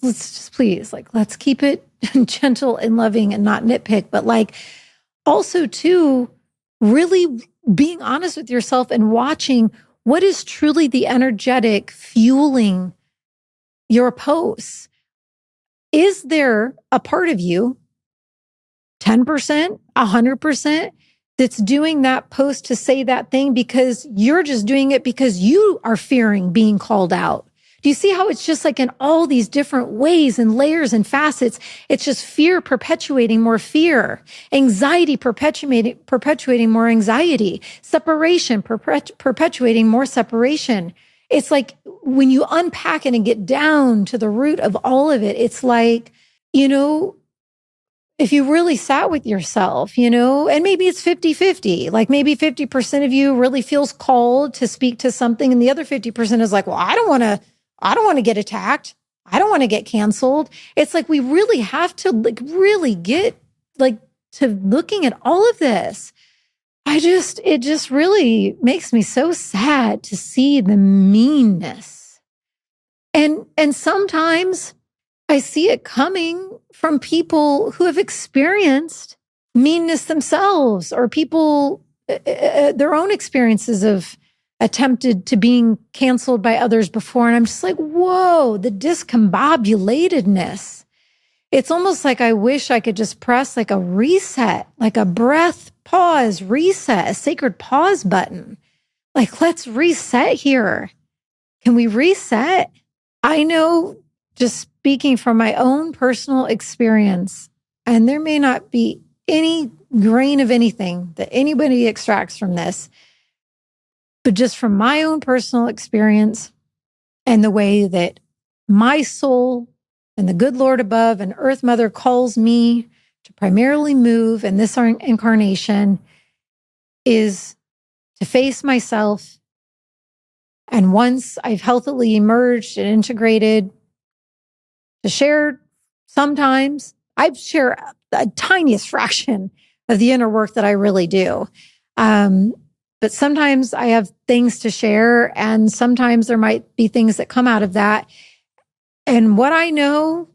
Speaker 2: just please, let's keep it gentle and loving and not nitpick, but also too, really being honest with yourself and watching what is truly the energetic fueling your posts. Is there a part of you, 10%, 100%, that's doing that post to say that thing because you're just doing it because you are fearing being called out? Do you see how it's just in all these different ways and layers and facets? It's just fear perpetuating more fear, anxiety perpetuating more anxiety, separation perpetuating more separation. It's like when you unpack it and get down to the root of all of it, it's like, if you really sat with yourself, and maybe it's 50-50, maybe 50% of you really feels called to speak to something. And the other 50% is like, well, I don't want to get attacked. I don't want to get canceled. It's like, we really have to really get to looking at all of this. It just really makes me so sad to see the meanness. And sometimes I see it coming from people who have experienced meanness themselves, or people, their own experiences of attempted to being canceled by others before. And I'm just like, whoa, the discombobulatedness. It's almost like I wish I could just press a reset, a breath, pause, reset, a sacred pause button. Let's reset here. Can we reset? I know, just speaking from my own personal experience, and there may not be any grain of anything that anybody extracts from this, but just from my own personal experience and the way that my soul and the good Lord above and Earth Mother calls me to primarily move in this incarnation is to face myself. And once I've healthily emerged and integrated, to share, sometimes I share a tiniest fraction of the inner work that I really do. But sometimes I have things to share, and sometimes there might be things that come out of that. And what I know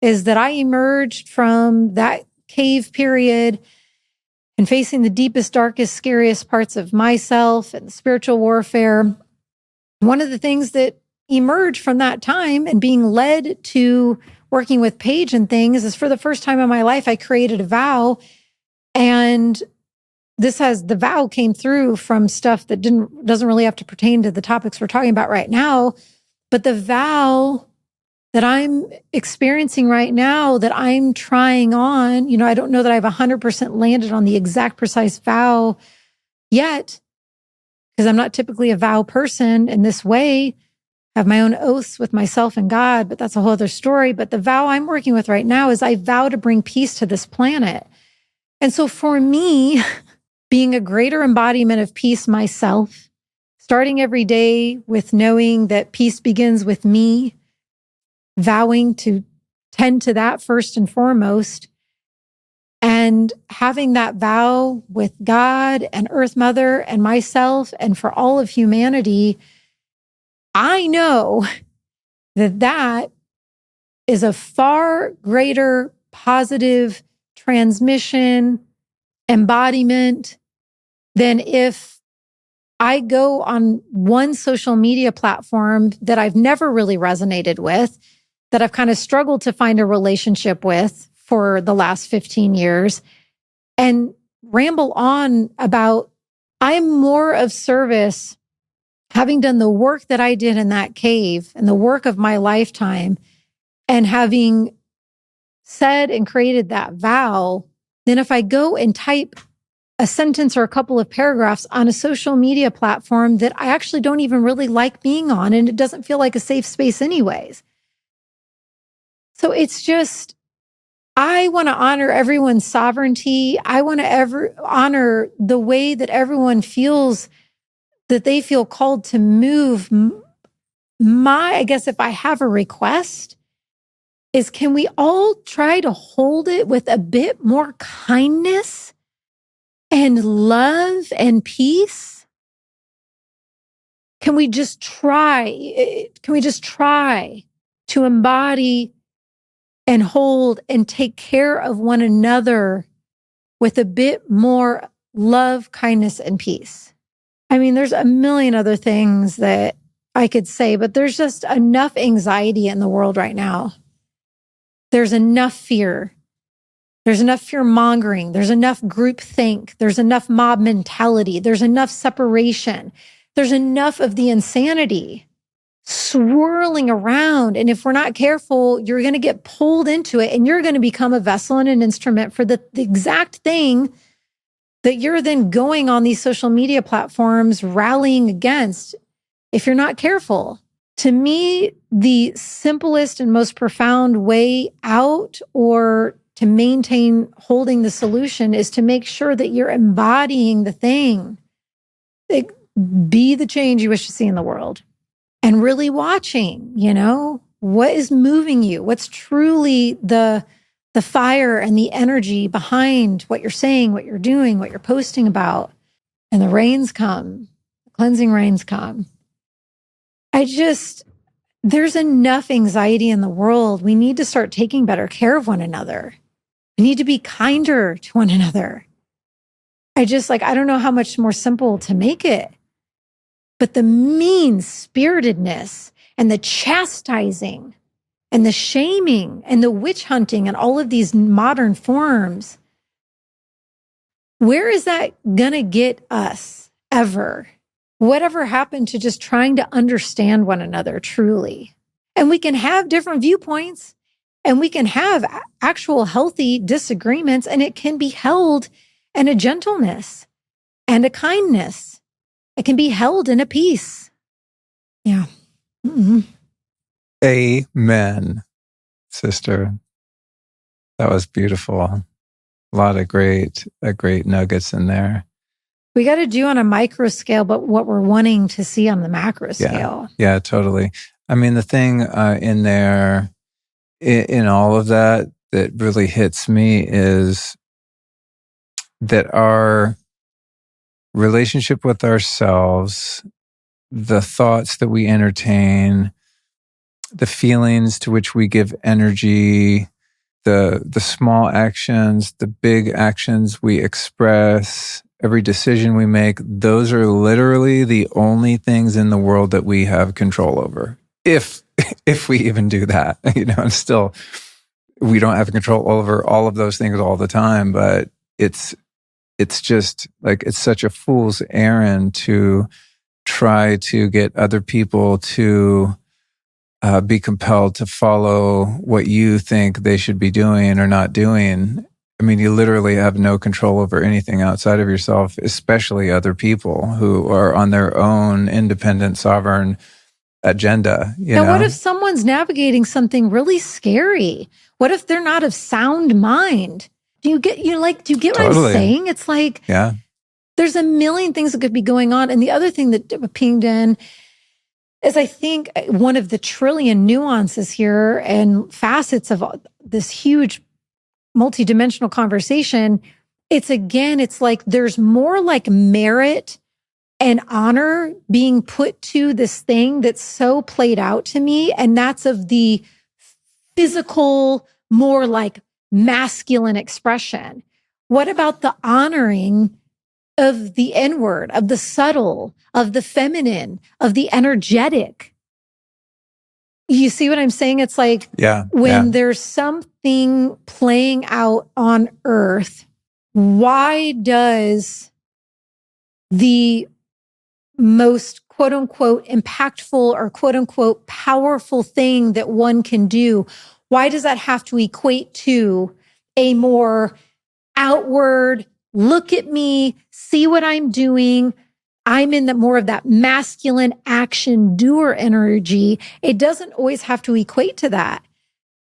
Speaker 2: is that I emerged from that cave period and facing the deepest, darkest, scariest parts of myself and spiritual warfare. One of the things that emerged from that time and being led to working with Paige and things is, for the first time in my life, I created a vow. And the vow came through from stuff that doesn't really have to pertain to the topics we're talking about right now. But the vow that I'm experiencing right now, that I'm trying on, I don't know that I've 100% landed on the exact precise vow yet, because I'm not typically a vow person in this way. I have my own oaths with myself and God, but that's a whole other story. But the vow I'm working with right now is I vow to bring peace to this planet. And so for me, being a greater embodiment of peace myself, starting every day with knowing that peace begins with me, vowing to tend to that first and foremost, and having that vow with God and Earth Mother and myself and for all of humanity, I know that is a far greater positive transmission, embodiment, than if I go on one social media platform that I've never really resonated with, that I've kind of struggled to find a relationship with for the last 15 years, and ramble on about I'm more of service, having done the work that I did in that cave and the work of my lifetime, and having said and created that vow, than if I go and type a sentence or a couple of paragraphs on a social media platform that I actually don't even really like being on, and it doesn't feel like a safe space anyways. So it's just, I want to honor everyone's sovereignty. I want to honor the way that everyone feels that they feel called to move. I guess if I have a request, is can we all try to hold it with a bit more kindness and love and peace? Can we just try? Can we just try to embody and hold and take care of one another with a bit more love, kindness, and peace? I mean, there's a million other things that I could say, but there's just enough anxiety in the world right now. There's enough fear. There's enough fear mongering. There's enough groupthink. There's enough mob mentality. There's enough separation. There's enough of the insanity swirling around. And if we're not careful, you're going to get pulled into it, and you're going to become a vessel and an instrument for the exact thing that you're then going on these social media platforms rallying against if you're not careful. To me, the simplest and most profound way out, or to maintain holding the solution, is to make sure that you're embodying the thing. Be the change you wish to see in the world. And really watching, what is moving you? What's truly the fire and the energy behind what you're saying, what you're doing, what you're posting about. And the rains come, the cleansing rains come. There's enough anxiety in the world. We need to start taking better care of one another. We need to be kinder to one another. I don't know how much more simple to make it. But the mean-spiritedness and the chastising and the shaming and the witch hunting and all of these modern forms, where is that going to get us ever? Whatever happened to just trying to understand one another truly? And we can have different viewpoints, and we can have actual healthy disagreements, and it can be held in a gentleness and a kindness. It can be held in a peace. Yeah. Mm-hmm.
Speaker 1: Amen, sister. That was beautiful. A lot of great nuggets in there.
Speaker 2: We got to do on a micro scale, but what we're wanting to see on the macro scale.
Speaker 1: Yeah, totally. I mean, the thing in there, in all of that really hits me is that our relationship with ourselves, the thoughts that we entertain, the feelings to which we give energy, the small actions, the big actions we express, every decision we make, those are literally the only things in the world that we have control over. If we even do that, and still we don't have control over all of those things all the time, but it's just like, it's such a fool's errand to try to get other people to be compelled to follow what you think they should be doing or not doing. I mean, you literally have no control over anything outside of yourself, especially other people who are on their own independent, sovereign agenda.
Speaker 2: Now, what if someone's navigating something really scary? What if they're not of sound mind? Do you get what I'm saying? It's like,
Speaker 1: yeah,
Speaker 2: there's a million things that could be going on. And the other thing that pinged in is, I think, one of the trillion nuances here and facets of this huge multidimensional conversation. It's like there's more like merit and honor being put to this thing that's so played out to me. And that's of the physical, more like masculine expression. What about the honoring of the inward, of the subtle, of the feminine, of the energetic? You see what I'm saying? It's like, when there's something playing out on earth, why does the most quote unquote impactful or quote unquote powerful thing that one can do, why does that have to equate to a more outward, look at me, see what I'm doing? I'm in more of that masculine action doer energy. It doesn't always have to equate to that.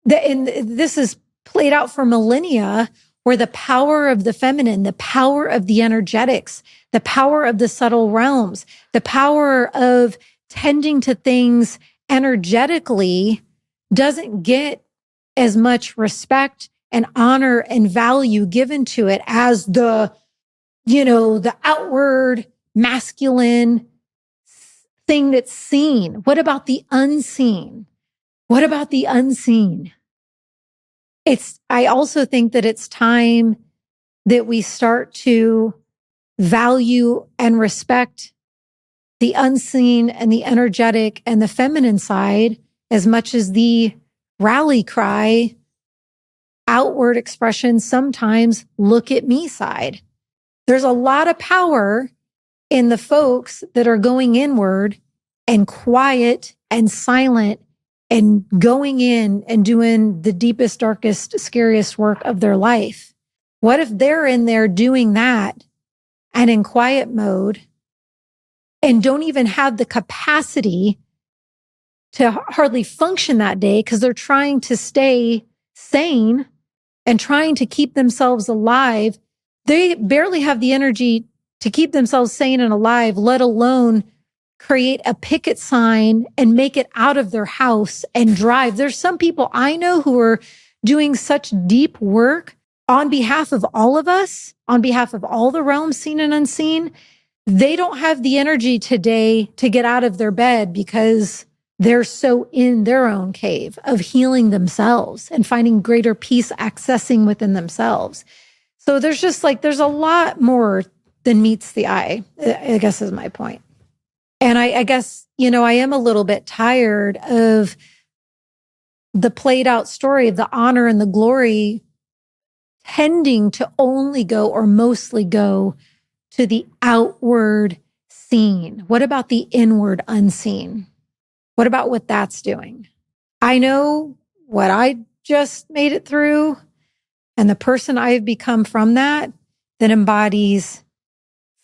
Speaker 2: And this is played out for millennia, where the power of the feminine, the power of the energetics, the power of the subtle realms, the power of tending to things energetically doesn't get as much respect and honor and value given to it as the outward masculine thing that's seen. What about the unseen? What about the unseen? I also think that it's time that we start to value and respect the unseen and the energetic and the feminine side as much as the rally cry, outward expression, sometimes look at me side. There's a lot of power in the folks that are going inward and quiet and silent and going in and doing the deepest, darkest, scariest work of their life. What if they're in there doing that and in quiet mode and don't even have the capacity to hardly function that day because they're trying to stay sane and trying to keep themselves alive? They barely have the energy to keep themselves sane and alive, let alone create a picket sign and make it out of their house and drive. There's some people I know who are doing such deep work on behalf of all of us, on behalf of all the realms seen and unseen. They don't have the energy today to get out of their bed because they're so in their own cave of healing themselves and finding greater peace accessing within themselves. So there's a lot more than meets the eye, I guess is my point. And I guess, I am a little bit tired of the played out story of the honor and the glory tending to only go or mostly go to the outward seen. What about the inward unseen? What about what that's doing? I know what I just made it through and the person I've become from that embodies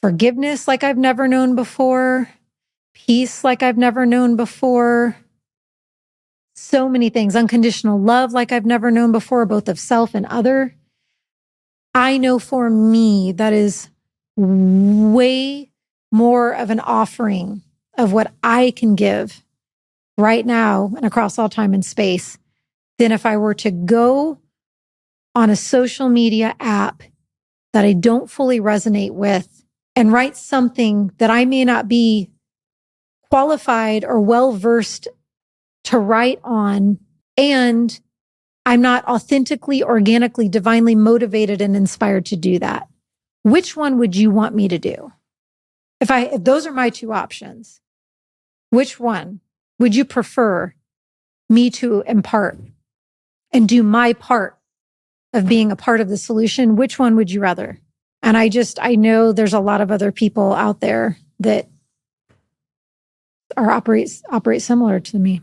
Speaker 2: forgiveness like I've never known before, peace like I've never known before, so many things, unconditional love like I've never known before, both of self and other. I know for me, that is way more of an offering of what I can give right now and across all time and space than if I were to go on a social media app that I don't fully resonate with and write something that I may not be qualified or well-versed to write on, and I'm not authentically, organically, divinely motivated and inspired to do that. Which one would you want me to do? If those are my two options, which one would you prefer me to impart and do my part of being a part of the solution? Which one would you rather? And I know there's a lot of other people out there that operate similar to me.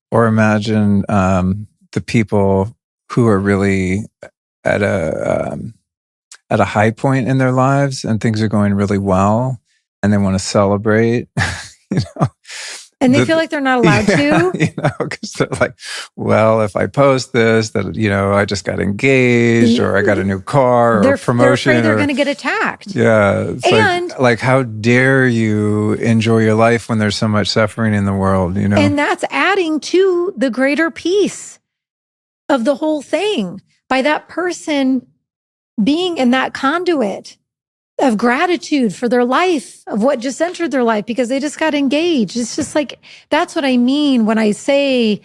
Speaker 1: Or imagine the people who are really at a high point in their lives and things are going really well and they want to celebrate,
Speaker 2: And they feel like they're not allowed to.
Speaker 1: Because they're like, well, if I post this, that, I just got engaged or I got a new car or a promotion.
Speaker 2: They're afraid they're going to get attacked.
Speaker 1: Yeah. It's
Speaker 2: and
Speaker 1: like, how dare you enjoy your life when there's so much suffering in the world,
Speaker 2: And that's adding to the greater peace of the whole thing by that person being in that conduit of gratitude for their life, of what just entered their life because they just got engaged. It's just like, that's what I mean when I say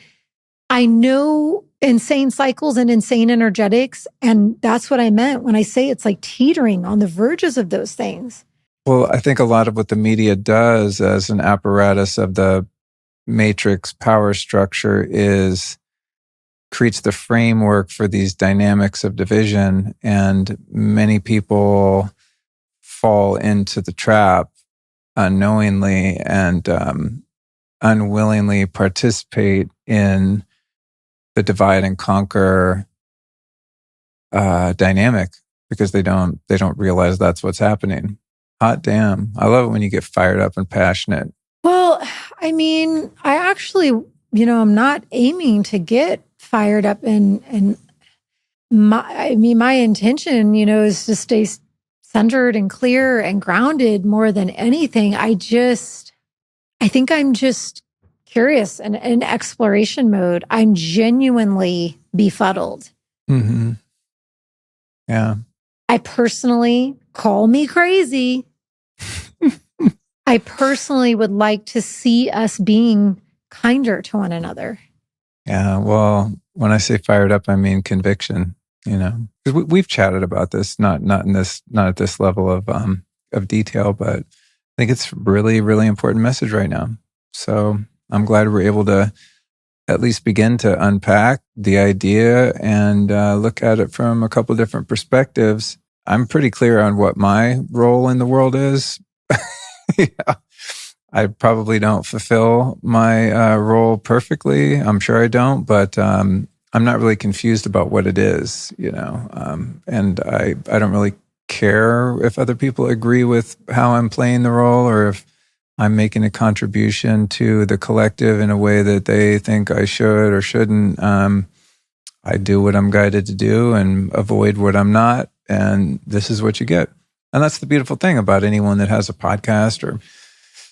Speaker 2: I know insane cycles and insane energetics. And that's what I meant when I say it's like teetering on the verges of those things.
Speaker 1: Well, I think a lot of what the media does as an apparatus of the matrix power structure creates the framework for these dynamics of division. And many people fall into the trap unknowingly and unwillingly participate in the divide and conquer dynamic because they don't realize that's what's happening. Hot damn. I love it when you get fired up and passionate.
Speaker 2: Well, I mean, I actually, I'm not aiming to get fired up and my intention, is to stay centered and clear and grounded more than anything. I think I'm just curious and in exploration mode. I'm genuinely befuddled.
Speaker 1: Mm-hmm. Yeah.
Speaker 2: I personally, call me crazy. I personally would like to see us being kinder to one another.
Speaker 1: Yeah. Well, when I say fired up, I mean conviction. Because we've chatted about this, not at this level of detail, but I think it's really, really important message right now. So I'm glad we're able to at least begin to unpack the idea and look at it from a couple of different perspectives. I'm pretty clear on what my role in the world is. Yeah. I probably don't fulfill my role perfectly. I'm sure I don't, but I'm not really confused about what it is, and I don't really care if other people agree with how I'm playing the role or if I'm making a contribution to the collective in a way that they think I should or shouldn't. I do what I'm guided to do and avoid what I'm not. And this is what you get. And that's the beautiful thing about anyone that has a podcast or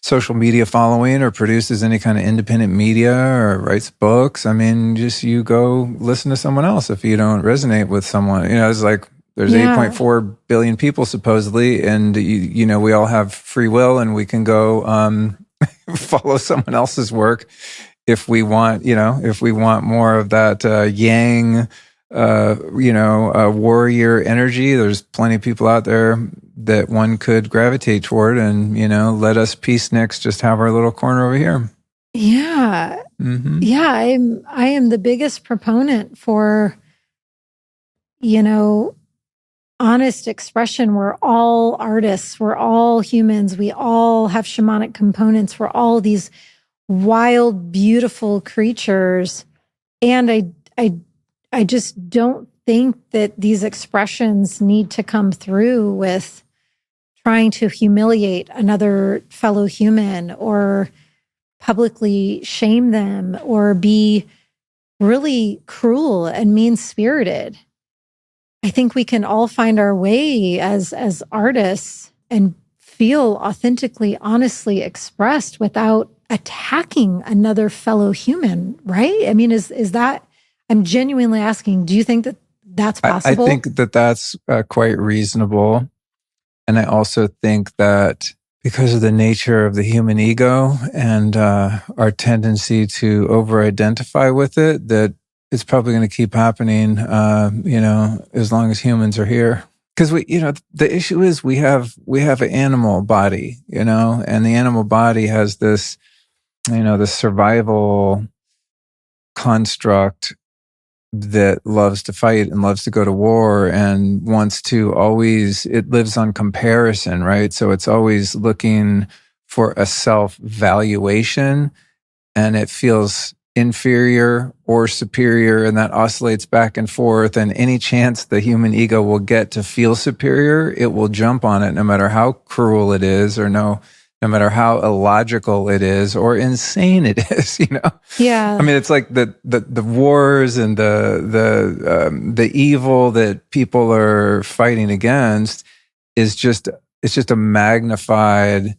Speaker 1: social media following or produces any kind of independent media or writes books. I mean, just you go listen to someone else if you don't resonate with someone. It's like there's 8.4 billion people supposedly, and we all have free will and we can go follow someone else's work if we want, if we want more of that yang, warrior energy. There's plenty of people out there that one could gravitate toward and, let us peaceniks just have our little corner over here.
Speaker 2: Yeah.
Speaker 1: Mm-hmm.
Speaker 2: Yeah. I am the biggest proponent for, honest expression. We're all artists. We're all humans. We all have shamanic components. We're all these wild, beautiful creatures. And I just don't think that these expressions need to come through with trying to humiliate another fellow human or publicly shame them or be really cruel and mean-spirited. I think we can all find our way as artists and feel authentically, honestly expressed without attacking another fellow human, right? I mean, is that, I'm genuinely asking, do you think that that's possible?
Speaker 1: I think that that's quite reasonable. And I also think that because of the nature of the human ego and our tendency to over-identify with it, that it's probably going to keep happening, as long as humans are here. Because the issue is we have an animal body, and the animal body has this, the survival construct that loves to fight and loves to go to war and wants to always, it lives on comparison, right? So it's always looking for a self-valuation, and it feels inferior or superior, and that oscillates back and forth. And any chance the human ego will get to feel superior, it will jump on it, no matter how cruel it is, or no matter how illogical it is or insane it is.
Speaker 2: Yeah.
Speaker 1: I mean, it's like the wars and the evil that people are fighting against is just a magnified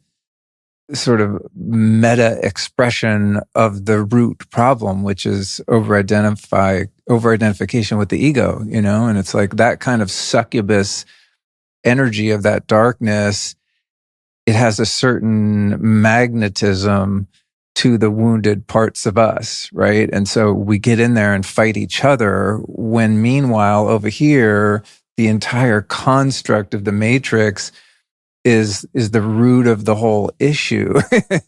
Speaker 1: sort of meta expression of the root problem, which is over-identification with the ego, and it's like that kind of succubus energy of that darkness. It has a certain magnetism to the wounded parts of us, right? And so we get in there and fight each other, when meanwhile over here, the entire construct of the matrix is the root of the whole issue,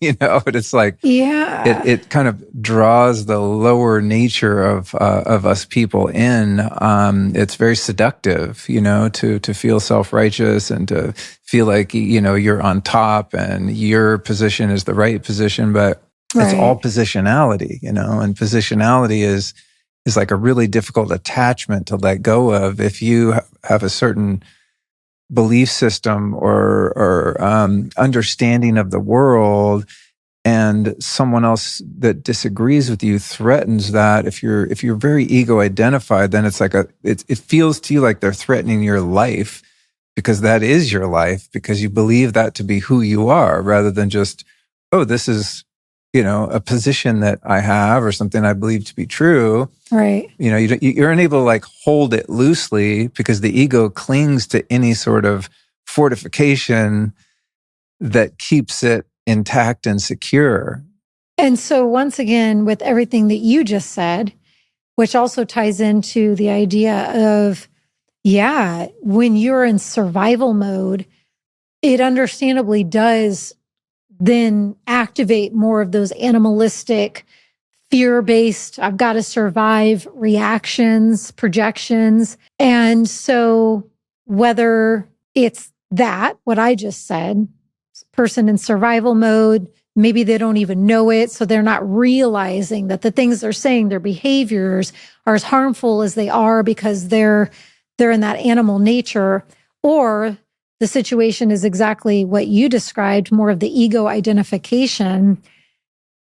Speaker 1: But it's like, it kind of draws the lower nature of us people in. It's very seductive, to feel self-righteous and to feel like, you're on top and your position is the right position, but it's all positionality, and positionality is like a really difficult attachment to let go of. If you have a certain belief system or understanding of the world, and someone else that disagrees with you threatens that, if you're very ego identified, then it's like it feels to you like they're threatening your life, because that is your life, because you believe that to be who you are, rather than just, oh, this is a position that I have or something I believe to be true.
Speaker 2: Right.
Speaker 1: You're unable to like hold it loosely, because the ego clings to any sort of fortification that keeps it intact and secure.
Speaker 2: And so once again, with everything that you just said, which also ties into the idea of, when you're in survival mode, it understandably does then activate more of those animalistic, fear-based, I've got to survive reactions, projections. And so whether it's that, what I just said, person in survival mode, maybe they don't even know it, so they're not realizing that the things they're saying, their behaviors, are as harmful as they are because they're in that animal nature, or the situation is exactly what you described, more of the ego identification.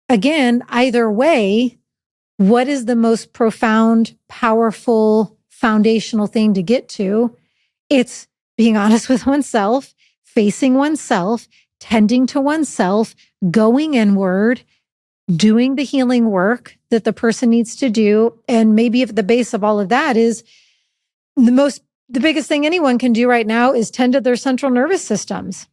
Speaker 2: Again, either way, what is the most profound, powerful, foundational thing to get to? It's being honest with oneself, facing oneself, tending to oneself, going inward, doing the healing work that the person needs to do. And maybe if the base of all of that is the biggest thing anyone can do right now is tend to their central nervous systems.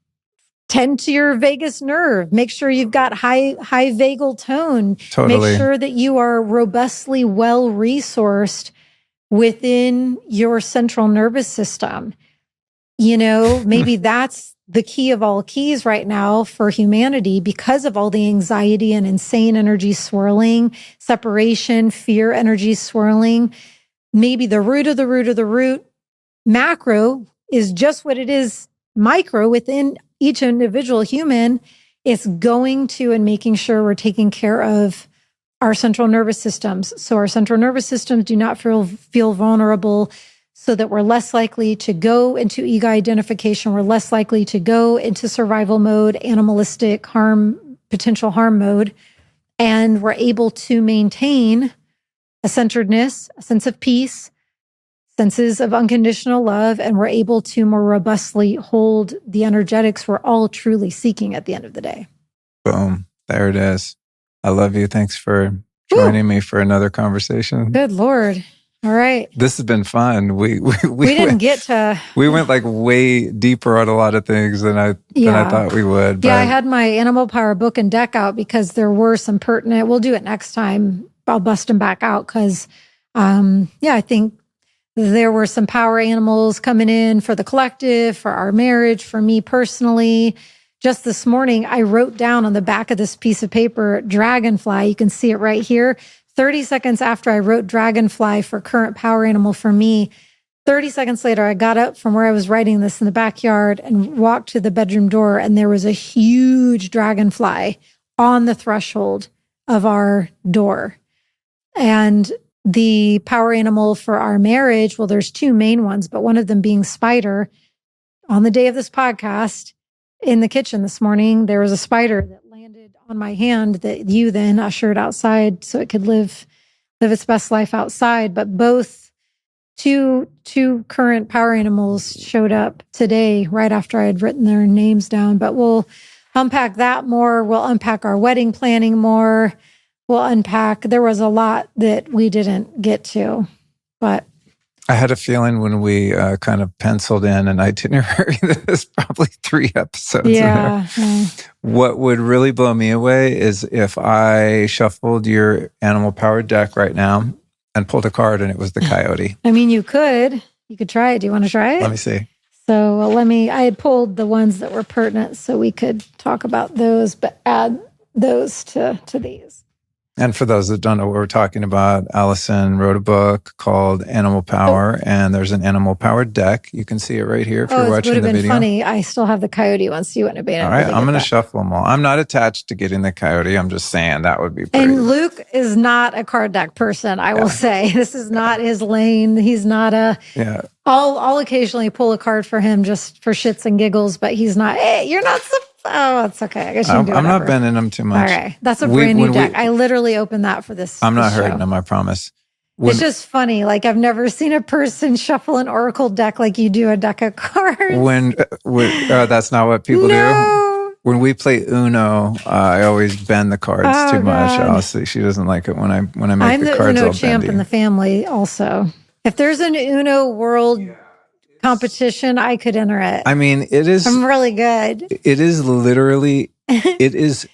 Speaker 2: Tend to your vagus nerve. Make sure you've got high vagal tone.
Speaker 1: Totally.
Speaker 2: Make sure that you are robustly well resourced within your central nervous system. Maybe that's the key of all keys right now for humanity, because of all the anxiety and insane energy swirling, separation, fear energy swirling. Maybe the root of the root of the root, macro, is just what it is micro within each individual human. It's going to and making sure we're taking care of our central nervous systems. So our central nervous systems do not feel vulnerable, so that we're less likely to go into ego identification. We're less likely to go into survival mode, animalistic potential harm mode. And we're able to maintain a centeredness, a sense of peace, senses of unconditional love, and we're able to more robustly hold the energetics we're all truly seeking at the end of the day.
Speaker 1: Boom. There it is. I love you. Thanks for joining me for another conversation.
Speaker 2: Good Lord. All right.
Speaker 1: This has been fun. We
Speaker 2: didn't get to...
Speaker 1: We went like way deeper on a lot of things than I thought we would.
Speaker 2: Yeah, I had my Animal Power book and deck out because there were some pertinent... We'll do it next time. I'll bust them back out because I think there were some power animals coming in for the collective, for our marriage, for me personally. Just this morning, I wrote down on the back of this piece of paper, dragonfly. You can see it right here. 30 seconds after I wrote dragonfly for current power animal for me, 30 seconds later, I got up from where I was writing this in the backyard and walked to the bedroom door, and there was a huge dragonfly on the threshold of our door. And the power animal for our marriage, well, there's two main ones, but one of them being spider. On the day of this podcast, in the kitchen this morning, there was a spider that landed on my hand that you then ushered outside so it could live its best life outside. But both two current power animals showed up today right after I had written their names down. But we'll unpack that more. We'll unpack our wedding planning more. We'll unpack. There was a lot that we didn't get to, but
Speaker 1: I had a feeling when we kind of penciled in an itinerary that there's probably 3 episodes in there. What would really blow me away is if I shuffled your animal powered deck right now and pulled a card and it was the coyote.
Speaker 2: I mean, you could try it. Do you want to try it?
Speaker 1: Let me see.
Speaker 2: So I had pulled the ones that were pertinent so we could talk about those, but add those to these.
Speaker 1: And for those that don't know what we're talking about, Alyson wrote a book called Animal Power, and there's an animal powered deck. You can see it right here if you're watching the video. It would have been funny.
Speaker 2: I still have the coyote one, so you wouldn't have been able to.
Speaker 1: All right, I'm going to shuffle them all. I'm not attached to getting the coyote. I'm just saying that would be pretty.
Speaker 2: And Luke is not a card deck person, I will say. This is not his lane. He's not a...
Speaker 1: Yeah.
Speaker 2: I'll occasionally pull a card for him just for shits and giggles, but he's not, hey, you're not oh, it's okay. I guess you can do whatever.
Speaker 1: I'm not bending them too much.
Speaker 2: All right. That's a brand new deck. I literally opened that for this.
Speaker 1: I'm not
Speaker 2: hurting
Speaker 1: hurting them, I promise.
Speaker 2: It's just funny. Like, I've never seen a person shuffle an oracle deck like you do a deck of cards.
Speaker 1: That's not what people do. When we play Uno, I always bend the cards too much. Honestly, she doesn't like it when I make the cards all bendy.
Speaker 2: I'm the Uno champ in the family also. If there's an Uno world competition, I could enter it.
Speaker 1: I mean, it is...
Speaker 2: I'm really good.
Speaker 1: It is literally... it is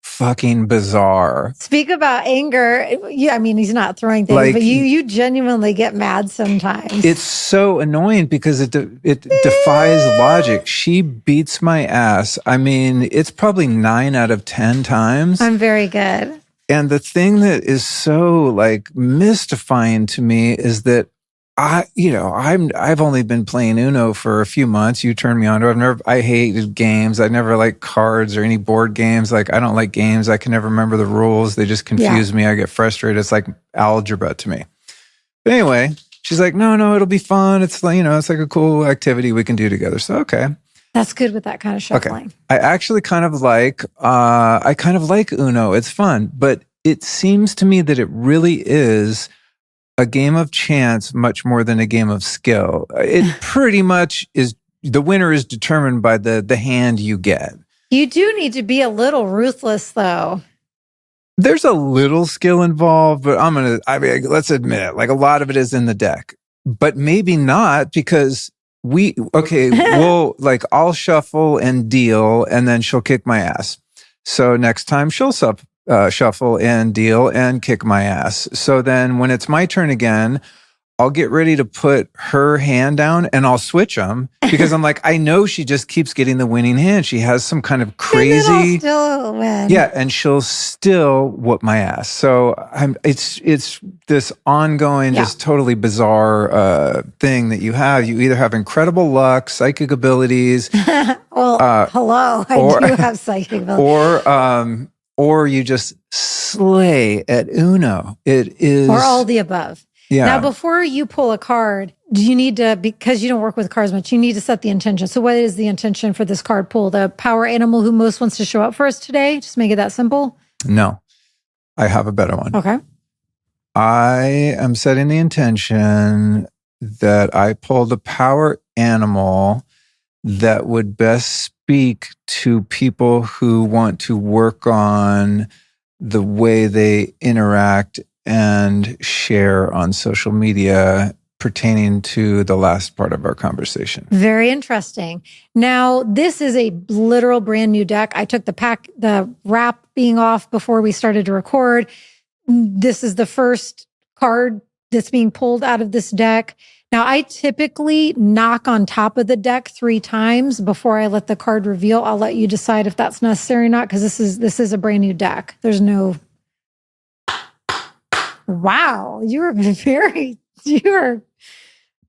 Speaker 1: fucking bizarre.
Speaker 2: Speak about anger. Yeah, I mean, he's not throwing things, but you genuinely get mad sometimes.
Speaker 1: It's so annoying because it defies logic. She beats my ass. I mean, it's probably 9 out of 10 times.
Speaker 2: I'm very good.
Speaker 1: And the thing that is so like mystifying to me is that I've only been playing Uno for a few months. You turned me on to it. I hated games. I never liked cards or any board games. Like, I don't like games. I can never remember the rules. They just confuse me. I get frustrated. It's like algebra to me. But anyway, she's like, no, it'll be fun. It's like, it's like a cool activity we can do together. So, okay.
Speaker 2: That's good with that kind of shuffling.
Speaker 1: Okay. I actually kind of like Uno. It's fun, but it seems to me that it really is a game of chance much more than a game of skill. It pretty much is. The winner is determined by the hand you get.
Speaker 2: You do need to be a little ruthless, though.
Speaker 1: There's a little skill involved, but let's admit it. Like, a lot of it is in the deck, but maybe not because I'll shuffle and deal, and then she'll kick my ass. So next time she'll shuffle and deal and kick my ass. So then when it's my turn again, I'll get ready to put her hand down and I'll switch them because I'm like, I know she just keeps getting the winning hand. She has some kind of crazy...
Speaker 2: And then I'll still win.
Speaker 1: Yeah, and she'll still whoop my ass. So it's this ongoing, just totally bizarre thing that you have. You either have incredible luck, psychic abilities...
Speaker 2: hello, I do have psychic abilities.
Speaker 1: Or you just slay at Uno. It is...
Speaker 2: Or all the above.
Speaker 1: Yeah.
Speaker 2: Now, before you pull a card, do you need to, because you don't work with cards much, you need to set the intention. So what is the intention for this card pull? The power animal who most wants to show up for us today? Just make it that simple?
Speaker 1: No. I have a better one.
Speaker 2: Okay.
Speaker 1: I am setting the intention that I pull the power animal that would best speak to people who want to work on the way they interact and share on social media pertaining to the last part of our conversation.
Speaker 2: Very interesting. Now, this is a literal brand new deck. I took the wrap being off before we started to record. This is the first card that's being pulled out of this deck. Now, I typically knock on top of the deck 3 times before I let the card reveal. I'll let you decide if that's necessary or not, because this is a brand new deck. There's no. Wow, you are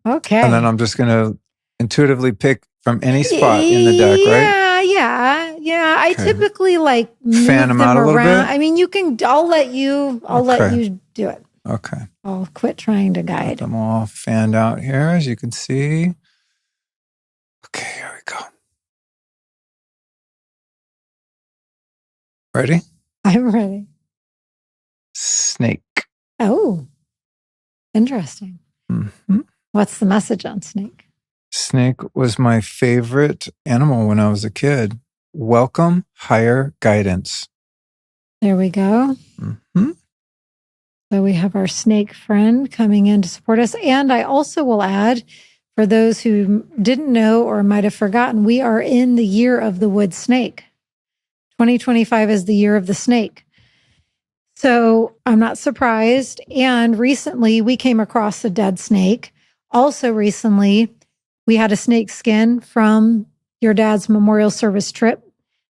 Speaker 2: okay.
Speaker 1: And then I'm just going to intuitively pick from any spot in the deck, right?
Speaker 2: Yeah. I typically like move
Speaker 1: fan them out a little bit.
Speaker 2: I mean, you can. I'll let you do it.
Speaker 1: Okay.
Speaker 2: I'll quit trying to guide.
Speaker 1: Got them all fanned out here, as you can see. Okay, here we go. Ready?
Speaker 2: I'm ready.
Speaker 1: Snake.
Speaker 2: Oh, interesting.
Speaker 1: Mm-hmm.
Speaker 2: What's the message on snake?
Speaker 1: Snake was my favorite animal when I was a kid. Welcome higher guidance.
Speaker 2: There we go.
Speaker 1: Mm-hmm.
Speaker 2: So we have our snake friend coming in to support us. And I also will add, for those who didn't know or might have forgotten, we are in the year of the wood snake. 2025 is the year of the snake. So I'm not surprised. And recently we came across a dead snake. Also recently, we had a snake skin from your dad's memorial service trip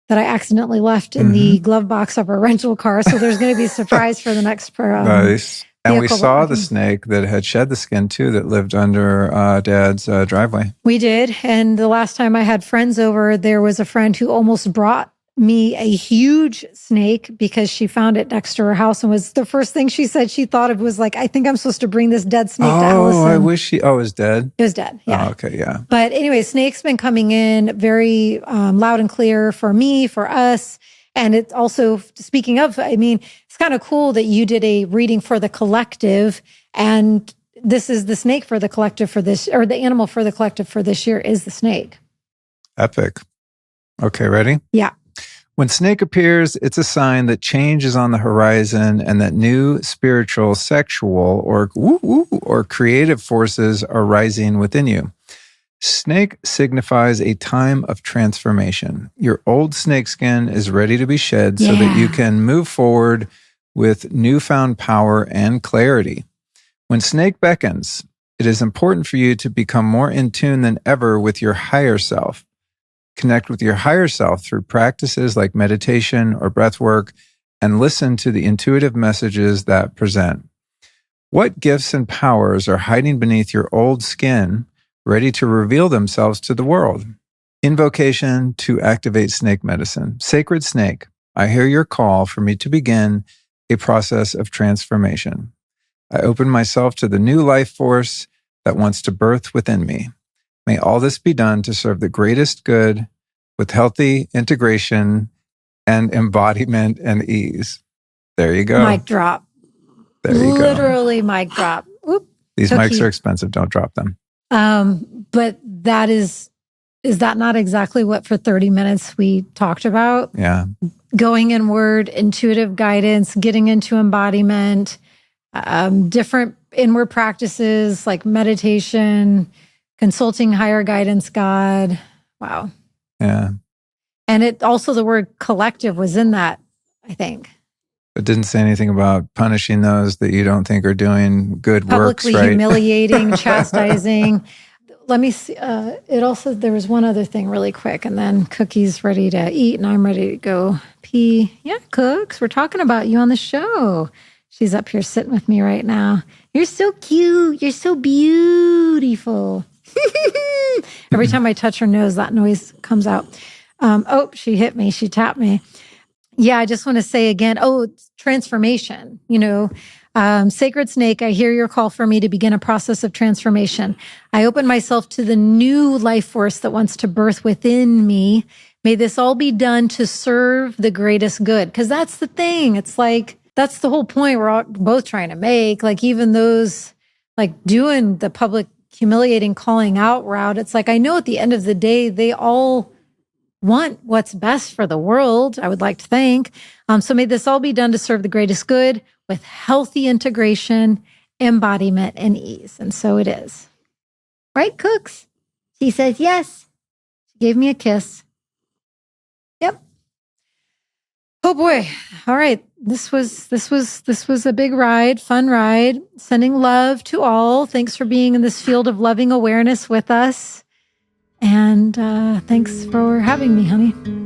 Speaker 2: that I accidentally left in the glove box of our rental car. So there's going to be a surprise for the next
Speaker 1: nice. And we saw the snake that had shed the skin too, that lived under Dad's driveway.
Speaker 2: We did. And the last time I had friends over, there was a friend who almost brought me a huge snake because she found it next to her house, and was the first thing she said she thought of was like, I think I'm supposed to bring this dead snake to Alyson.
Speaker 1: I wish it was dead.
Speaker 2: It was dead. Yeah.
Speaker 1: Oh, okay. Yeah.
Speaker 2: But anyway, snake's been coming in very loud and clear for me, for us. And it's also, speaking of, I mean, it's kind of cool that you did a reading for the collective, and this is the snake for the collective for this, or the animal for the collective for this year is the snake.
Speaker 1: Epic. Okay, ready?
Speaker 2: Yeah.
Speaker 1: When snake appears, it's a sign that change is on the horizon and that new spiritual, sexual, or creative forces are rising within you. Snake signifies a time of transformation. Your old snakeskin is ready to be shed so that you can move forward with newfound power and clarity. When snake beckons, it is important for you to become more in tune than ever with your higher self. Connect with your higher self through practices like meditation or breath work, and listen to the intuitive messages that present. What gifts and powers are hiding beneath your old skin, ready to reveal themselves to the world? Invocation to activate snake medicine. Sacred snake, I hear your call for me to begin a process of transformation. I open myself to the new life force that wants to birth within me. May all this be done to serve the greatest good with healthy integration and embodiment and ease. There you go.
Speaker 2: Mic drop.
Speaker 1: There you go.
Speaker 2: Literally mic drop. Oop.
Speaker 1: These mics are expensive. Don't drop them.
Speaker 2: But that is that not exactly what for 30 minutes we talked about?
Speaker 1: Yeah.
Speaker 2: Going inward, intuitive guidance, getting into embodiment, different inward practices like meditation, consulting higher guidance God. Wow.
Speaker 1: Yeah.
Speaker 2: And it also, the word collective was in that, I think.
Speaker 1: It didn't say anything about punishing those that you don't think are doing good works, right?
Speaker 2: Publicly humiliating, chastising. Let me see. It also, there was one other thing really quick, and then Cookie's ready to eat and I'm ready to go pee. Yeah, Cooks, we're talking about you on the show. She's up here sitting with me right now. You're so cute. You're so beautiful. Every time I touch her nose, that noise comes out. She hit me. She tapped me. Yeah, I just want to say again, transformation. Sacred snake, I hear your call for me to begin a process of transformation. I open myself to the new life force that wants to birth within me. May this all be done to serve the greatest good. Because that's the thing. It's like, that's the whole point we're all both trying to make. Like even those, like doing the public humiliating calling out route, it's like, I know at the end of the day, they all want what's best for the world, I would like to think. So may this all be done to serve the greatest good with healthy integration, embodiment, and ease. And so it is. Right, Cooks? She says yes. She gave me a kiss. Yep. Oh boy. All right. This was a big ride, fun ride. Sending love to all. Thanks for being in this field of loving awareness with us. And thanks for having me, honey.